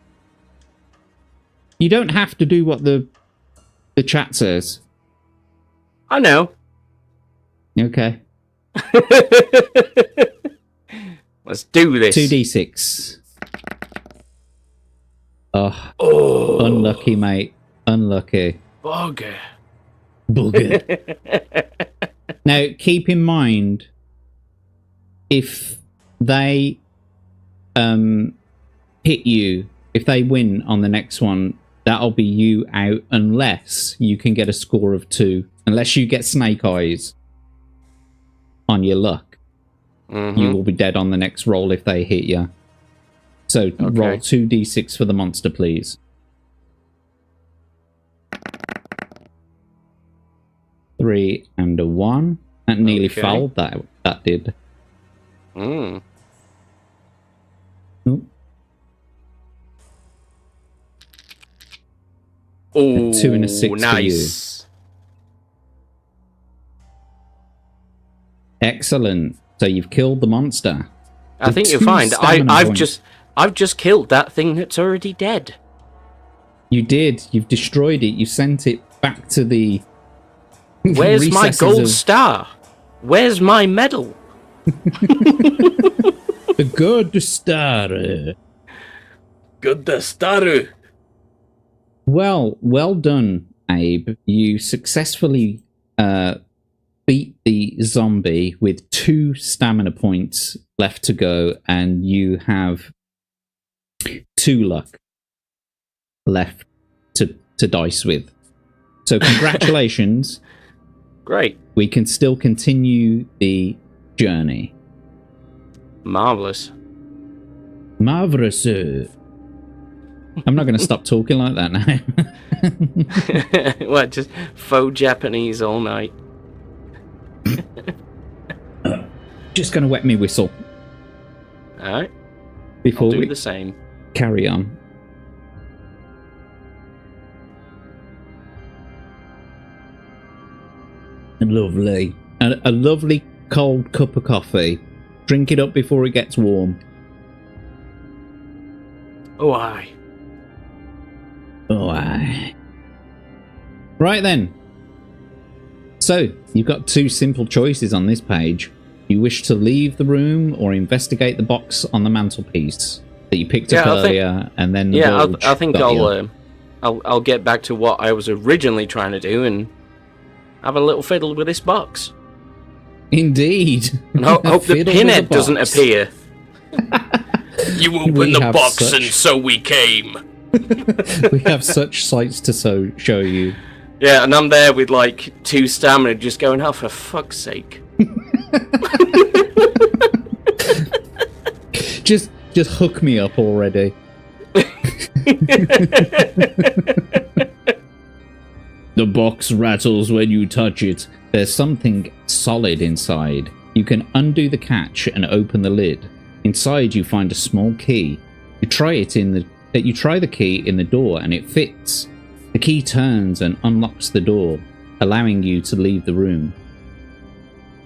You don't have to do what the chat says. I know. Okay. Let's do this. 2d6. Oh, unlucky, mate. Unlucky. Bugger. Now, keep in mind, if they hit you, if they win on the next one, that'll be you out unless you can get a score of 2. Unless you get snake eyes on your luck. Mm-hmm. You will be dead on the next roll if they hit you. So roll 2d6 for the monster, please. 3 and a 1. That nearly fouled that did. Mm. Ooh. Oh, 2 and a 6 nice. for you. Excellent. So you've killed the monster. I think you'll find I've just killed that thing that's already dead. You did. You've destroyed it. You sent it back to the. Where's my gold star? Where's my medal? The good star. Good star. Well done, Abe. You successfully beat the zombie with 2 stamina points left to go, and you have 2 luck left to dice with. So congratulations. Great. We can still continue the journey. Marvelous. Marvelous. I'm not going to stop talking like that now. What, just faux Japanese all night? Just going to wet me whistle. Alright. Before I'll do we the same. carry on. Lovely. A lovely cold cup of coffee. Drink it up before it gets warm. Oh, aye. Oh, aye. Right then. So, you've got 2 simple choices on this page. You wish to leave the room or investigate the box on the mantelpiece that you picked up earlier, and then the I think I'll get back to what I was originally trying to do and have a little fiddle with this box. Indeed. And hope the pinhead doesn't appear. You opened the box and so we came. We have such sights to show you. Yeah, and I'm there with like 2 stamina just going, oh, for fuck's sake. Just hook me up already. The box rattles when you touch it. There's something solid inside. You can undo the catch and open the lid. Inside you find a small key. You try the key in the door and it fits. The key turns and unlocks the door, allowing you to leave the room.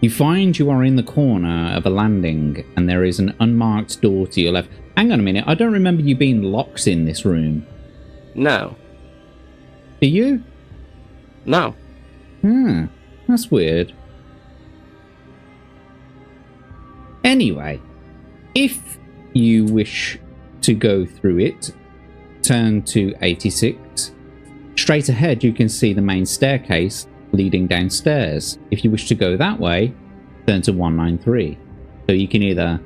You find you are in the corner of a landing and there is an unmarked door to your left. Hang on a minute, I don't remember you being locked in this room. No. Do you? No. That's weird. Anyway, if you wish to go through it, turn to 86. Straight ahead you can see the main staircase leading downstairs. If you wish to go that way, turn to 193. So you can either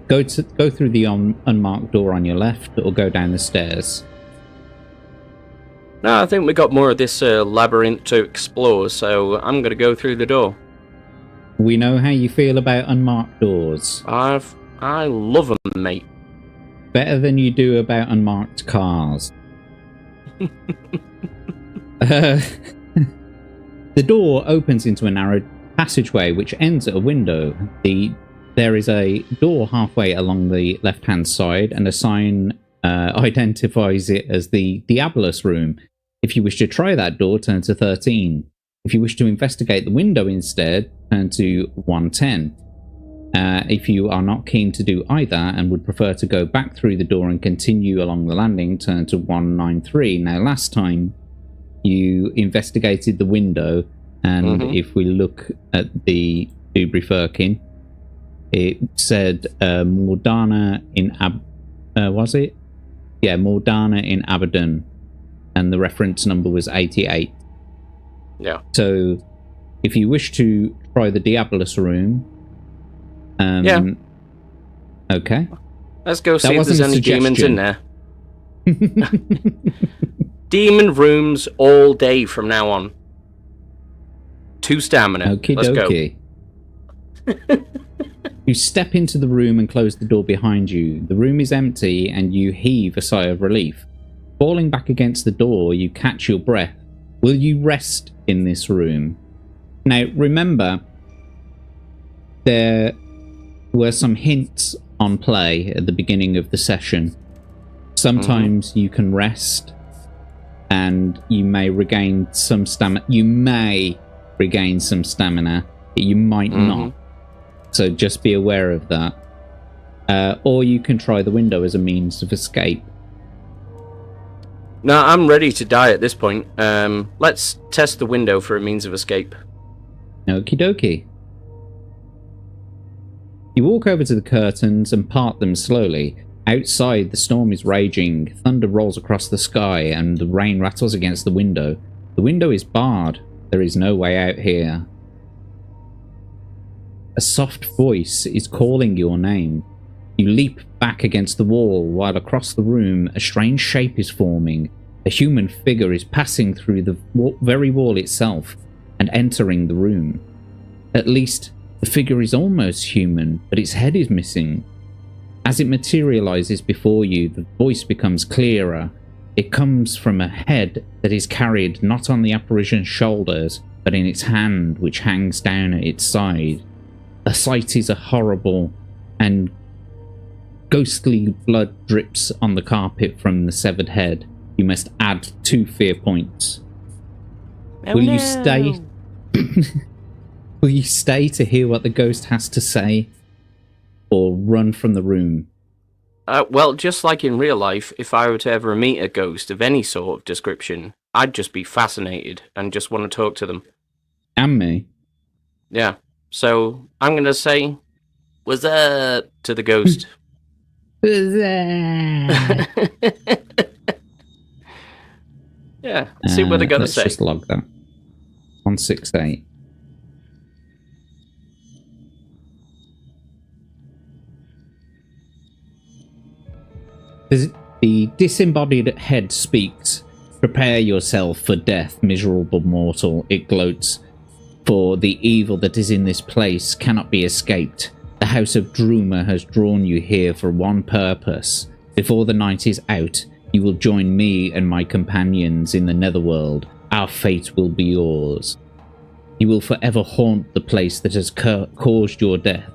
go through the unmarked door on your left or go down the stairs. No, I think we got more of this labyrinth to explore, so I'm going to go through the door. We know how you feel about unmarked doors. I love them, mate. Better than you do about unmarked cars. The door opens into a narrow passageway which ends at a window. There is a door halfway along the left-hand side, and a sign identifies it as the Diabolus room. If you wish to try that door, turn to 13. If you wish to investigate the window instead, turn to 110. If you are not keen to do either and would prefer to go back through the door and continue along the landing, turn to 193. Now, last time you investigated the window, and if we look at the Dubri Firkin, it said Mordana in was it? Yeah, Mordana in Abaddon, and the reference number was 88. Yeah. So, if you wish to try the Diabolus room, yeah. Okay. Let's go see if there's any demons in there. Demon rooms all day from now on. 2 stamina. Okie Let's dokie. Go. You step into the room and close the door behind you. The room is empty and you heave a sigh of relief. Falling back against the door, you catch your breath. Will you rest in this room? Now, remember, there were some hints on play at the beginning of the session. Sometimes you can rest and you may regain some stamina. You may regain some stamina, but you might not. So just be aware of that. Or you can try the window as a means of escape. No, I'm ready to die at this point. Let's test the window for a means of escape. Okie dokie. You walk over to the curtains and part them slowly. Outside, the storm is raging. Thunder rolls across the sky and the rain rattles against the window. The window is barred. There is no way out here. A soft voice is calling your name. You leap back against the wall while across the room a strange shape is forming. A human figure is passing through the very wall itself and entering the room. At least, the figure is almost human, but its head is missing. As it materializes before you, the voice becomes clearer. It comes from a head that is carried not on the apparition's shoulders, but in its hand, which hangs down at its side. The sight is horrible, and ghostly blood drips on the carpet from the severed head. You must add 2 fear points. Will you stay? Will you stay to hear what the ghost has to say, or run from the room? Well, just like in real life, if I were to ever meet a ghost of any sort of description, I'd just be fascinated and just want to talk to them. And me. Yeah. So I'm going to say, "What's up?" to the ghost. Yeah, see what they got to say. Let's just log that. 168. The disembodied head speaks. Prepare yourself for death, miserable mortal, it gloats. For the evil that is in this place cannot be escaped. The house of Druma has drawn you here for one purpose. Before the night is out, you will join me and my companions in the netherworld. Our fate will be yours. You will forever haunt the place that has caused your death.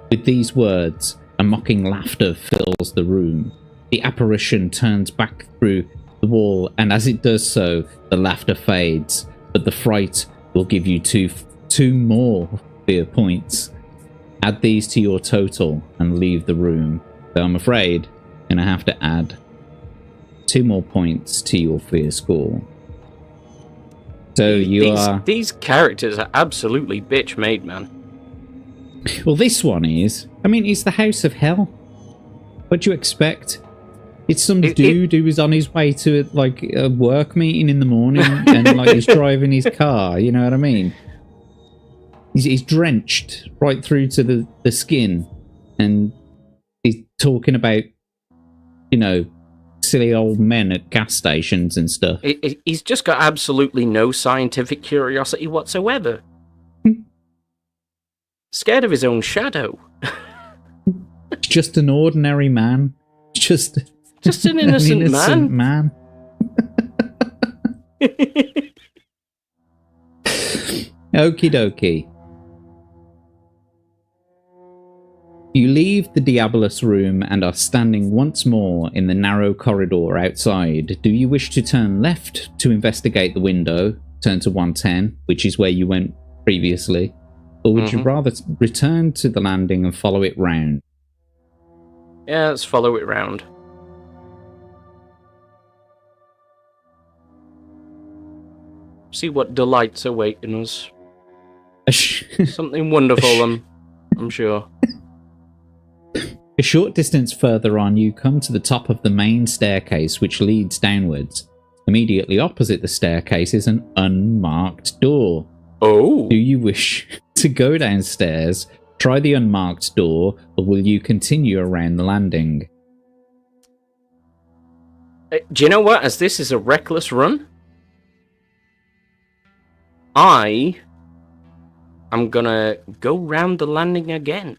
With these words, a mocking laughter fills the room. The apparition turns back through the wall, and as it does so, the laughter fades, but the fright will give you two more fear points. Add these to your total and leave the room. Though I'm afraid I'm going to have to add 2 more points to your fear score. So these characters are absolutely bitch made, man. Well, this one is. I mean, it's the House of Hell. What do you expect? It's some dude who was on his way to like a work meeting in the morning and like he's driving his car. You know what I mean? He's drenched right through to the skin, and he's talking about, you know, silly old men at gas stations and stuff. He's just got absolutely no scientific curiosity whatsoever. Scared of his own shadow. Just an ordinary man. Just an innocent man. Okie dokie. You leave the Diabolus room and are standing once more in the narrow corridor outside. Do you wish to turn left to investigate the window, turn to 110, which is where you went previously, or would you rather return to the landing and follow it round? Yeah, let's follow it round. See what delights awaiting us. Something wonderful, I'm sure. A short distance further on, you come to the top of the main staircase, which leads downwards. Immediately opposite the staircase is an unmarked door. Oh! Do you wish to go downstairs, try the unmarked door, or will you continue around the landing? Do you know what? As this is a reckless run, I'm gonna go round the landing again.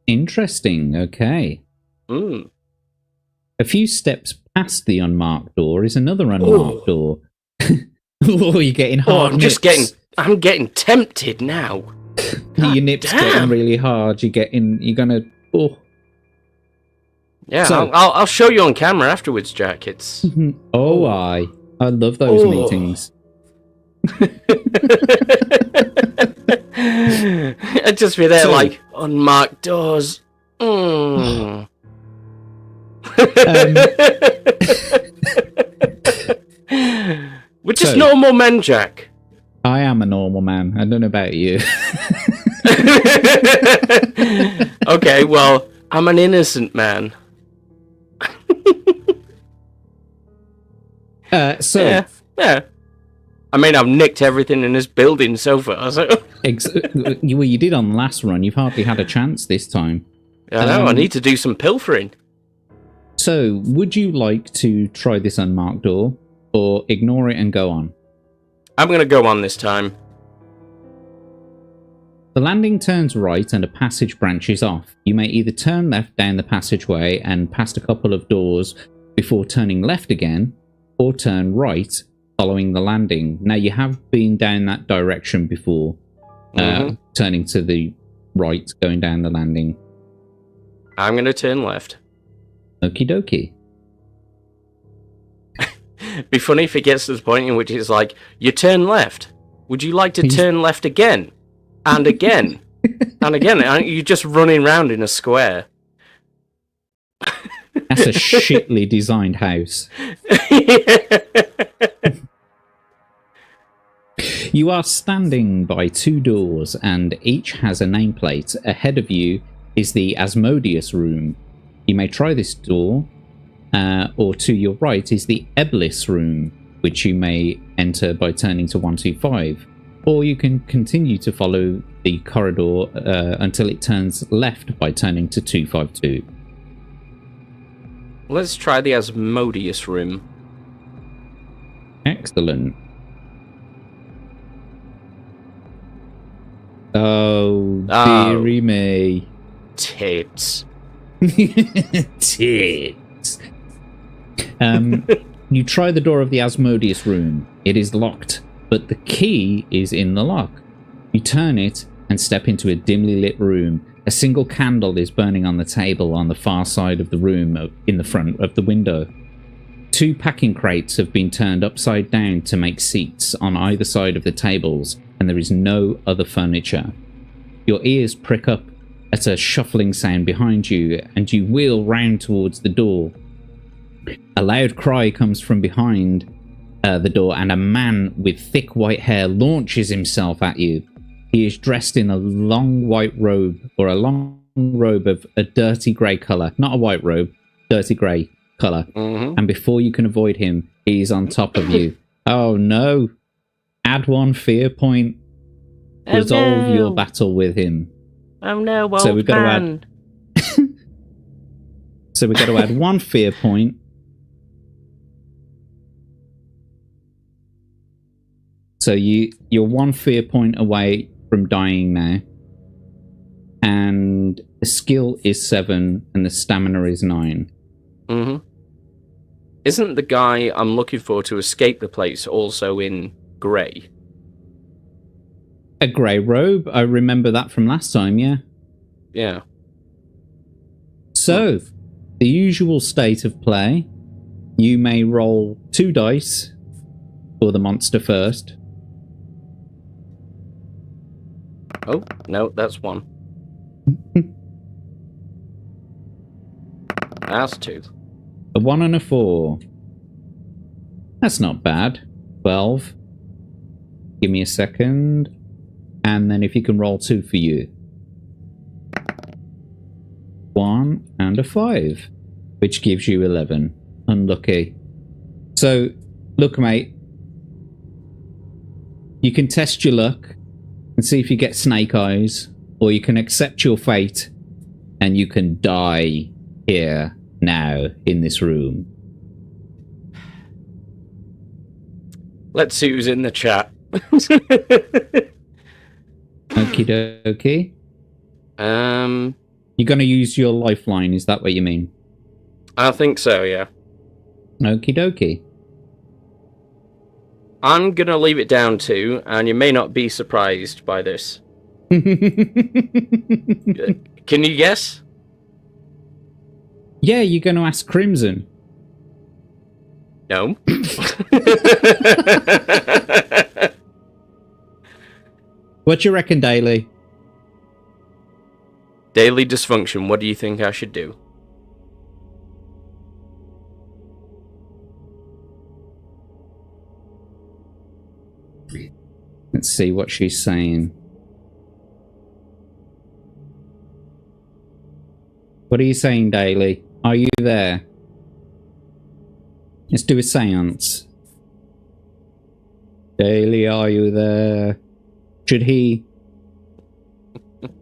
Interesting, okay. A few steps past the unmarked door is another unmarked door. Oh, you're getting hard nips. I'm getting tempted now. Your nips getting really hard. You're gonna... Oh. Yeah, So- I'll show you on camera afterwards, Jack. It's Oh, I love those meetings. I'd just be there So- like unmarked doors. Mm. We're just So- normal men, Jack. I am a normal man. I don't know about you. Okay, well, I'm an innocent man. So, Yeah. I mean, I've nicked everything in this building so far. So. you did on the last run. You've hardly had a chance this time. I know. I need to do some pilfering. So, would you like to try this unmarked door, or ignore it and go on? I'm gonna go on this time. The landing turns right and a passage branches off. You may either turn left down the passageway and past a couple of doors before turning left again, or turn right following the landing. Now, you have been down that direction before, turning to the right, going down the landing. I'm gonna turn left. Okie dokie. Be funny if it gets to the point in which it's like, you turn left. Would you like to turn left again? And again? And again? Aren't you just running round in a square? That's a shitly designed house. You are standing by two doors and each has a nameplate. Ahead of you is the Asmodeus room. You may try this door, or to your right is the Eblis room, which you may enter by turning to 125. Or you can continue to follow the corridor until it turns left by turning to 252. Let's try the Asmodeus room. Excellent. Oh, dearie me. Tits. Tits. You try the door of the Asmodeus room. It is locked, but the key is in the lock. You turn it and step into a dimly lit room. A single candle is burning on the table on the far side of the room in the front of the window. Two packing crates have been turned upside down to make seats on either side of the tables, and there is no other furniture. Your ears prick up at a shuffling sound behind you, and you wheel round towards the door. A loud cry comes from behind the door, and a man with thick white hair launches himself at you. He is dressed in a long white robe, or a long robe of a dirty grey colour. Not a white robe, dirty grey colour. And before you can avoid him, he is on top of you. Oh no. Add one fear point. Resolve your battle with him. Oh no, old So we've got man. So we've got to add one fear point. So you're one fear point away from dying now. And the skill is 7 and the stamina is 9. Isn't the guy I'm looking for to escape the place also in grey? A grey robe. I remember that from last time, yeah. Yeah. So, the usual state of play. You may roll 2 dice for the monster first. Oh, no, that's 1. That's 2. A 1 and a 4. That's not bad. 12. Give me a second. And then if you can roll 2 for you. 1 and a 5. Which gives you 11. Unlucky. So, look mate. You can test your luck and see if you get snake eyes. Or you can accept your fate and you can die here, now, in this room. Let's see who's in the chat. Okie dokie. You're going to use your lifeline, is that what you mean? I think so, yeah. Okie dokie. I'm going to leave it down to, and you may not be surprised by this. Can you guess? Yeah, you're going to ask Crimson. No. What do you reckon, Daily? Daily dysfunction, what do you think I should do? Let's see what she's saying. What are you saying, Daily? Are you there? Let's do a seance. Daily, are you there? Should he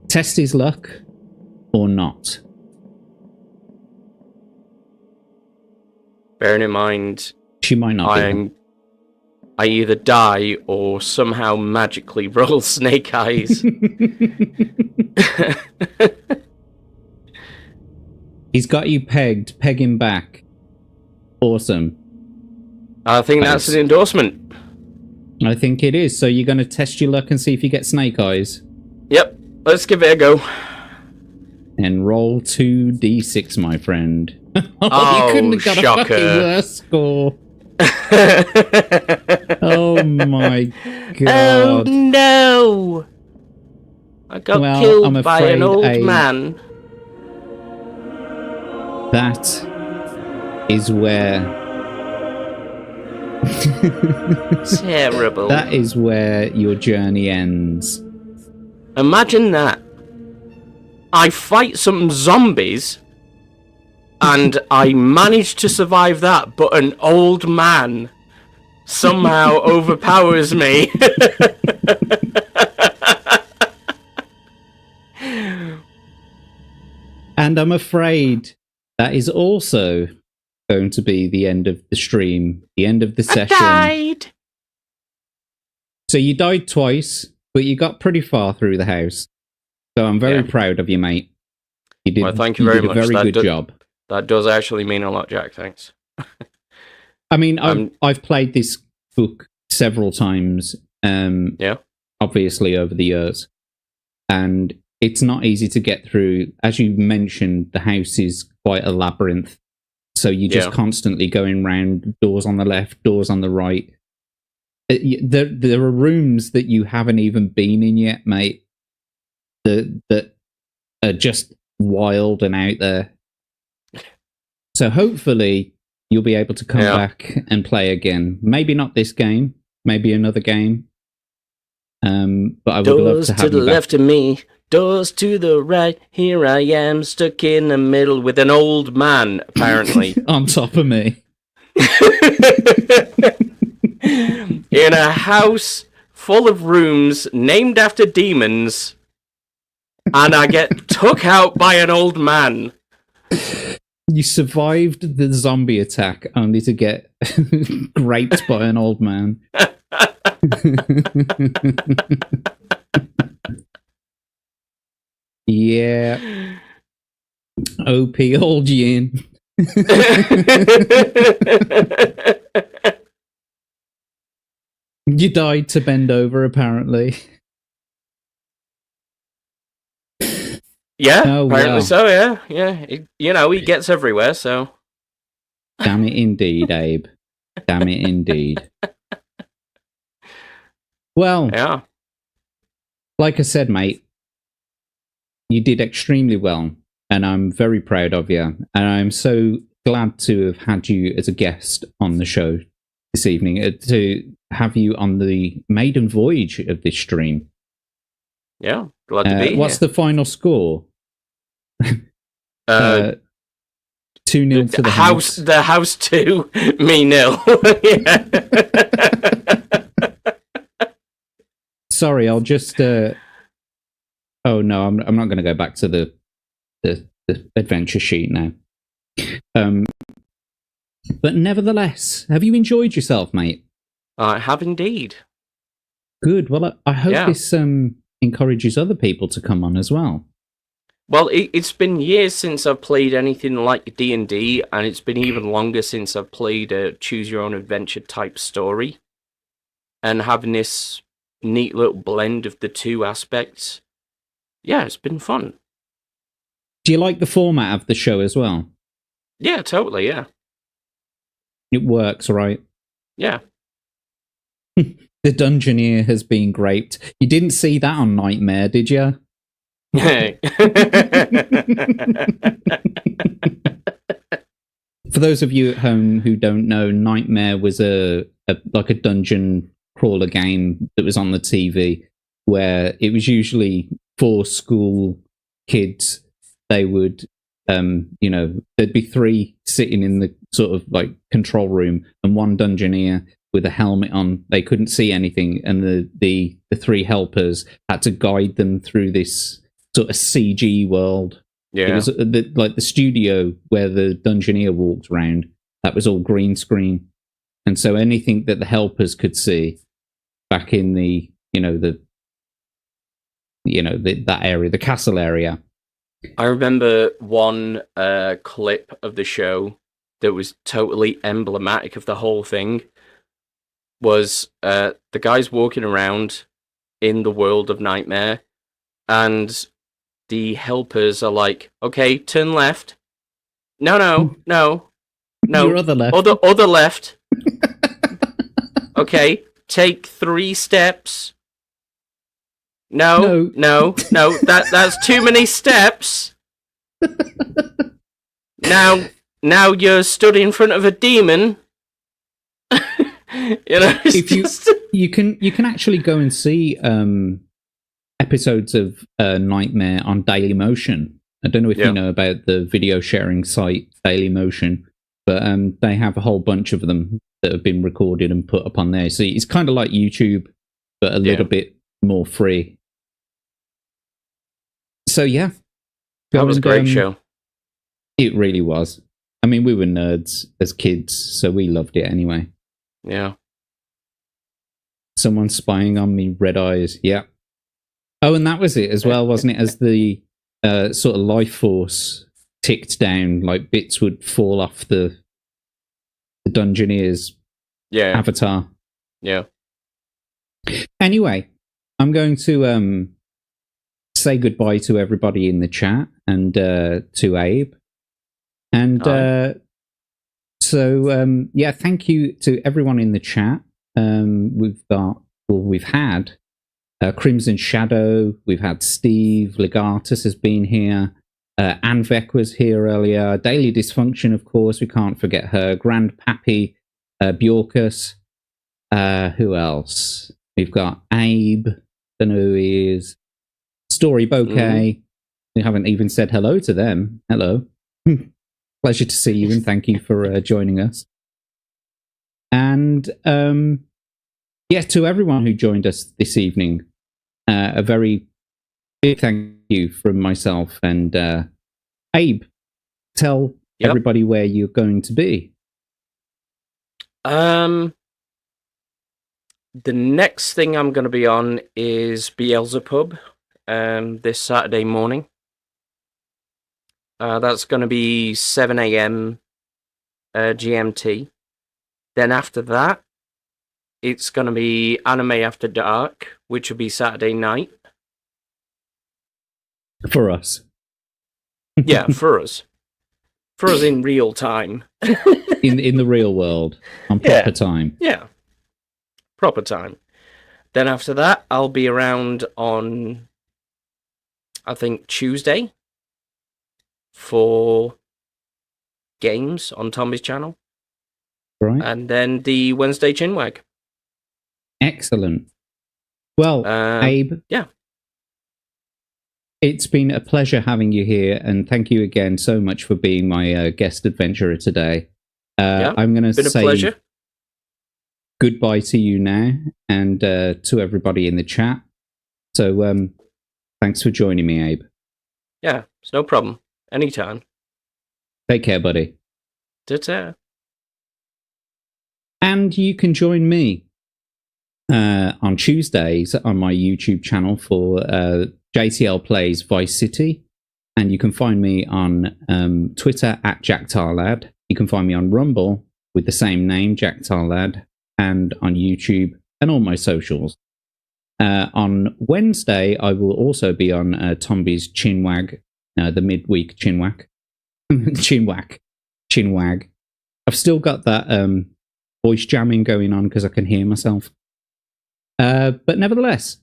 test his luck or not? Bearing in mind, She might not be. I either die or somehow magically roll snake eyes. He's got you pegged. Peg him back. Awesome. I think that's an endorsement. I think it is. So you're going to test your luck and see if you get snake eyes? Yep. Let's give it a go. And roll 2d6, my friend. Oh, you couldn't have got shocker. a fucking worse score. Oh my god. Oh no! I got killed by an old man. That is where... Terrible. That is where your journey ends. Imagine that. I fight some zombies and I managed to survive that, but an old man somehow overpowers me. And I'm afraid that is also going to be the end of the stream, the end of the session. I died. So you died twice, but you got pretty far through the house. So I'm very proud of you, mate. You did, well, thank you very much. A very good job. That does actually mean a lot, Jack. Thanks. I mean, I've played this book several times. Obviously over the years, and it's not easy to get through. As you mentioned, the house is quite a labyrinth, so you're just constantly going round, doors on the left, doors on the right. There are rooms that you haven't even been in yet, mate, that are just wild and out there. So hopefully you'll be able to come back and play again. Maybe not this game, maybe another game. But I would love to have you back. Doors to the left of me, doors to the right. Here I am, stuck in the middle with an old man, apparently. On top of me. In a house full of rooms named after demons, and I get took out by an old man. You survived the zombie attack only to get raped by an old man. Yeah. OP old yin. You died to bend over, apparently. Yeah, apparently so, yeah. Yeah, he gets everywhere, so... Damn it indeed, Abe. Damn it indeed. Well, like I said, mate, you did extremely well, and I'm very proud of you, and I'm so glad to have had you as a guest on the show this evening, to have you on the maiden voyage of this stream. Yeah, glad to be here. What's the final score? 2-0 to the house. The house 2, me 0. Sorry, I'll just... Oh no, I'm not going to go back to the adventure sheet now. But nevertheless, have you enjoyed yourself, mate? I have indeed. Good. Well, I hope this encourages other people to come on as well. Well, it's been years since I've played anything like D&D, and it's been even longer since I've played a choose-your-own-adventure type story. And having this neat little blend of the two aspects, yeah, it's been fun. Do you like the format of the show as well? Yeah, totally. Yeah. It works, right? Yeah. The Dungeoneer has been graped. You didn't see that on Nightmare, did you? Hey. For those of you at home who don't know, Nightmare was a dungeon crawler game that was on the TV, where it was usually for school kids. They would, there'd be three sitting in the sort of like control room, and one Dungeoneer with a helmet on. They couldn't see anything, and the three helpers had to guide them through this sort of CG world. Yeah. It was like the studio where the Dungeoneer walked around. That was all green screen, and so anything that the helpers could see back in that area, the castle area. I remember one clip of the show that was totally emblematic of the whole thing. Was the guys walking around in the world of Nightmare, and the helpers are like, okay, turn left. No. Your other left. Other left. Okay, take 3 steps. No. That's too many steps. Now you're stood in front of a demon. You can actually go and see episodes of Nightmare on Dailymotion. I don't know if you know about the video sharing site Dailymotion, but they have a whole bunch of them that have been recorded and put up on there. So it's kind of like YouTube, but a little bit more free. So yeah, that was a great show. It really was. I mean, we were nerds as kids, so we loved it anyway. Yeah. Someone spying on me, red eyes. Yeah. Oh, and that was it as well, wasn't it? As the sort of life force ticked down, like bits would fall off the Dungeoneer's avatar. Yeah. Anyway, I'm going to say goodbye to everybody in the chat and to Abe. And thank you to everyone in the chat. We've had Crimson Shadow, we've had Steve, Legatus has been here, Anvek was here earlier, Daily Dysfunction, of course, we can't forget her, Grand Pappy, Bjorkus, who else? We've got Abe, don't know who he is, Story Bouquet, we haven't even said hello to them. Hello. Pleasure to see you and thank you for joining us. And to everyone who joined us this evening, a very big thank you from myself and Abe. Tell everybody where you're going to be. The next thing I'm going to be on is Beelzebub this Saturday morning. That's going to be 7 a.m. GMT. Then after that, it's going to be Anime After Dark, which will be Saturday night. For us. Yeah, for us. For us in real time. in the real world. On proper time. Yeah. Proper time. Then after that, I'll be around on, I think, Tuesday for games on Tommy's channel. Right. And then the Wednesday Chinwag. Excellent. Well, Abe. Yeah. It's been a pleasure having you here, and thank you again so much for being my guest adventurer today. I'm going to say a pleasure. Goodbye to you now, and to everybody in the chat. So, thanks for joining me, Abe. Yeah, it's no problem. Anytime. Take care, buddy. Ta-ta. And you can join me on Tuesdays on my YouTube channel for JTL Plays Vice City. And you can find me on Twitter at JackTarLad. You can find me on Rumble with the same name, JackTarLad, and on YouTube and all my socials. On Wednesday, I will also be on Tomby's Chinwag, the midweek Chinwag. chinwag. I've still got that voice jamming going on because I can hear myself. But nevertheless,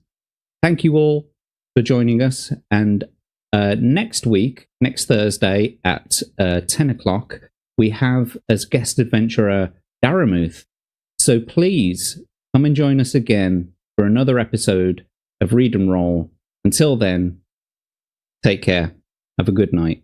thank you all for joining us. And next week, next Thursday at 10 o'clock, we have as guest adventurer Daramuth. So please come and join us again for another episode of Read and Roll. Until then, take care. Have a good night.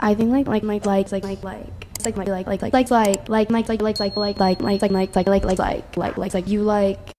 I think like you like